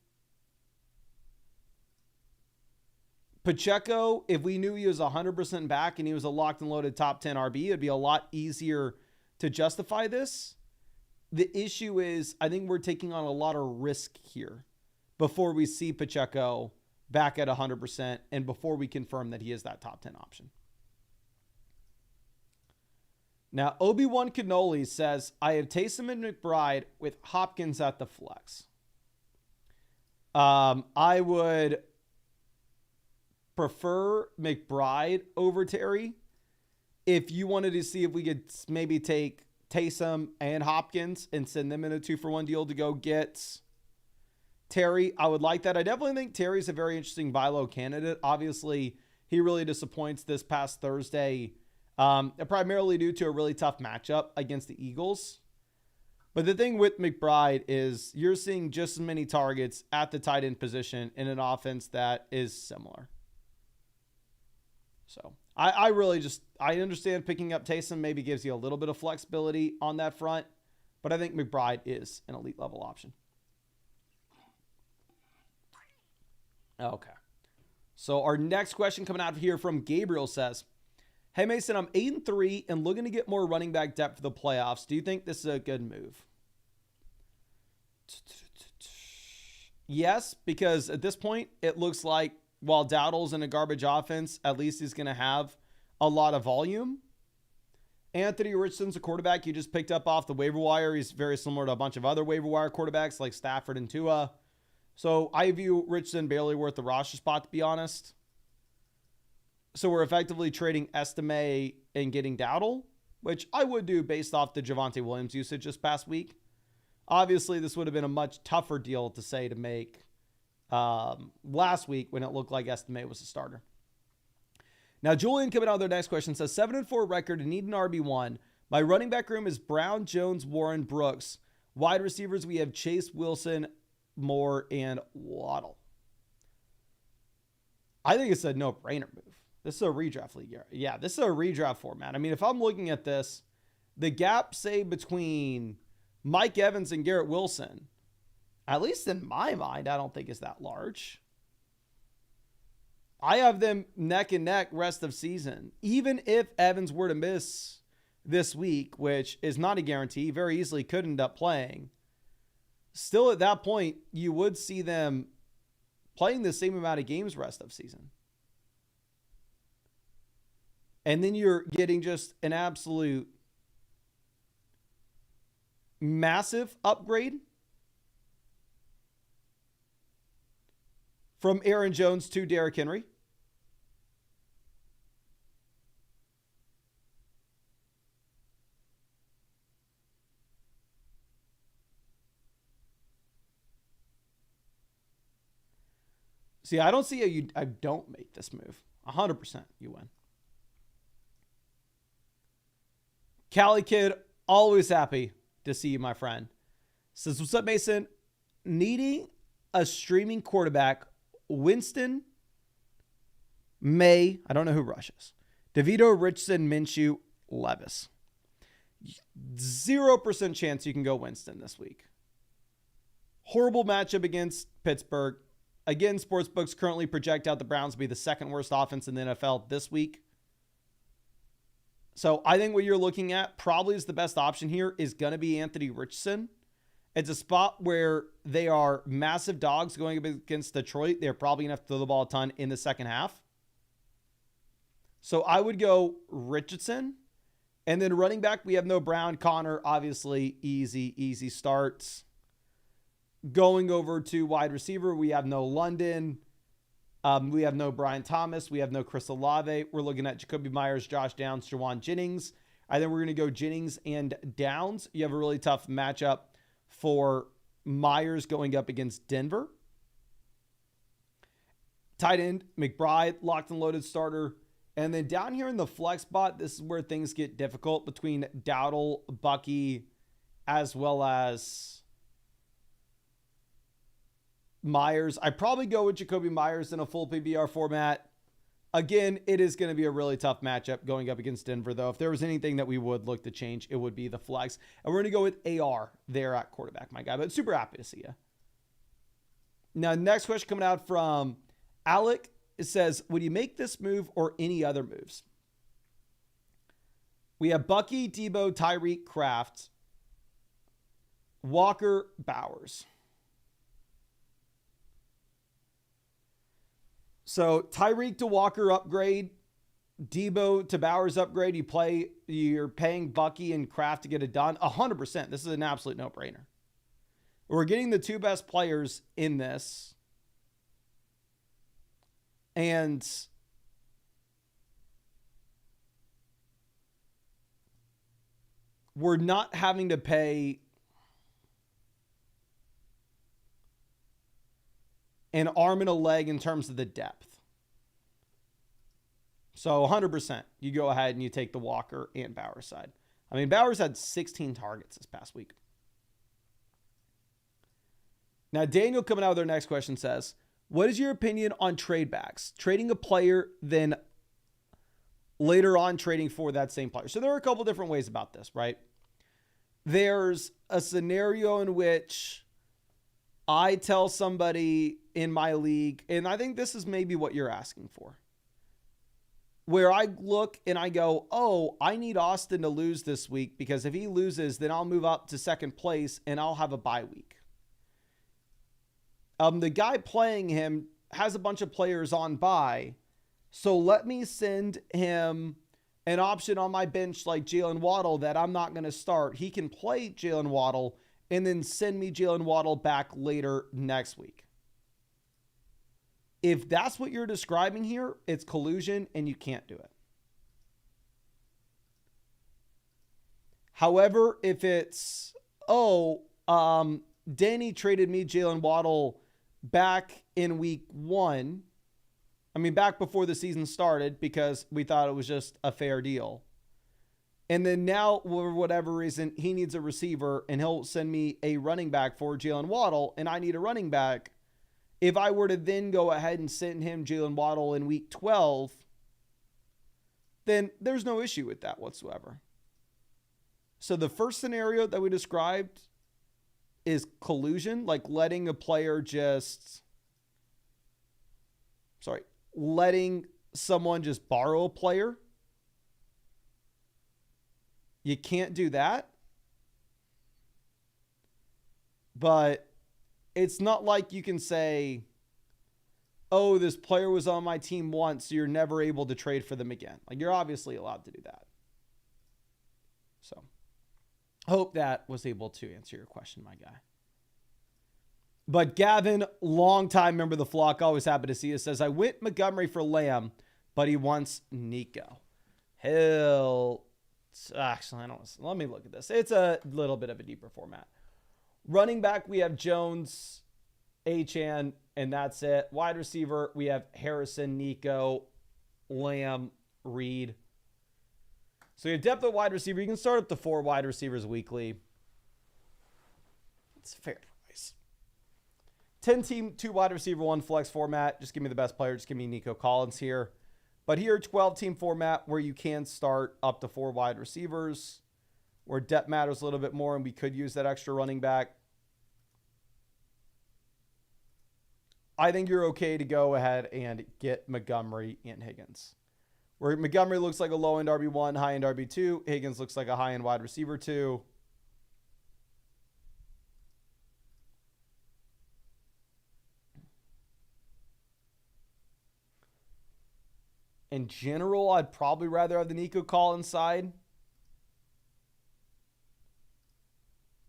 Pacheco, if we knew he was 100% back and he was a locked and loaded top 10 RB, it'd be a lot easier to justify this. The issue is, I think we're taking on a lot of risk here before we see Pacheco back at 100% and before we confirm that he is that top 10 option. Now, Obi-Wan Cannoli says, I have Taysom and McBride with Hopkins at the flex. I would prefer McBride over Terry. If you wanted to see if we could maybe take Taysom and Hopkins and send them in a 2-for-1 deal to go get Terry, I would like that. I definitely think Terry's a very interesting buy low candidate. Obviously, he really disappoints this past Thursday, primarily due to a really tough matchup against the Eagles. But the thing with McBride is you're seeing just as many targets at the tight end position in an offense that is similar. So I understand picking up Taysom maybe gives you a little bit of flexibility on that front, but I think McBride is an elite level option. Okay. So our next question coming out here from Gabriel says, hey Mason, I'm 8-3 and looking to get more running back depth for the playoffs. Do you think this is a good move? Yes, because at this point it looks like while Dowdle's in a garbage offense, at least he's going to have a lot of volume. Anthony Richardson's a quarterback you just picked up off the waiver wire. He's very similar to a bunch of other waiver wire quarterbacks like Stafford and Tua. So I view Richardson barely worth the roster spot, to be honest. So we're effectively trading Estime and getting Dowdle, which I would do based off the Javonte Williams usage this past week. Obviously, this would have been a much tougher deal to say to make last week when it looked like Estime was a starter. Now, Julian coming out with their next question says, 7-4 record and need an RB1. My running back room is Brown, Jones, Warren, Brooks. Wide receivers, we have Chase, Wilson, Moore, and Waddle. I think it's a no-brainer move. This is a redraft league. Yeah, this is a redraft format. I mean, if I'm looking at this, the gap, say, between Mike Evans and Garrett Wilson, at least in my mind, I don't think is that large. I have them neck and neck rest of season. Even if Evans were to miss this week, which is not a guarantee, very easily could end up playing. Still at that point, you would see them playing the same amount of games rest of season. And then you're getting just an absolute massive upgrade from Aaron Jones to Derrick Henry. See, I don't see how I don't make this move. 100% you win. Cali Kid, always happy to see you, my friend. Says, what's up, Mason? Needing a streaming quarterback, Winston, May, I don't know who rushes, DeVito, Richardson, Minshew, Levis. 0% chance you can go Winston this week. Horrible matchup against Pittsburgh. Again, sportsbooks currently project out the Browns to be the second worst offense in the NFL this week. So I think what you're looking at probably is the best option here is going to be Anthony Richardson. It's a spot where they are massive dogs going up against Detroit. They're probably going to have to throw the ball a ton in the second half. So I would go Richardson. And then running back, we have no Brown. Connor, obviously, easy starts. Going over to wide receiver, we have no London. We have no Brian Thomas. We have no Chris Olave. We're looking at Jacoby Myers, Josh Downs, Jawan Jennings. I think we're going to go Jennings and Downs. You have a really tough matchup for Myers going up against Denver. Tight end, McBride, locked and loaded starter. And then down here in the flex spot, this is where things get difficult between Dowdle, Bucky, as well as Myers. I probably go with Jacoby Myers in a full PBR format. Again, it is going to be a really tough matchup going up against Denver, though. If there was anything that we would look to change, it would be the flex. And we're going to go with AR there at quarterback, my guy. But super happy to see you. Now, next question coming out from Alec. It says, would you make this move or any other moves? We have Bucky, Debo, Tyreek, Kraft, Walker, Bowers. So Tyreek to Walker upgrade, Debo to Bowers upgrade. You're paying Bucky and Kraft to get it done. 100%. This is an absolute no-brainer. We're getting the two best players in this. And we're not having to pay an arm and a leg in terms of the depth. So 100%, you go ahead and you take the Walker and Bowers side. I mean, Bowers had 16 targets this past week. Now, Daniel coming out with their next question says, what is your opinion on trade backs? Trading a player, then later on trading for that same player. So there are a couple different ways about this, right? There's a scenario in which I tell somebody in my league, and I think this is maybe what you're asking for, where I look and I go, oh, I need Austin to lose this week because if he loses, then I'll move up to second place and I'll have a bye week. The guy playing him has a bunch of players on bye, so let me send him an option on my bench like Jalen Waddle that I'm not going to start. He can play Jalen Waddle and then send me Jalen Waddle back later next week. If that's what you're describing here, it's collusion and you can't do it. However, if it's, Danny traded me Jalen Waddle back in week 1. I mean, back before the season started because we thought it was just a fair deal. And then now, for whatever reason, he needs a receiver and he'll send me a running back for Jalen Waddle and I need a running back. If I were to then go ahead and send him Jalen Waddle in week 12, then there's no issue with that whatsoever. So the first scenario that we described is collusion, like letting a player letting someone just borrow a player. You can't do that. But it's not like you can say, oh, this player was on my team once, so you're never able to trade for them again. Like, you're obviously allowed to do that. So, hope that was able to answer your question, my guy. But Gavin, longtime member of the flock, always happy to see you, says, I went Montgomery for Lamb, but he wants Nico. Actually, I don't. Let me look at this. It's a little bit of a deeper format. Running back, we have Jones, Achane, and that's it. Wide receiver, we have Harrison, Nico, Lamb, Reed. So you have depth at wide receiver. You can start up to 4 wide receivers weekly. It's a fair price. 10-team, 2 wide receiver, 1 flex format. Just give me the best player. Just give me Nico Collins here. But here, 12-team format where you can start up to 4 wide receivers, where depth matters a little bit more, and we could use that extra running back. I think you're okay to go ahead and get Montgomery and Higgins. Where Montgomery looks like a low-end RB1, high-end RB2. Higgins looks like a high-end wide receiver 2. In general, I'd probably rather have the Nico Collins side.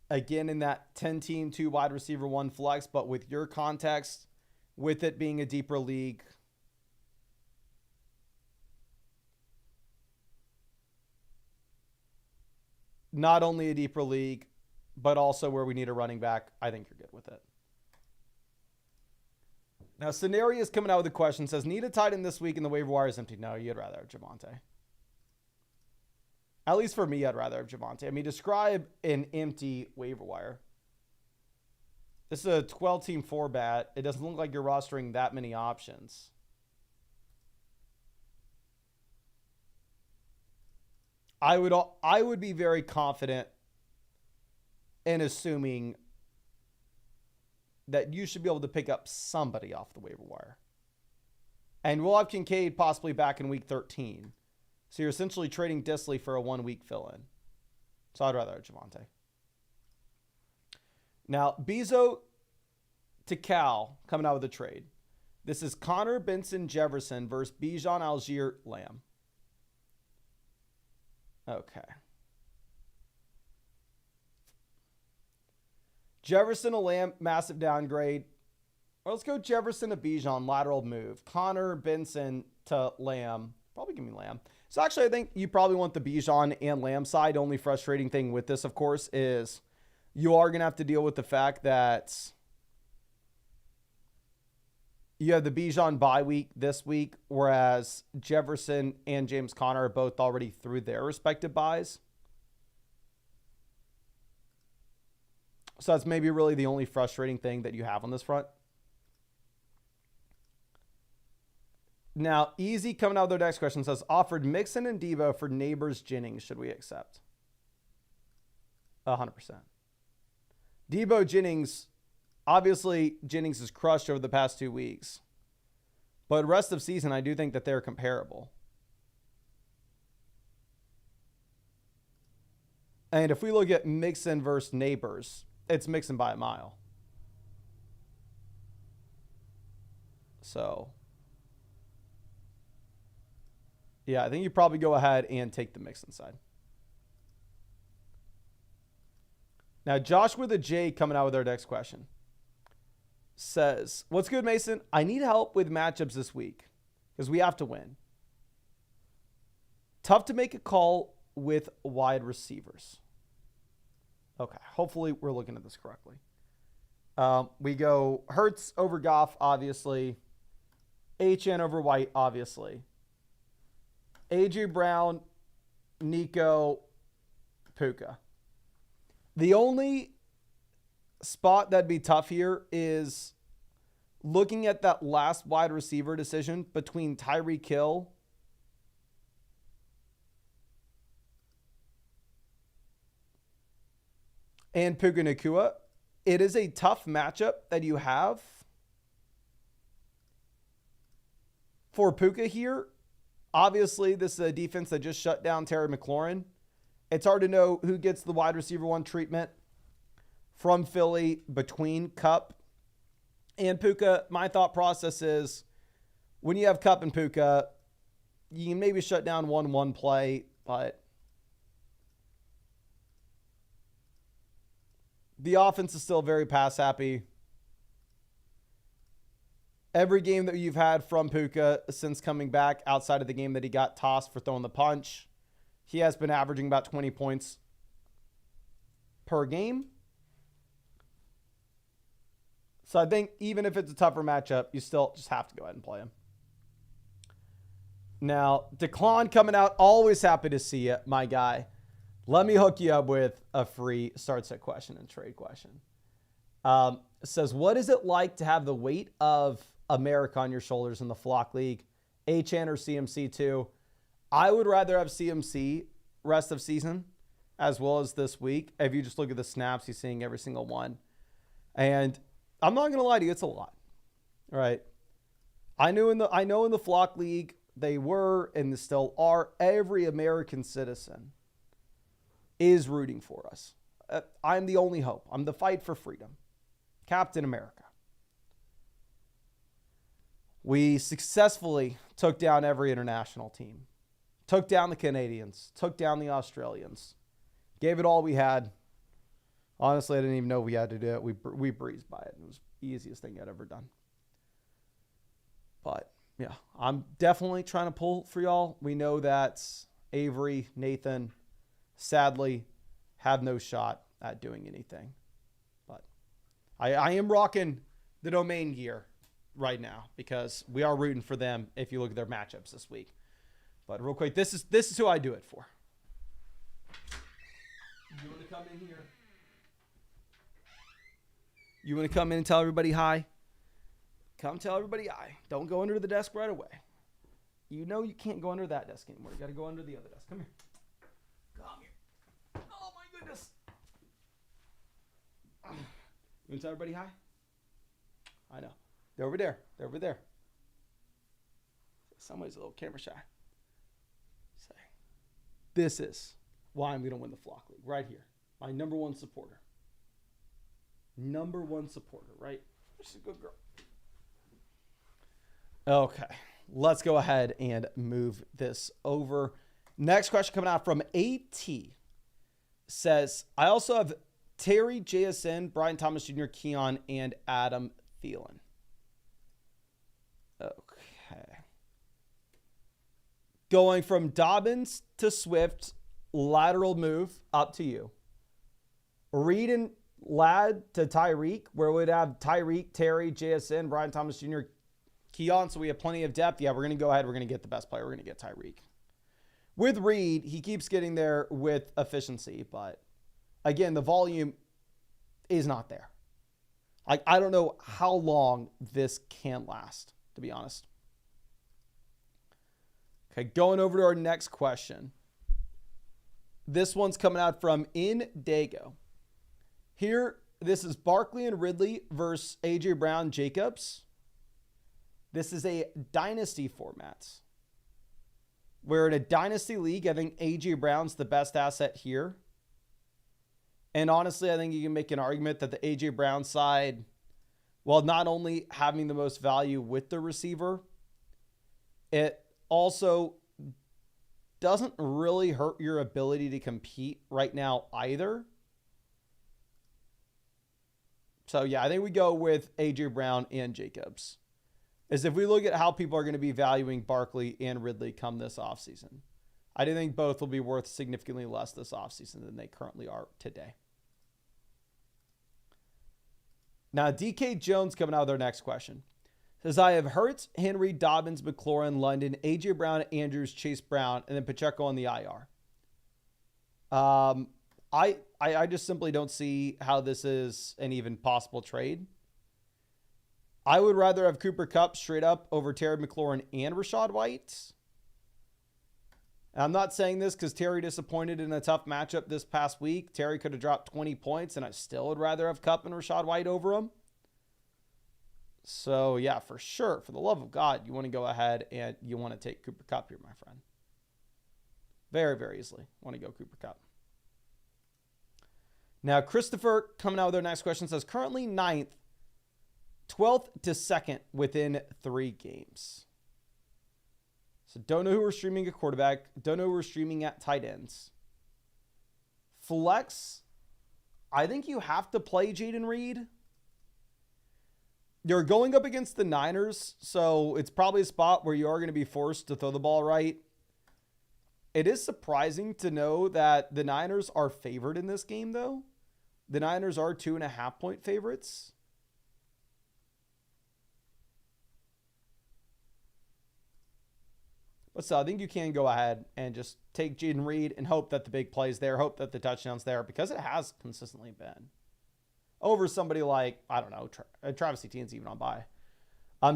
Again, in that 10-team, 2 wide receiver, 1 flex, but with your context, with it being a deeper league, not only a deeper league, but also where we need a running back, I think you're good with it. Now, Scenario is coming out with a question. Says, need a tight end this week and the waiver wire is empty. No, you'd rather have Javonte. At least for me, I'd rather have Javonte. I mean, describe an empty waiver wire. This is a 12-team 4-bat. It doesn't look like you're rostering that many options. I would be very confident in assuming that you should be able to pick up somebody off the waiver wire. And we'll have Kincaid possibly back in week 13. So you're essentially trading Disley for a 1-week fill-in. So I'd rather have Javonte. Now, Bezo to Cal coming out with a trade. This is Connor Benson Jefferson versus Bijan Algier Lamb. Okay. Jefferson to Lamb, massive downgrade. Or let's go Jefferson to Bijan, lateral move. Connor Benson to Lamb. Probably give me Lamb. So actually, I think you probably want the Bijan and Lamb side. Only frustrating thing with this, of course, is you are going to have to deal with the fact that you have the Bijan bye week this week, whereas Jefferson and James Conner are both already through their respective buys. So that's maybe really the only frustrating thing that you have on this front. Now, Easy coming out with their next question says, offered Mixon and Debo for Neighbors Jennings. Should we accept? 100%. Debo Jennings, obviously Jennings is crushed over the past 2 weeks. But rest of season, I do think that they're comparable. And if we look at Mixon versus Neighbors, it's Mixon by a mile. So, yeah, I think you probably go ahead and take the Mixon side. Now, Josh with a J coming out with our next question says, what's good, Mason? I need help with matchups this week because we have to win. Tough to make a call with wide receivers. Okay, hopefully we're looking at this correctly. We go Hurts over Goff, obviously. HN over White, obviously. AJ Brown, Nico, Puka. The only spot that'd be tough here is looking at that last wide receiver decision between Tyreek Hill and Puka Nacua. It is a tough matchup that you have for Puka here. Obviously, this is a defense that just shut down Terry McLaurin. It's hard to know who gets the wide receiver one treatment from Philly between Kupp and Puka. My thought process is when you have Kupp and Puka, you can maybe shut down 1-1 play, but the offense is still very pass happy. Every game that you've had from Puka since coming back, outside of the game that he got tossed for throwing the punch, he has been averaging about 20 points per game. So I think even if it's a tougher matchup, you still just have to go ahead and play him. Now, Declan coming out, always happy to see you, my guy. Let me hook you up with a free start set question and trade question. It says, what is it like to have the weight of America on your shoulders in the Flock League? HN or CMC2? I would rather have CMC rest of season as well as this week. If you just look at the snaps, he's seeing every single one. And I'm not going to lie to you, it's a lot. All right. I know in the Flock League, they were and still are. Every American citizen is rooting for us. I'm the only hope. I'm the fight for freedom. Captain America. We successfully took down every international team. Took down the Canadians. Took down the Australians. Gave it all we had. Honestly, I didn't even know we had to do it. We breezed by it. It was the easiest thing I'd ever done. But, yeah, I'm definitely trying to pull for y'all. We know that Avery, Nathan, sadly, have no shot at doing anything. But I am rocking the domain gear right now because we are rooting for them if you look at their matchups this week. But real quick, this is who I do it for. You want to come in here? You want to come in and tell everybody hi? Come tell everybody hi. Don't go under the desk right away. You know you can't go under that desk anymore. You got to go under the other desk. Come here. You want to tell everybody hi? I know. They're over there. They're over there. Somebody's a little camera shy. So, this is why I'm going to win the Flock League right here. My number one supporter. Number one supporter, right? She's a good girl. Okay. Let's go ahead and move this over. Next question coming out from AT says, I also have Terry, JSN, Brian Thomas Jr., Keon, and Adam Thielen. Okay. Going from Dobbins to Swift, lateral move, up to you. Reed and Ladd to Tyreek, where we'd have Tyreek, Terry, JSN, Brian Thomas Jr., Keon, so we have plenty of depth. Yeah, we're going to go ahead. We're going to get the best player. We're going to get Tyreek. With Reed, he keeps getting there with efficiency, but again, the volume is not there. I don't know how long this can last, to be honest. Okay, going over to our next question. This one's coming out from Indago. Here, this is Barkley and Ridley versus A.J. Brown, Jacobs. This is a Dynasty format. We're in a Dynasty league. I think A.J. Brown's the best asset here. And honestly, I think you can make an argument that the A.J. Brown side, while not only having the most value with the receiver, it also doesn't really hurt your ability to compete right now either. So, yeah, I think we go with A.J. Brown and Jacobs. Is if we look at how people are going to be valuing Barkley and Ridley come this offseason. I do think both will be worth significantly less this offseason than they currently are today. Now, DK Jones coming out with our next question. Says, I have Hurts, Henry, Dobbins, McLaurin, London, A.J. Brown, Andrews, Chase Brown, and then Pacheco on the IR. I just simply don't see how this is an even possible trade. I would rather have Cooper Kupp straight up over Terry McLaurin and Rachaad White. And I'm not saying this because Terry disappointed in a tough matchup this past week. Terry could have dropped 20 points, and I still would rather have Kupp and Rachaad White over him. So, yeah, for sure. For the love of God, you want to go ahead and you want to take Cooper Kupp here, my friend. Very, very easily. Want to go Cooper Kupp. Now, Christopher coming out with our next question says, currently 9th, 12th to 2nd within 3 games. So don't know who we're streaming at quarterback. Don't know who we're streaming at tight ends. Flex, I think you have to play Jaden Reed. You're going up against the Niners, so it's probably a spot where you are going to be forced to throw the ball right. It is surprising to know that the Niners are favored in this game, though. The Niners are 2.5-point favorites. But so I think you can go ahead and just take Jaden Reed and hope that the big play's there, hope that the touchdown's there, because it has consistently been. Over somebody like, I don't know, Travis Etienne's even on bye.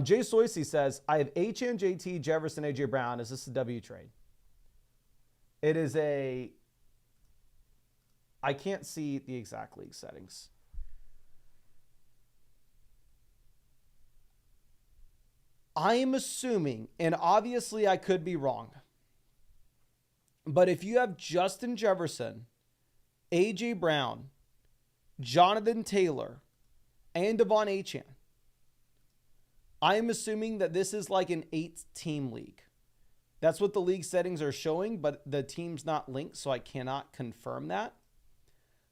Jay Soisey says, I have HN, JT, Jefferson, AJ Brown. Is this a W trade? It is a... I can't see the exact league settings. I am assuming, and obviously I could be wrong, but if you have Justin Jefferson, A.J. Brown, Jonathan Taylor, and Devon Achane, I am assuming that this is like an 8-team league. That's what the league settings are showing, but the team's not linked, so I cannot confirm that.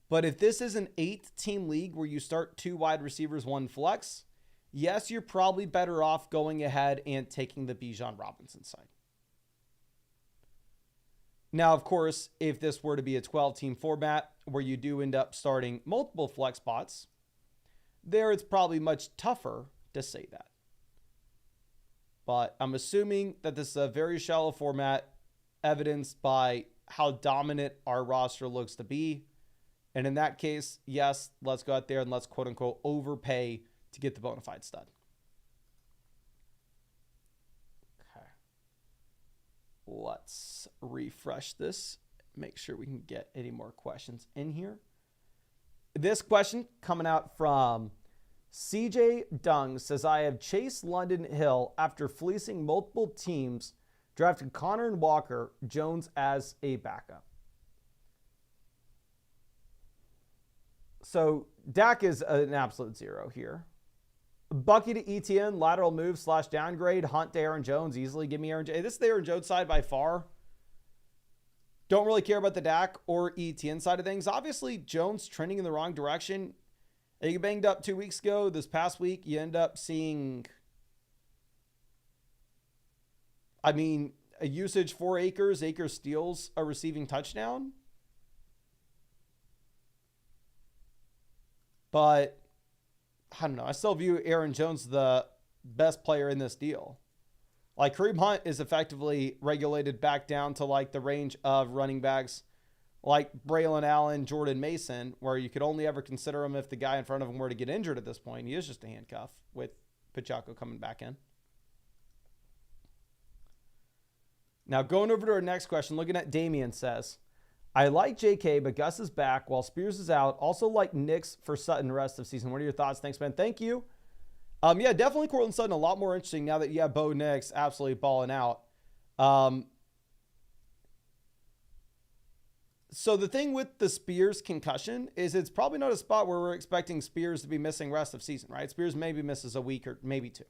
But if this is an 8-team league where you start 2 wide receivers, 1 flex, yes, you're probably better off going ahead and taking the Bijan Robinson side. Now, of course, if this were to be a 12-team format where you do end up starting multiple flex spots, there it's probably much tougher to say that. But I'm assuming that this is a very shallow format, evidenced by how dominant our roster looks to be. And in that case, yes, let's go out there and let's quote-unquote overpay to get the bona fide stud. Okay. Let's refresh this. Make sure we can get any more questions in here. This question coming out from CJ Dung says, I have chased London Hill after fleecing multiple teams, drafted Connor and Walker Jones as a backup. So Dak is an absolute zero here. Bucky to ETN, lateral move / downgrade, Hunt to Aaron Jones. Easily give me Aaron Jones. This is the Aaron Jones side by far. Don't really care about the Dak or ETN side of things. Obviously, Jones trending in the wrong direction. He banged up 2 weeks ago. This past week, you end up seeing, a usage 4 acres. Akers steals a receiving touchdown. But I don't know. I still view Aaron Jones the best player in this deal. Like, Kareem Hunt is effectively regulated back down to like the range of running backs like Braylon Allen, Jordan Mason, where you could only ever consider him if the guy in front of him were to get injured at this point. He is just a handcuff with Pacheco coming back in. Now, going over to our next question, looking at Damian says, I like JK, but Gus is back while Spears is out. Also like Knicks for Sutton rest of season. What are your thoughts? Thanks, man. Thank you. Yeah, definitely Courtland Sutton a lot more interesting now that you have Bo Nix absolutely balling out. So the thing with the Spears concussion is it's probably not a spot where we're expecting Spears to be missing rest of season, right? Spears maybe misses a week or maybe 2.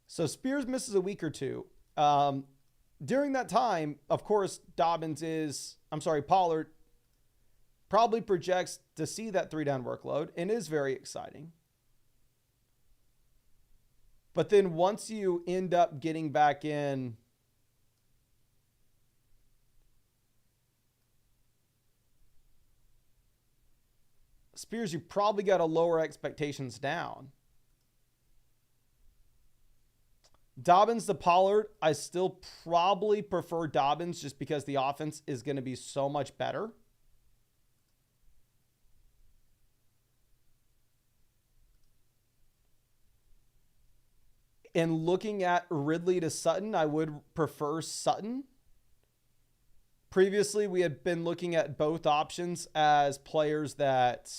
So Spears misses a week or 2. During that time, of course, Pollard probably projects to see that 3-down workload and is very exciting. But then once you end up getting back in Spears, you probably got to lower expectations down. Dobbins to Pollard, I still probably prefer Dobbins just because the offense is going to be so much better. And looking at Ridley to Sutton, I would prefer Sutton. Previously, we had been looking at both options as players that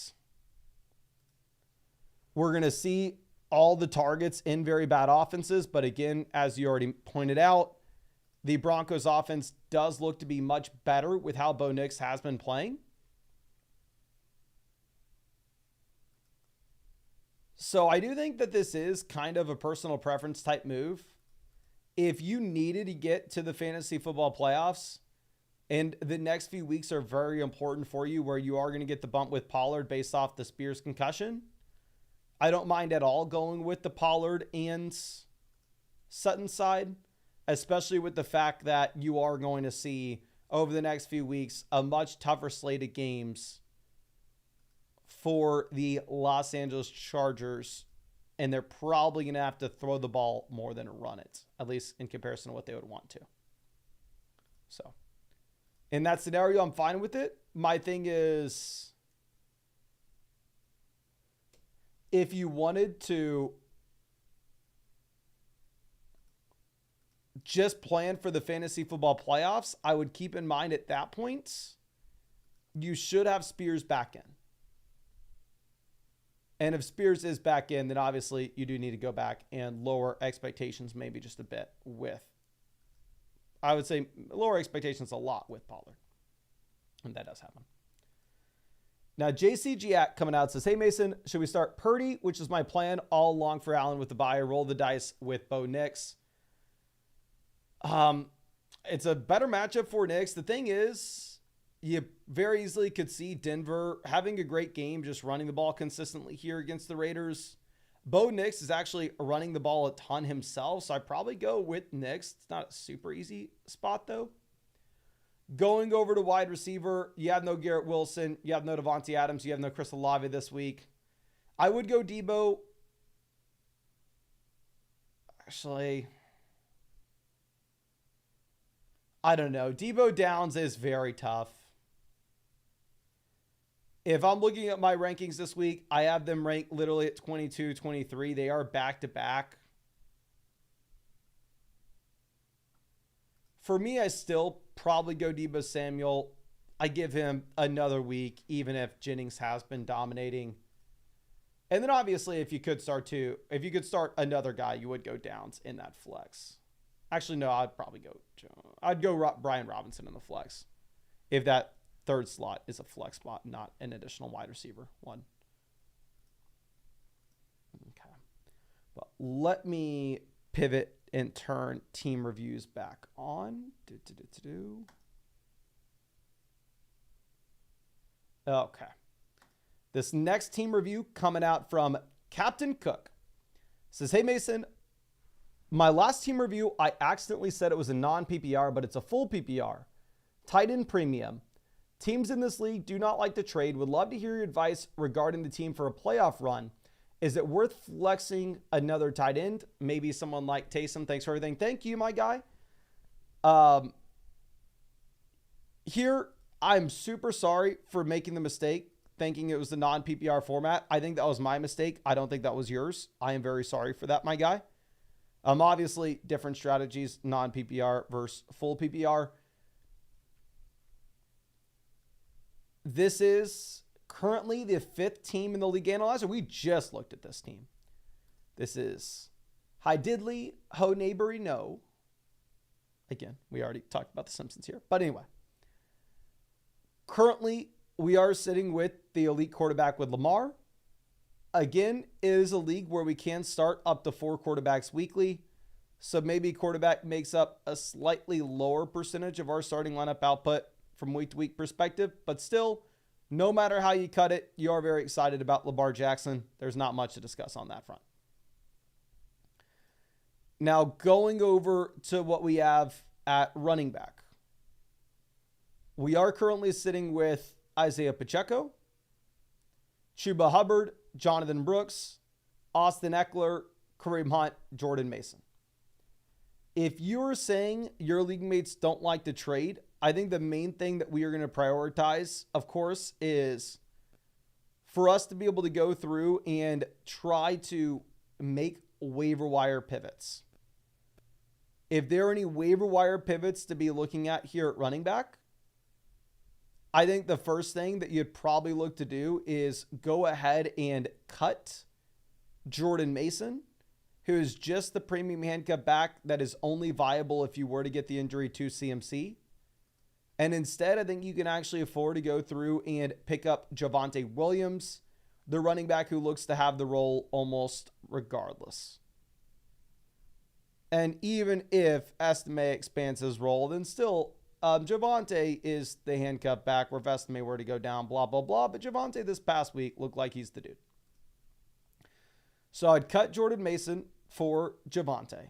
we're going to see all the targets in very bad offenses. But again, as you already pointed out, the Broncos offense does look to be much better with how Bo Nix has been playing. So I do think that this is kind of a personal preference type move. If you needed to get to the fantasy football playoffs and the next few weeks are very important for you where you are going to get the bump with Pollard based off the Spears concussion, I don't mind at all going with the Pollard and Sutton side, especially with the fact that you are going to see over the next few weeks a much tougher slate of games for the Los Angeles Chargers, and they're probably going to have to throw the ball more than run it, at least in comparison to what they would want to. So, in that scenario, I'm fine with it. My thing is, if you wanted to just plan for the fantasy football playoffs, I would keep in mind at that point, you should have Spears back in. And if Spears is back in, then obviously you do need to go back and lower expectations maybe just a bit with, I would say lower expectations a lot with Pollard. And that does happen. Now, JCG coming out says, hey, Mason, should we start Purdy, which is my plan all along for Allen with the bye, roll the dice with Bo Nix? It's a better matchup for Nix. The thing is, you very easily could see Denver having a great game, just running the ball consistently here against the Raiders. Bo Nix is actually running the ball a ton himself, so I'd probably go with Nix. It's not a super easy spot, though. Going over to wide receiver, you have no Garrett Wilson, you have no Devontae Adams, you have no Chris Olave this week. I would go Debo. Actually, I don't know. Debo Downs is very tough. If I'm looking at my rankings this week, I have them ranked literally at 22, 23. They are back-to-back. For me, I still probably go Debo Samuel I give him another week, even if Jennings has been dominating. And then obviously, if you could start another guy, you would go Downs in that flex. Actually, no, I'd go Brian Robinson in the flex if that third slot is a flex spot, not an additional wide receiver one. Okay. Well, let me pivot and turn team reviews back on. Okay. This next team review coming out from Captain Cook. Says, hey, Mason, my last team review, I accidentally said it was a non-PPR, but it's a full PPR. Tight end premium. Teams in this league do not like to trade. Would love to hear your advice regarding the team for a playoff run. Is it worth flexing another tight end? Maybe someone like Taysom. Thanks for everything. Thank you, my guy. Here, I'm super sorry for making the mistake thinking it was the non-PPR format. I think that was my mistake. I don't think that was yours. I am very sorry for that, my guy. Obviously, different strategies, non-PPR versus full PPR. This is currently the 5th team in the League Analyzer. We just looked at this team. This is Hi Diddley, Ho Neighbory, No. Again, we already talked about the Simpsons here. But anyway, currently we are sitting with the elite quarterback with Lamar. Again, it is a league where we can start up to 4 quarterbacks weekly. So maybe quarterback makes up a slightly lower percentage of our starting lineup output from week to week perspective. But still, no matter how you cut it, you are very excited about Lamar Jackson. There's not much to discuss on that front. Now, going over to what we have at running back. We are currently sitting with Isaiah Pacheco, Chuba Hubbard, Jonathan Brooks, Austin Eckler, Kareem Hunt, Jordan Mason. If you're saying your league mates don't like to trade, I think the main thing that we are going to prioritize, of course, is for us to be able to go through and try to make waiver wire pivots. If there are any waiver wire pivots to be looking at here at running back, I think the first thing that you'd probably look to do is go ahead and cut Jordan Mason, who is just the premium handcuff back that is only viable if you were to get the injury to CMC. And instead, I think you can actually afford to go through and pick up Javonte Williams, the running back who looks to have the role almost regardless. And even if Estime expands his role, then still Javonte is the handcuff back where if Estime were to go down, blah, blah, blah. But Javonte this past week looked like he's the dude. So I'd cut Jordan Mason for Javonte.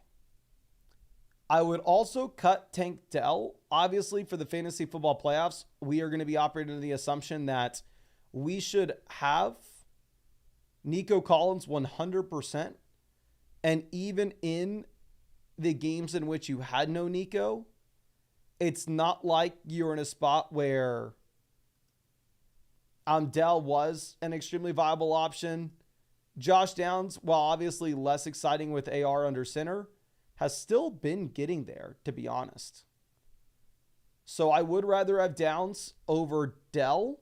I would also cut Tank Dell. Obviously, for the fantasy football playoffs, we are going to be operating under the assumption that we should have Nico Collins 100%. And even in the games in which you had no Nico, it's not like you're in a spot where Dell was an extremely viable option. Josh Downs, while obviously less exciting with AR under center, has still been getting there, to be honest. So I would rather have Downs over Dell.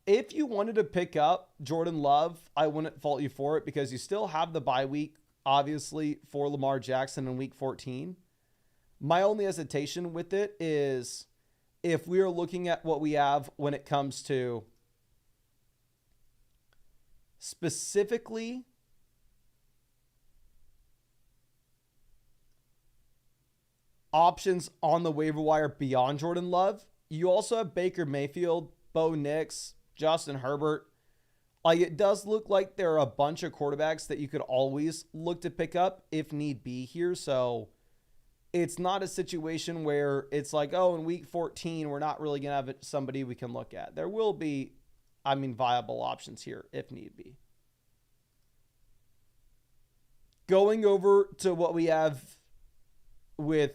If you wanted to pick up Jordan Love, I wouldn't fault you for it because you still have the bye week, obviously, for Lamar Jackson in week 14. My only hesitation with it is if we are looking at what we have when it comes to specifically options on the waiver wire beyond Jordan Love, you also have Baker Mayfield, Bo Nix, Justin Herbert. Like, it does look like there are a bunch of quarterbacks that you could always look to pick up if need be here. So it's not a situation where it's like, oh, in week 14, we're not really going to have somebody we can look at. There will be, viable options here if need be. Going over to what we have with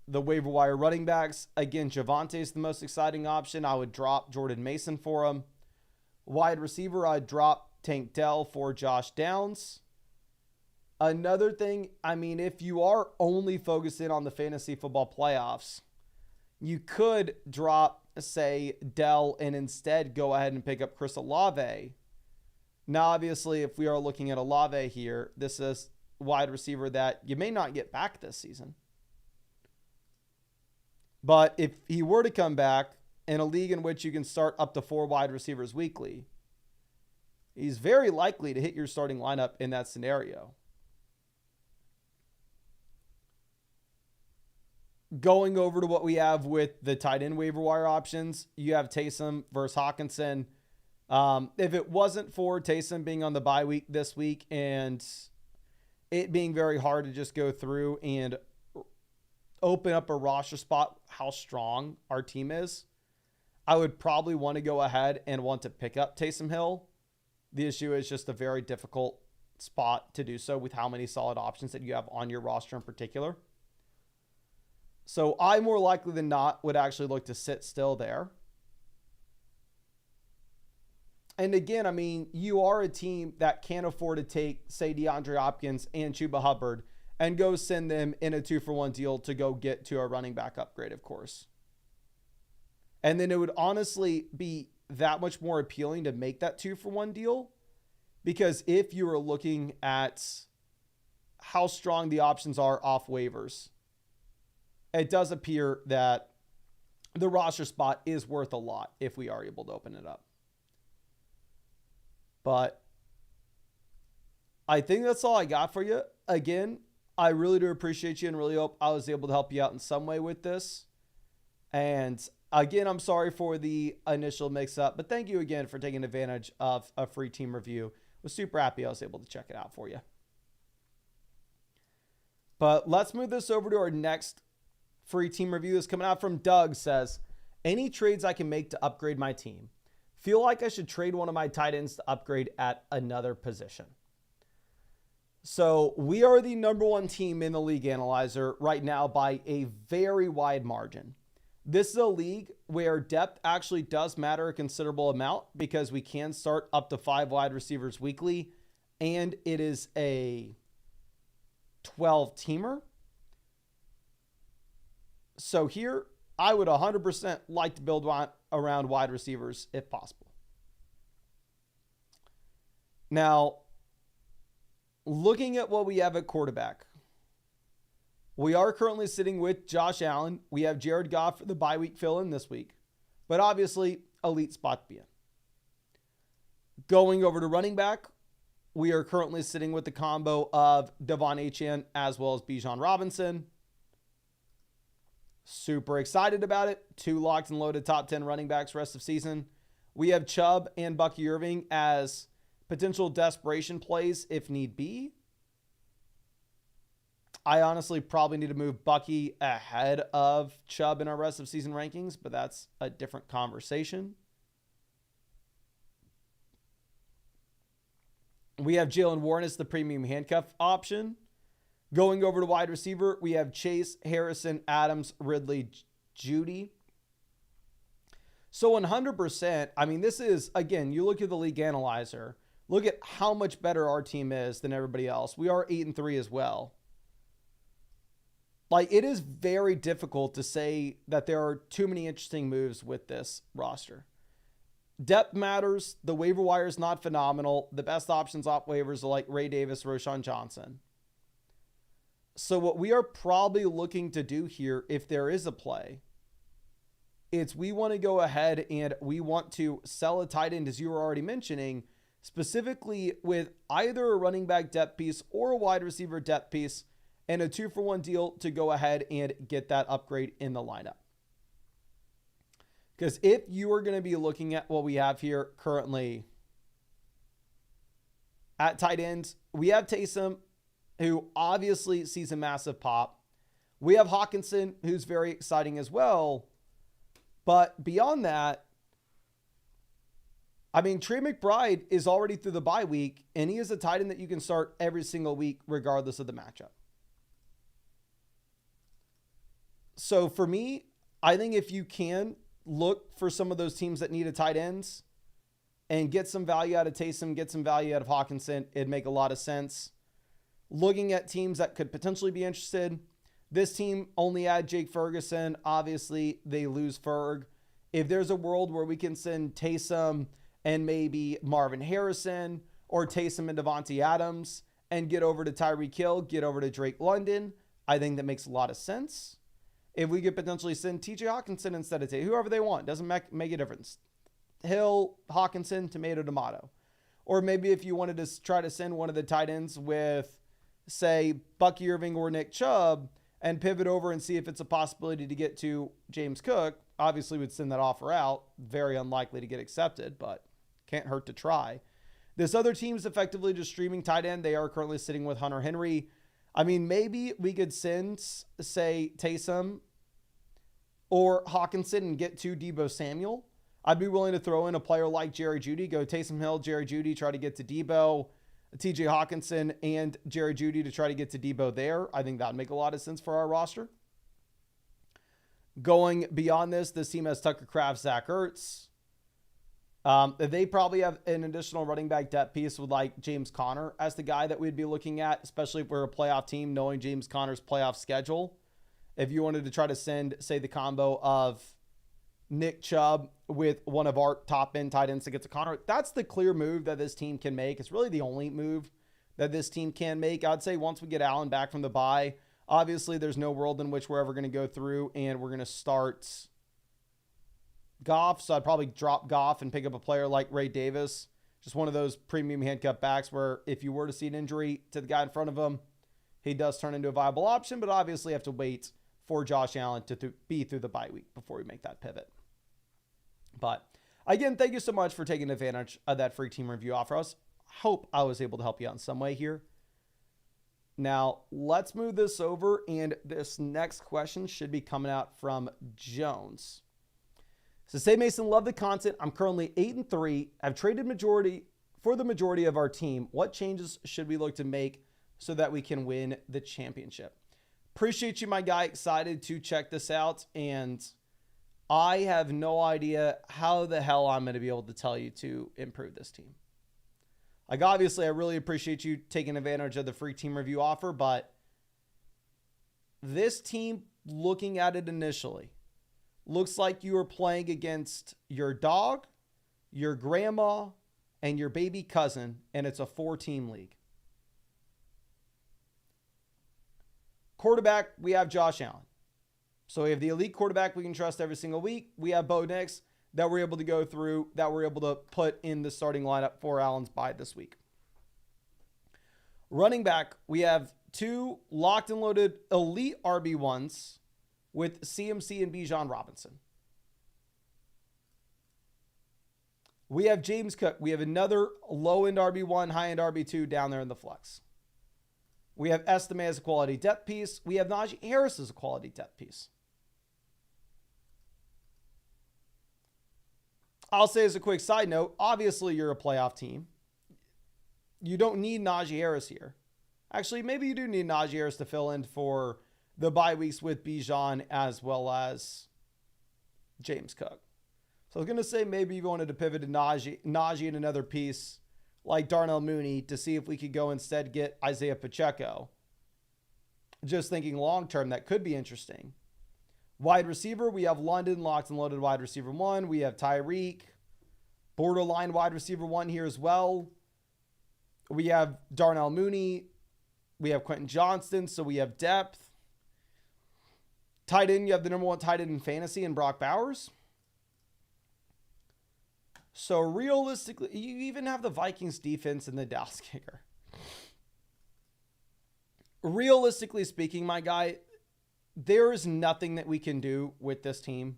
the waiver wire running backs, again, Javonte is the most exciting option. I would drop Jordan Mason for him. Wide receiver, I'd drop Tank Dell for Josh Downs. Another thing, if you are only focusing on the fantasy football playoffs, You could drop, say, Dell and instead go ahead and pick up Chris Olave. Now, obviously, if we are looking at Olave here, this is a wide receiver that you may not get back this season. But if he were to come back in a league in which you can start up to 4 wide receivers weekly, he's very likely to hit your starting lineup in that scenario. Going over to what we have with the tight end waiver wire options, you have Taysom versus Hawkinson. If it wasn't for Taysom being on the bye week this week and it being very hard to just go through and open up a roster spot, how strong our team is, I would probably want to go ahead and want to pick up Taysom Hill. The issue is just a very difficult spot to do so with how many solid options that you have on your roster in particular. So I more likely than not would actually look to sit still there. And again, I mean, you are a team that can't afford to take, say, DeAndre Hopkins and Chuba Hubbard and go send them in a 2-for-1 deal to go get to a running back upgrade, of course. And then it would honestly be that much more appealing to make that 2-for-1 deal, because if you are looking at how strong the options are off waivers, it does appear that the roster spot is worth a lot if we are able to open it up. But I think that's all I got for you. Again, I really do appreciate you and really hope I was able to help you out in some way with this. And again, I'm sorry for the initial mix-up, but thank you again for taking advantage of a free team review. I was super happy I was able to check it out for you. But let's move this over to our next free team review. Is coming out from Doug. Says, any trades I can make to upgrade my team? Feel like I should trade one of my tight ends to upgrade at another position. So we are the number 1 team in the league analyzer right now by a very wide margin. This is a league where depth actually does matter a considerable amount because we can start up to 5 wide receivers weekly, and it is a 12-teamer. So here, I would 100% like to build around wide receivers if possible. Now, looking at what we have at quarterback, we are currently sitting with Josh Allen. We have Jared Goff for the bye week fill-in this week, but obviously, elite spot to be in. Going over to running back, we are currently sitting with the combo of Devon Achane as well as Bijan Robinson. Super excited about it. 2 locked and loaded top 10 running backs rest of season. We have Chubb and Bucky Irving as potential desperation plays if need be. I honestly probably need to move Bucky ahead of Chubb in our rest of season rankings, but that's a different conversation. We have Jalen Warren as the premium handcuff option. Going over to wide receiver, we have Chase, Harrison, Adams, Ridley, Judy. So 100%, I mean, this is, again, you look at the league analyzer, look at how much better our team is than everybody else. We are 8-3 as well. Like, it is very difficult to say that there are too many interesting moves with this roster. Depth matters. The waiver wire is not phenomenal. The best options off waivers are like Ray Davis, Roshan Johnson. So what we are probably looking to do here, if there is a play, it's we want to go ahead and we want to sell a tight end, as you were already mentioning, specifically with either a running back depth piece or a wide receiver depth piece, and a 2-for-1 deal to go ahead and get that upgrade in the lineup. Because if you are going to be looking at what we have here currently at tight ends, we have Taysom, who obviously sees a massive pop. We have Hawkinson, who's very exciting as well. But beyond that, I mean, Trey McBride is already through the bye week, and he is a tight end that you can start every single week, regardless of the matchup. So for me, I think if you can look for some of those teams that need a tight ends and get some value out of Taysom, get some value out of Hawkinson, it'd make a lot of sense. Looking at teams that could potentially be interested, This team only had Jake Ferguson. Obviously, they lose Ferg. If there's a world where we can send Taysom and maybe Marvin Harrison, or Taysom and Devontae Adams, and get over to Tyreek Hill, get over to Drake London, I think that makes a lot of sense. If we could potentially send TJ Hawkinson instead of Tay, whoever they want, doesn't make a difference. Hill, Hawkinson, tomato. Or maybe if you wanted to try to send one of the tight ends with, say, Bucky Irving or Nick Chubb, and pivot over and see if it's a possibility to get to James Cook, obviously would send that offer out. Very unlikely to get accepted, but can't hurt to try. This other team is effectively just streaming tight end. They are currently sitting with Hunter Henry. I mean, maybe we could send, say, Taysom or Hawkinson and get to Deebo Samuel. I'd be willing to throw in a player like Jerry Jeudy, go Taysom Hill, Jerry Jeudy, try to get to Deebo, TJ Hawkinson, and Jerry Jeudy to try to get to Deebo there. I think that would make a lot of sense for our roster. Going beyond this team has Tucker Kraft, Zach Ertz. They probably have an additional running back depth piece with like James Conner as the guy that we'd be looking at, especially if we're a playoff team, knowing James Conner's playoff schedule. If you wanted to try to send, say, the combo of Nick Chubb with one of our top end tight ends to get to Conner, that's the clear move that this team can make. It's really the only move that this team can make. I'd say once we get Allen back from the bye, obviously there's no world in which we're ever going to go through and we're going to start Goff, so I'd probably drop Goff and pick up a player like Ray Davis. Just one of those premium handcuff backs where if you were to see an injury to the guy in front of him, he does turn into a viable option, but obviously have to wait for Josh Allen to be through the bye week before we make that pivot. But again, thank you so much for taking advantage of that free team review offer. I hope I was able to help you out in some way here. Now, let's move this over, and this next question should be coming out from Jones. So say, Mason, love the content. I'm currently 8-3. I've traded for the majority of our team. What changes should we look to make so that we can win the championship? Appreciate you, my guy. Excited to check this out. And I have no idea how the hell I'm going to be able to tell you to improve this team. Like, obviously, I really appreciate you taking advantage of the free team review offer, but this team, looking at it initially, looks like you are playing against your dog, your grandma, and your baby cousin, and it's a 4-team league. Quarterback, we have Josh Allen. So we have the elite quarterback we can trust every single week. We have Bo Nix that we're able to go through, that we're able to put in the starting lineup for Allen's bye this week. Running back, we have 2 locked and loaded elite RB1s with CMC and Bijan Robinson. We have James Cook. We have another low-end RB1, high-end RB2 down there in the flex. We have Estime as a quality depth piece. We have Najee Harris as a quality depth piece. I'll say as a quick side note, obviously you're a playoff team. You don't need Najee Harris here. Actually, maybe you do need Najee Harris to fill in for the bye weeks with Bijan as well as James Cook. So I was going to say maybe you wanted to pivot to Najee in another piece like Darnell Mooney to see if we could go instead get Isaiah Pacheco. Just thinking long-term, that could be interesting. Wide receiver, we have London, locked and loaded wide receiver 1. We have Tyreek, borderline wide receiver 1 here as well. We have Darnell Mooney. We have Quentin Johnston, so we have depth. Tight end, you have the number 1 tight end in fantasy in Brock Bowers. So realistically, you even have the Vikings defense and the Dallas kicker. Realistically speaking, my guy, there is nothing that we can do with this team.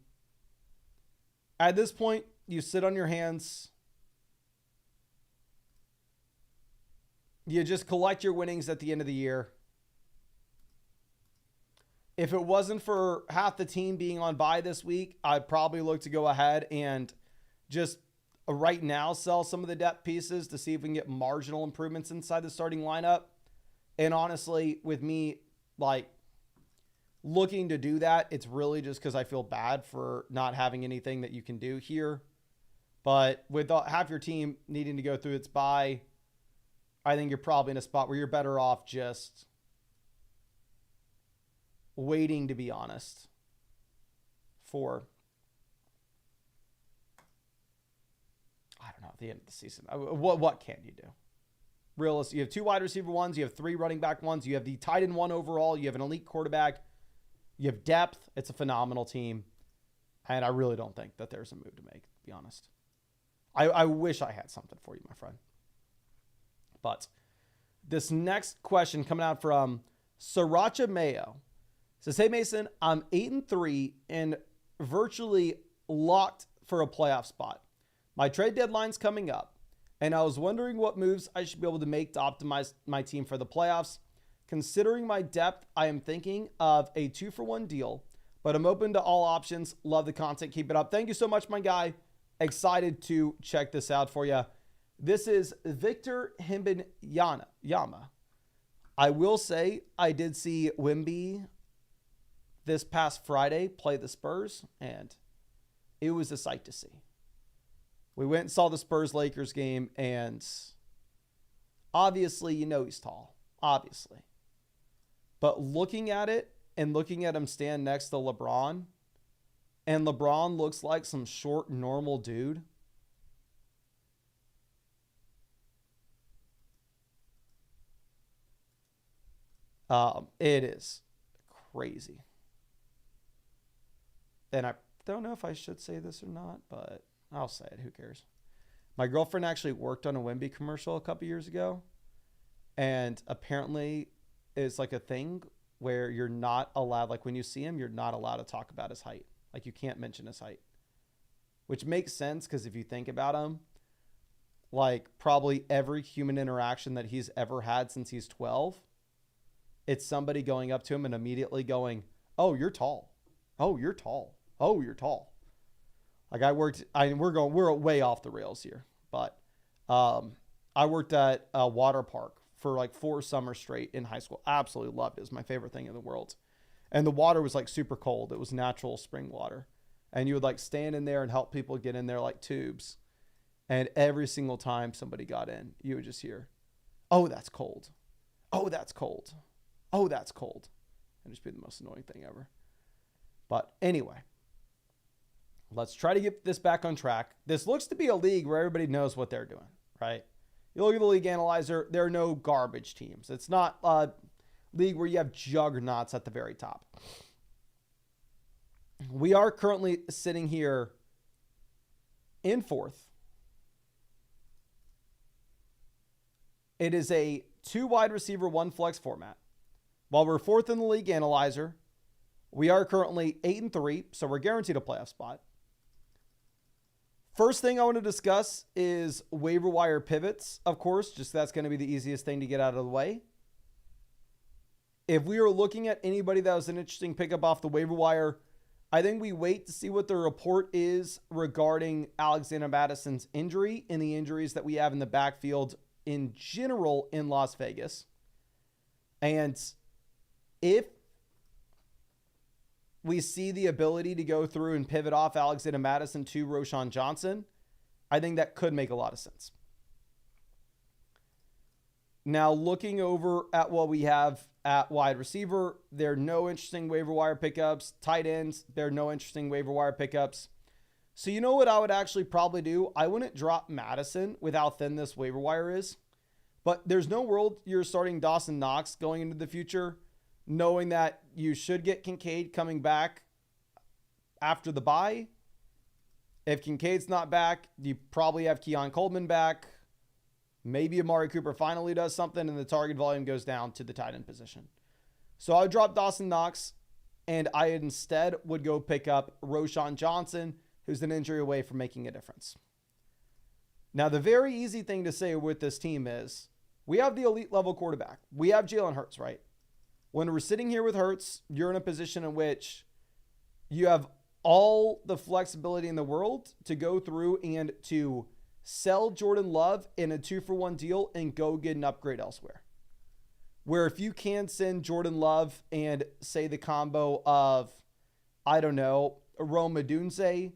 At this point, you sit on your hands. You just collect your winnings at the end of the year. If it wasn't for half the team being on bye this week, I'd probably look to go ahead and just right now sell some of the depth pieces to see if we can get marginal improvements inside the starting lineup. And honestly, with me, like, looking to do that, it's really just because I feel bad for not having anything that you can do here. But with half your team needing to go through its bye, I think you're probably in a spot where you're better off just waiting, to be honest, for, I don't know, the end of the season. What can you do? Realistic. You have 2 wide receiver ones. You have 3 running back ones. You have the tight end 1 overall. You have an elite quarterback. You have depth. It's a phenomenal team. And I really don't think that there's a move to make, to be honest. I wish I had something for you, my friend. But this next question coming out from Sriracha Mayo says, hey, Mason, I'm 8-3 and virtually locked for a playoff spot. My trade deadline's coming up, and I was wondering what moves I should be able to make to optimize my team for the playoffs. Considering my depth, I am thinking of a 2-for-1 deal, but I'm open to all options. Love the content. Keep it up. Thank you so much, my guy. Excited to check this out for you. This is Victor Yama. I will say I did see Wemby this past Friday play the Spurs, and it was a sight to see. We went and saw the Spurs-Lakers game, and obviously, you know he's tall. Obviously. But looking at it and looking at him stand next to LeBron, and LeBron looks like some short, normal dude. It is crazy. And I don't know if I should say this or not, but I'll say it. Who cares? My girlfriend actually worked on a Wemby commercial a couple years ago. And apparently it's like a thing where you're not allowed, like when you see him, you're not allowed to talk about his height. Like you can't mention his height. Which makes sense because if you think about him, like probably every human interaction that he's ever had since he's 12, it's somebody going up to him and immediately going, oh, you're tall. Oh, you're tall. Oh, you're tall. Like we're way off the rails here, but I worked at a water park for like 4 summers straight in high school. Absolutely loved it. It was my favorite thing in the world. And the water was like super cold. It was natural spring water. And you would like stand in there and help people get in there like tubes. And every single time somebody got in, you would just hear, oh, that's cold. Oh, that's cold. Oh, that's cold. And just be the most annoying thing ever. But anyway, let's try to get this back on track. This looks to be a league where everybody knows what they're doing, right? You look at the league analyzer, there are no garbage teams. It's not a league where you have juggernauts at the very top. We are currently sitting here in 4th. It is a 2 wide receiver, 1 flex format. While we're 4th in the league analyzer, we are currently 8-3, so we're guaranteed a playoff spot. First thing I want to discuss is waiver wire pivots, of course, just that's going to be the easiest thing to get out of the way. If we are looking at anybody that was an interesting pickup off the waiver wire, I think we wait to see what the report is regarding Alexander Madison's injury and the injuries that we have in the backfield in general in Las Vegas. And if we see the ability to go through and pivot off Alexander Madison to Roschon Johnson, I think that could make a lot of sense. Now, looking over at what we have at wide receiver, there are no interesting waiver wire pickups. Tight ends, there are no interesting waiver wire pickups. So you know what I would actually probably do? I wouldn't drop Madison with how thin this waiver wire is. But there's no world you're starting Dawson Knox going into the future, knowing that you should get Kincaid coming back after the bye. If Kincaid's not back, you probably have Keon Coleman back. Maybe Amari Cooper finally does something and the target volume goes down to the tight end position. So I would drop Dawson Knox, and I instead would go pick up Roschon Johnson, who's an injury away from making a difference. Now, the very easy thing to say with this team is we have the elite level quarterback. We have Jalen Hurts, right? When we're sitting here with Hurts, you're in a position in which you have all the flexibility in the world to go through and to sell Jordan Love in a 2-for-1 deal and go get an upgrade elsewhere. Where if you can send Jordan Love and say the combo of, I don't know, Rome Odunze,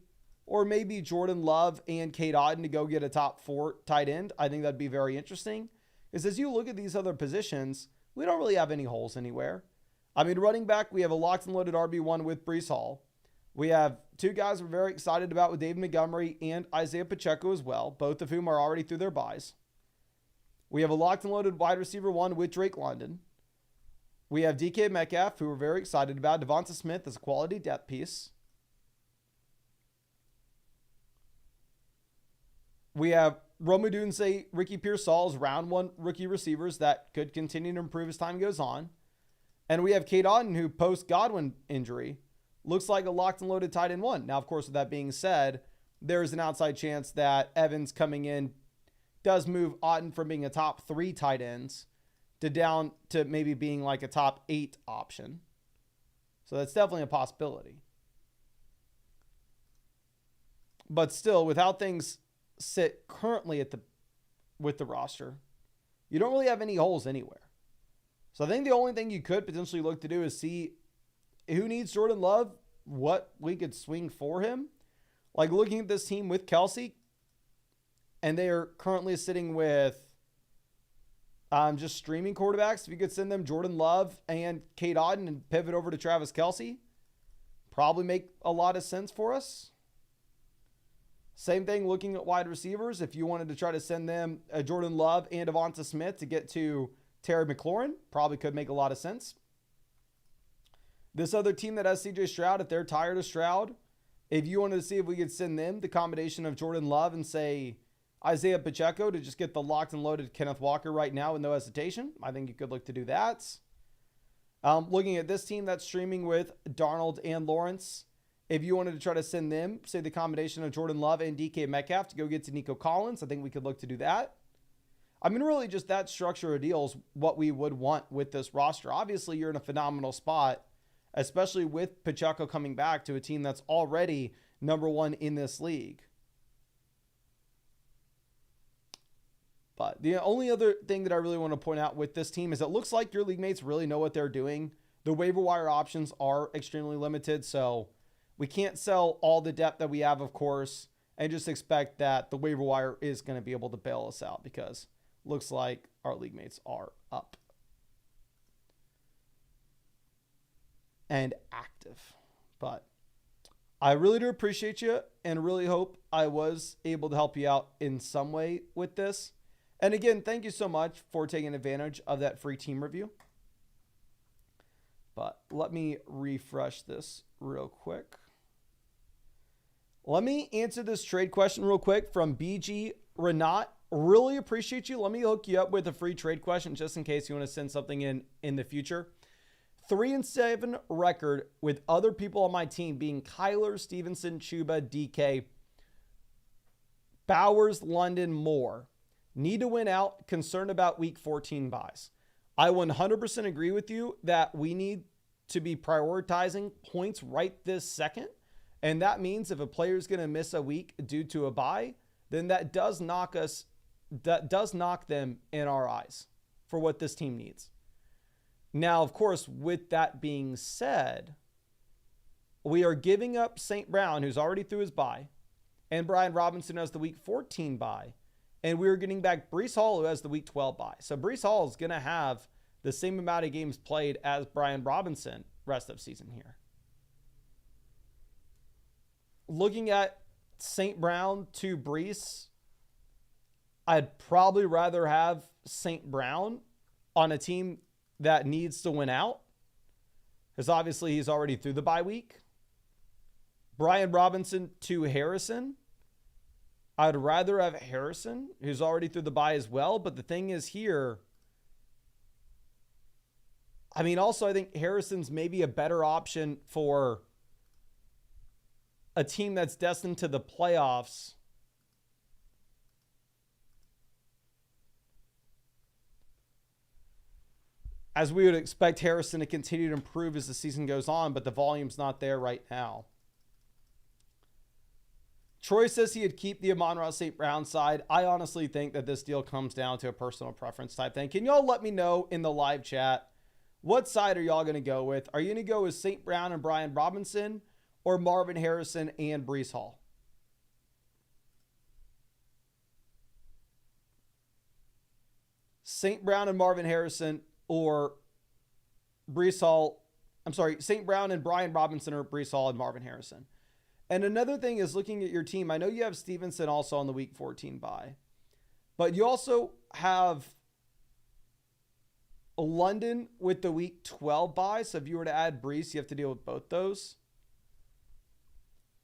or maybe Jordan Love and Cade Otton to go get a top 4 tight end, I think that'd be very interesting. Because as you look at these other positions, we don't really have any holes anywhere. I mean, running back, we have a locked and loaded RB1 with Breece Hall. We have two guys we're very excited about with David Montgomery and Isaiah Pacheco as well, both of whom are already through their buys. We have a locked and loaded wide receiver 1 with Drake London. We have DK Metcalf, who we're very excited about. Devonta Smith is a quality depth piece. We have Rome Odunze, Ricky Pearsall, round 1 rookie receivers that could continue to improve as time goes on. And we have Cade Otton, who post-Godwin injury looks like a locked and loaded tight end 1. Now, of course, with that being said, there is an outside chance that Evans coming in does move Otton from being a top 3 tight ends to down to maybe being like a top 8 option. So that's definitely a possibility. But still, with how things sit currently with the roster, you don't really have any holes anywhere. So I think the only thing you could potentially look to do is see who needs Jordan Love, what we could swing for him. Like looking at this team with Kelsey, and they are currently sitting with just streaming quarterbacks. If you could send them Jordan Love and Cade Otton and pivot over to Travis Kelsey, probably make a lot of sense for us. Same thing looking at wide receivers. If you wanted to try to send them Jordan Love and Devonta Smith to get to Terry McLaurin, probably could make a lot of sense. This other team that has CJ Stroud, if they're tired of Stroud, if you wanted to see if we could send them the combination of Jordan Love and say Isaiah Pacheco to just get the locked and loaded Kenneth Walker right now with no hesitation, I think you could look to do that. Looking at this team that's streaming with Darnold and Lawrence, if you wanted to try to send them, say the combination of Jordan Love and DK Metcalf to go get to Nico Collins, I think we could look to do that. I mean, really just that structure of deals, what we would want with this roster. Obviously, you're in a phenomenal spot, especially with Pacheco coming back to a team that's already number 1 in this league. But the only other thing that I really want to point out with this team is it looks like your league mates really know what they're doing. The waiver wire options are extremely limited, so we can't sell all the depth that we have, of course, and just expect that the waiver wire is going to be able to bail us out because it looks like our league mates are up and active. But I really do appreciate you and really hope I was able to help you out in some way with this. And again, thank you so much for taking advantage of that free team review. But let me refresh this real quick. Let me answer this trade question real quick from BG Renat. Really appreciate you. Let me hook you up with a free trade question just in case you want to send something in the future. 3-7 record with other people on my team being Kyler, Stevenson, Chuba, DK, Bowers, London, Moore. Need to win out. Concerned about week 14 buys. I 100% agree with you that we need to be prioritizing points right this second. And that means if a player is going to miss a week due to a bye, then that does knock them in our eyes for what this team needs. Now, of course, with that being said, we are giving up St. Brown, who's already through his bye, and Brian Robinson has the week 14 bye. And we're getting back Breece Hall, who has the week 12 bye. So Breece Hall is going to have the same amount of games played as Brian Robinson rest of season here. Looking at St. Brown to Breece, I'd probably rather have St. Brown on a team that needs to win out, because obviously he's already through the bye week. Brian Robinson to Harrison, I'd rather have Harrison, who's already through the bye as well. But the thing is here, I mean, also I think Harrison's maybe a better option for a team that's destined to the playoffs. As we would expect Harrison to continue to improve as the season goes on, but the volume's not there right now. Troy says he'd keep the Amon-Ra St. Brown side. I honestly think that this deal comes down to a personal preference type thing. Can y'all let me know in the live chat, what side are y'all going to go with? Are you going to go with St. Brown and Brian Robinson or Marvin Harrison and Breece Hall? St. Brown and Marvin Harrison or Breece Hall I'm sorry, St. Brown and Brian Robinson or Brees Hall and Marvin Harrison. And another thing is looking at your team. I know you have Stevenson also on the week 14 bye, but you also have London with the week 12 bye. So if you were to add Brees, you have to deal with both those.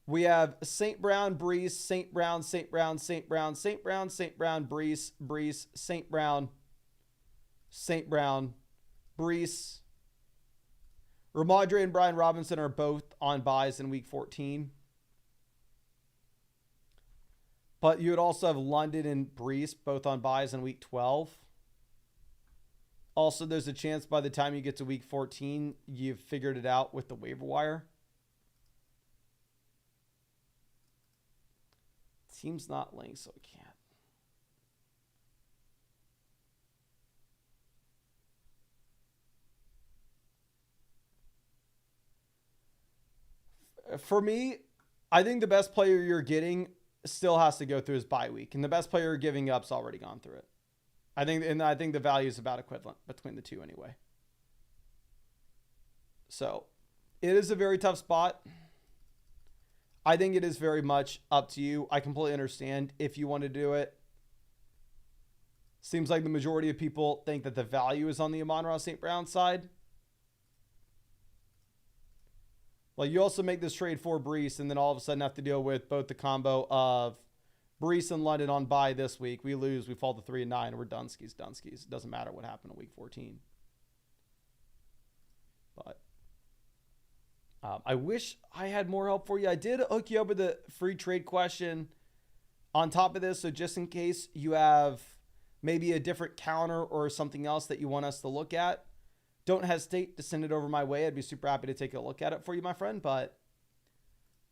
We have St. Brown, Brees, St. Brown, St. Brown, St. Brown, St. Brown, St. Brown, Brees, Brees, St. Brown, St. Brown, Brees. Ramondre and Brian Robinson are both on buys in week 14. But you would also have London and Brees both on buys in week 12. Also, there's a chance by the time you get to week 14, you've figured it out with the waiver wire. Team's not linked, so I can't. For me, I think the best player you're getting still has to go through his bye week, and the best player you're giving up's already gone through it. I think the value is about equivalent between the two anyway. So it is a very tough spot. I think it is very much up to you. I completely understand if you want to do it. Seems like the majority of people think that the value is on the Amon-Ra St. Brown side. Well, you also make this trade for Brees and then all of a sudden have to deal with both the combo of Brees and London on bye this week. We lose. We fall to 3-9. We're Dunskies. It doesn't matter what happened in week 14. But I wish I had more help for you. I did hook you up with a free trade question on top of this. So just in case you have maybe a different counter or something else that you want us to look at, don't hesitate to send it over my way. I'd be super happy to take a look at it for you, my friend. But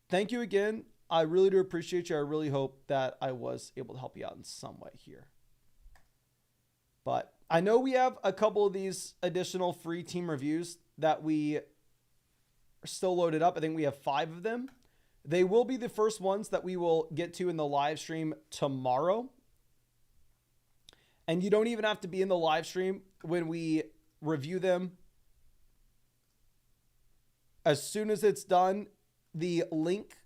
thank you again. I really do appreciate you. I really hope that I was able to help you out in some way here. But I know we have a couple of these additional free team reviews that we are still loaded up. I think we have 5 of them. They will be the first ones that we will get to in the live stream tomorrow. And you don't even have to be in the live stream when we review them. As soon as it's done, the link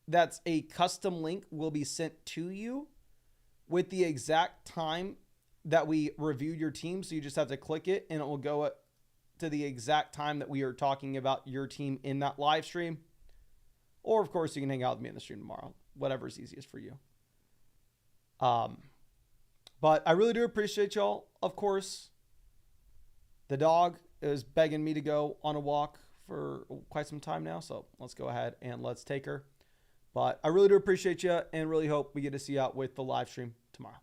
that's a custom link will be sent to you with the exact time that we reviewed your team. So you just have to click it and it will go to the exact time that we are talking about your team in that live stream. Or of course you can hang out with me in the stream tomorrow, whatever's easiest for you. But I really do appreciate y'all. Of course, the dog is begging me to go on a walk for quite some time now. So let's go ahead and let's take her. But I really do appreciate you and really hope we get to see you out with the live stream tomorrow.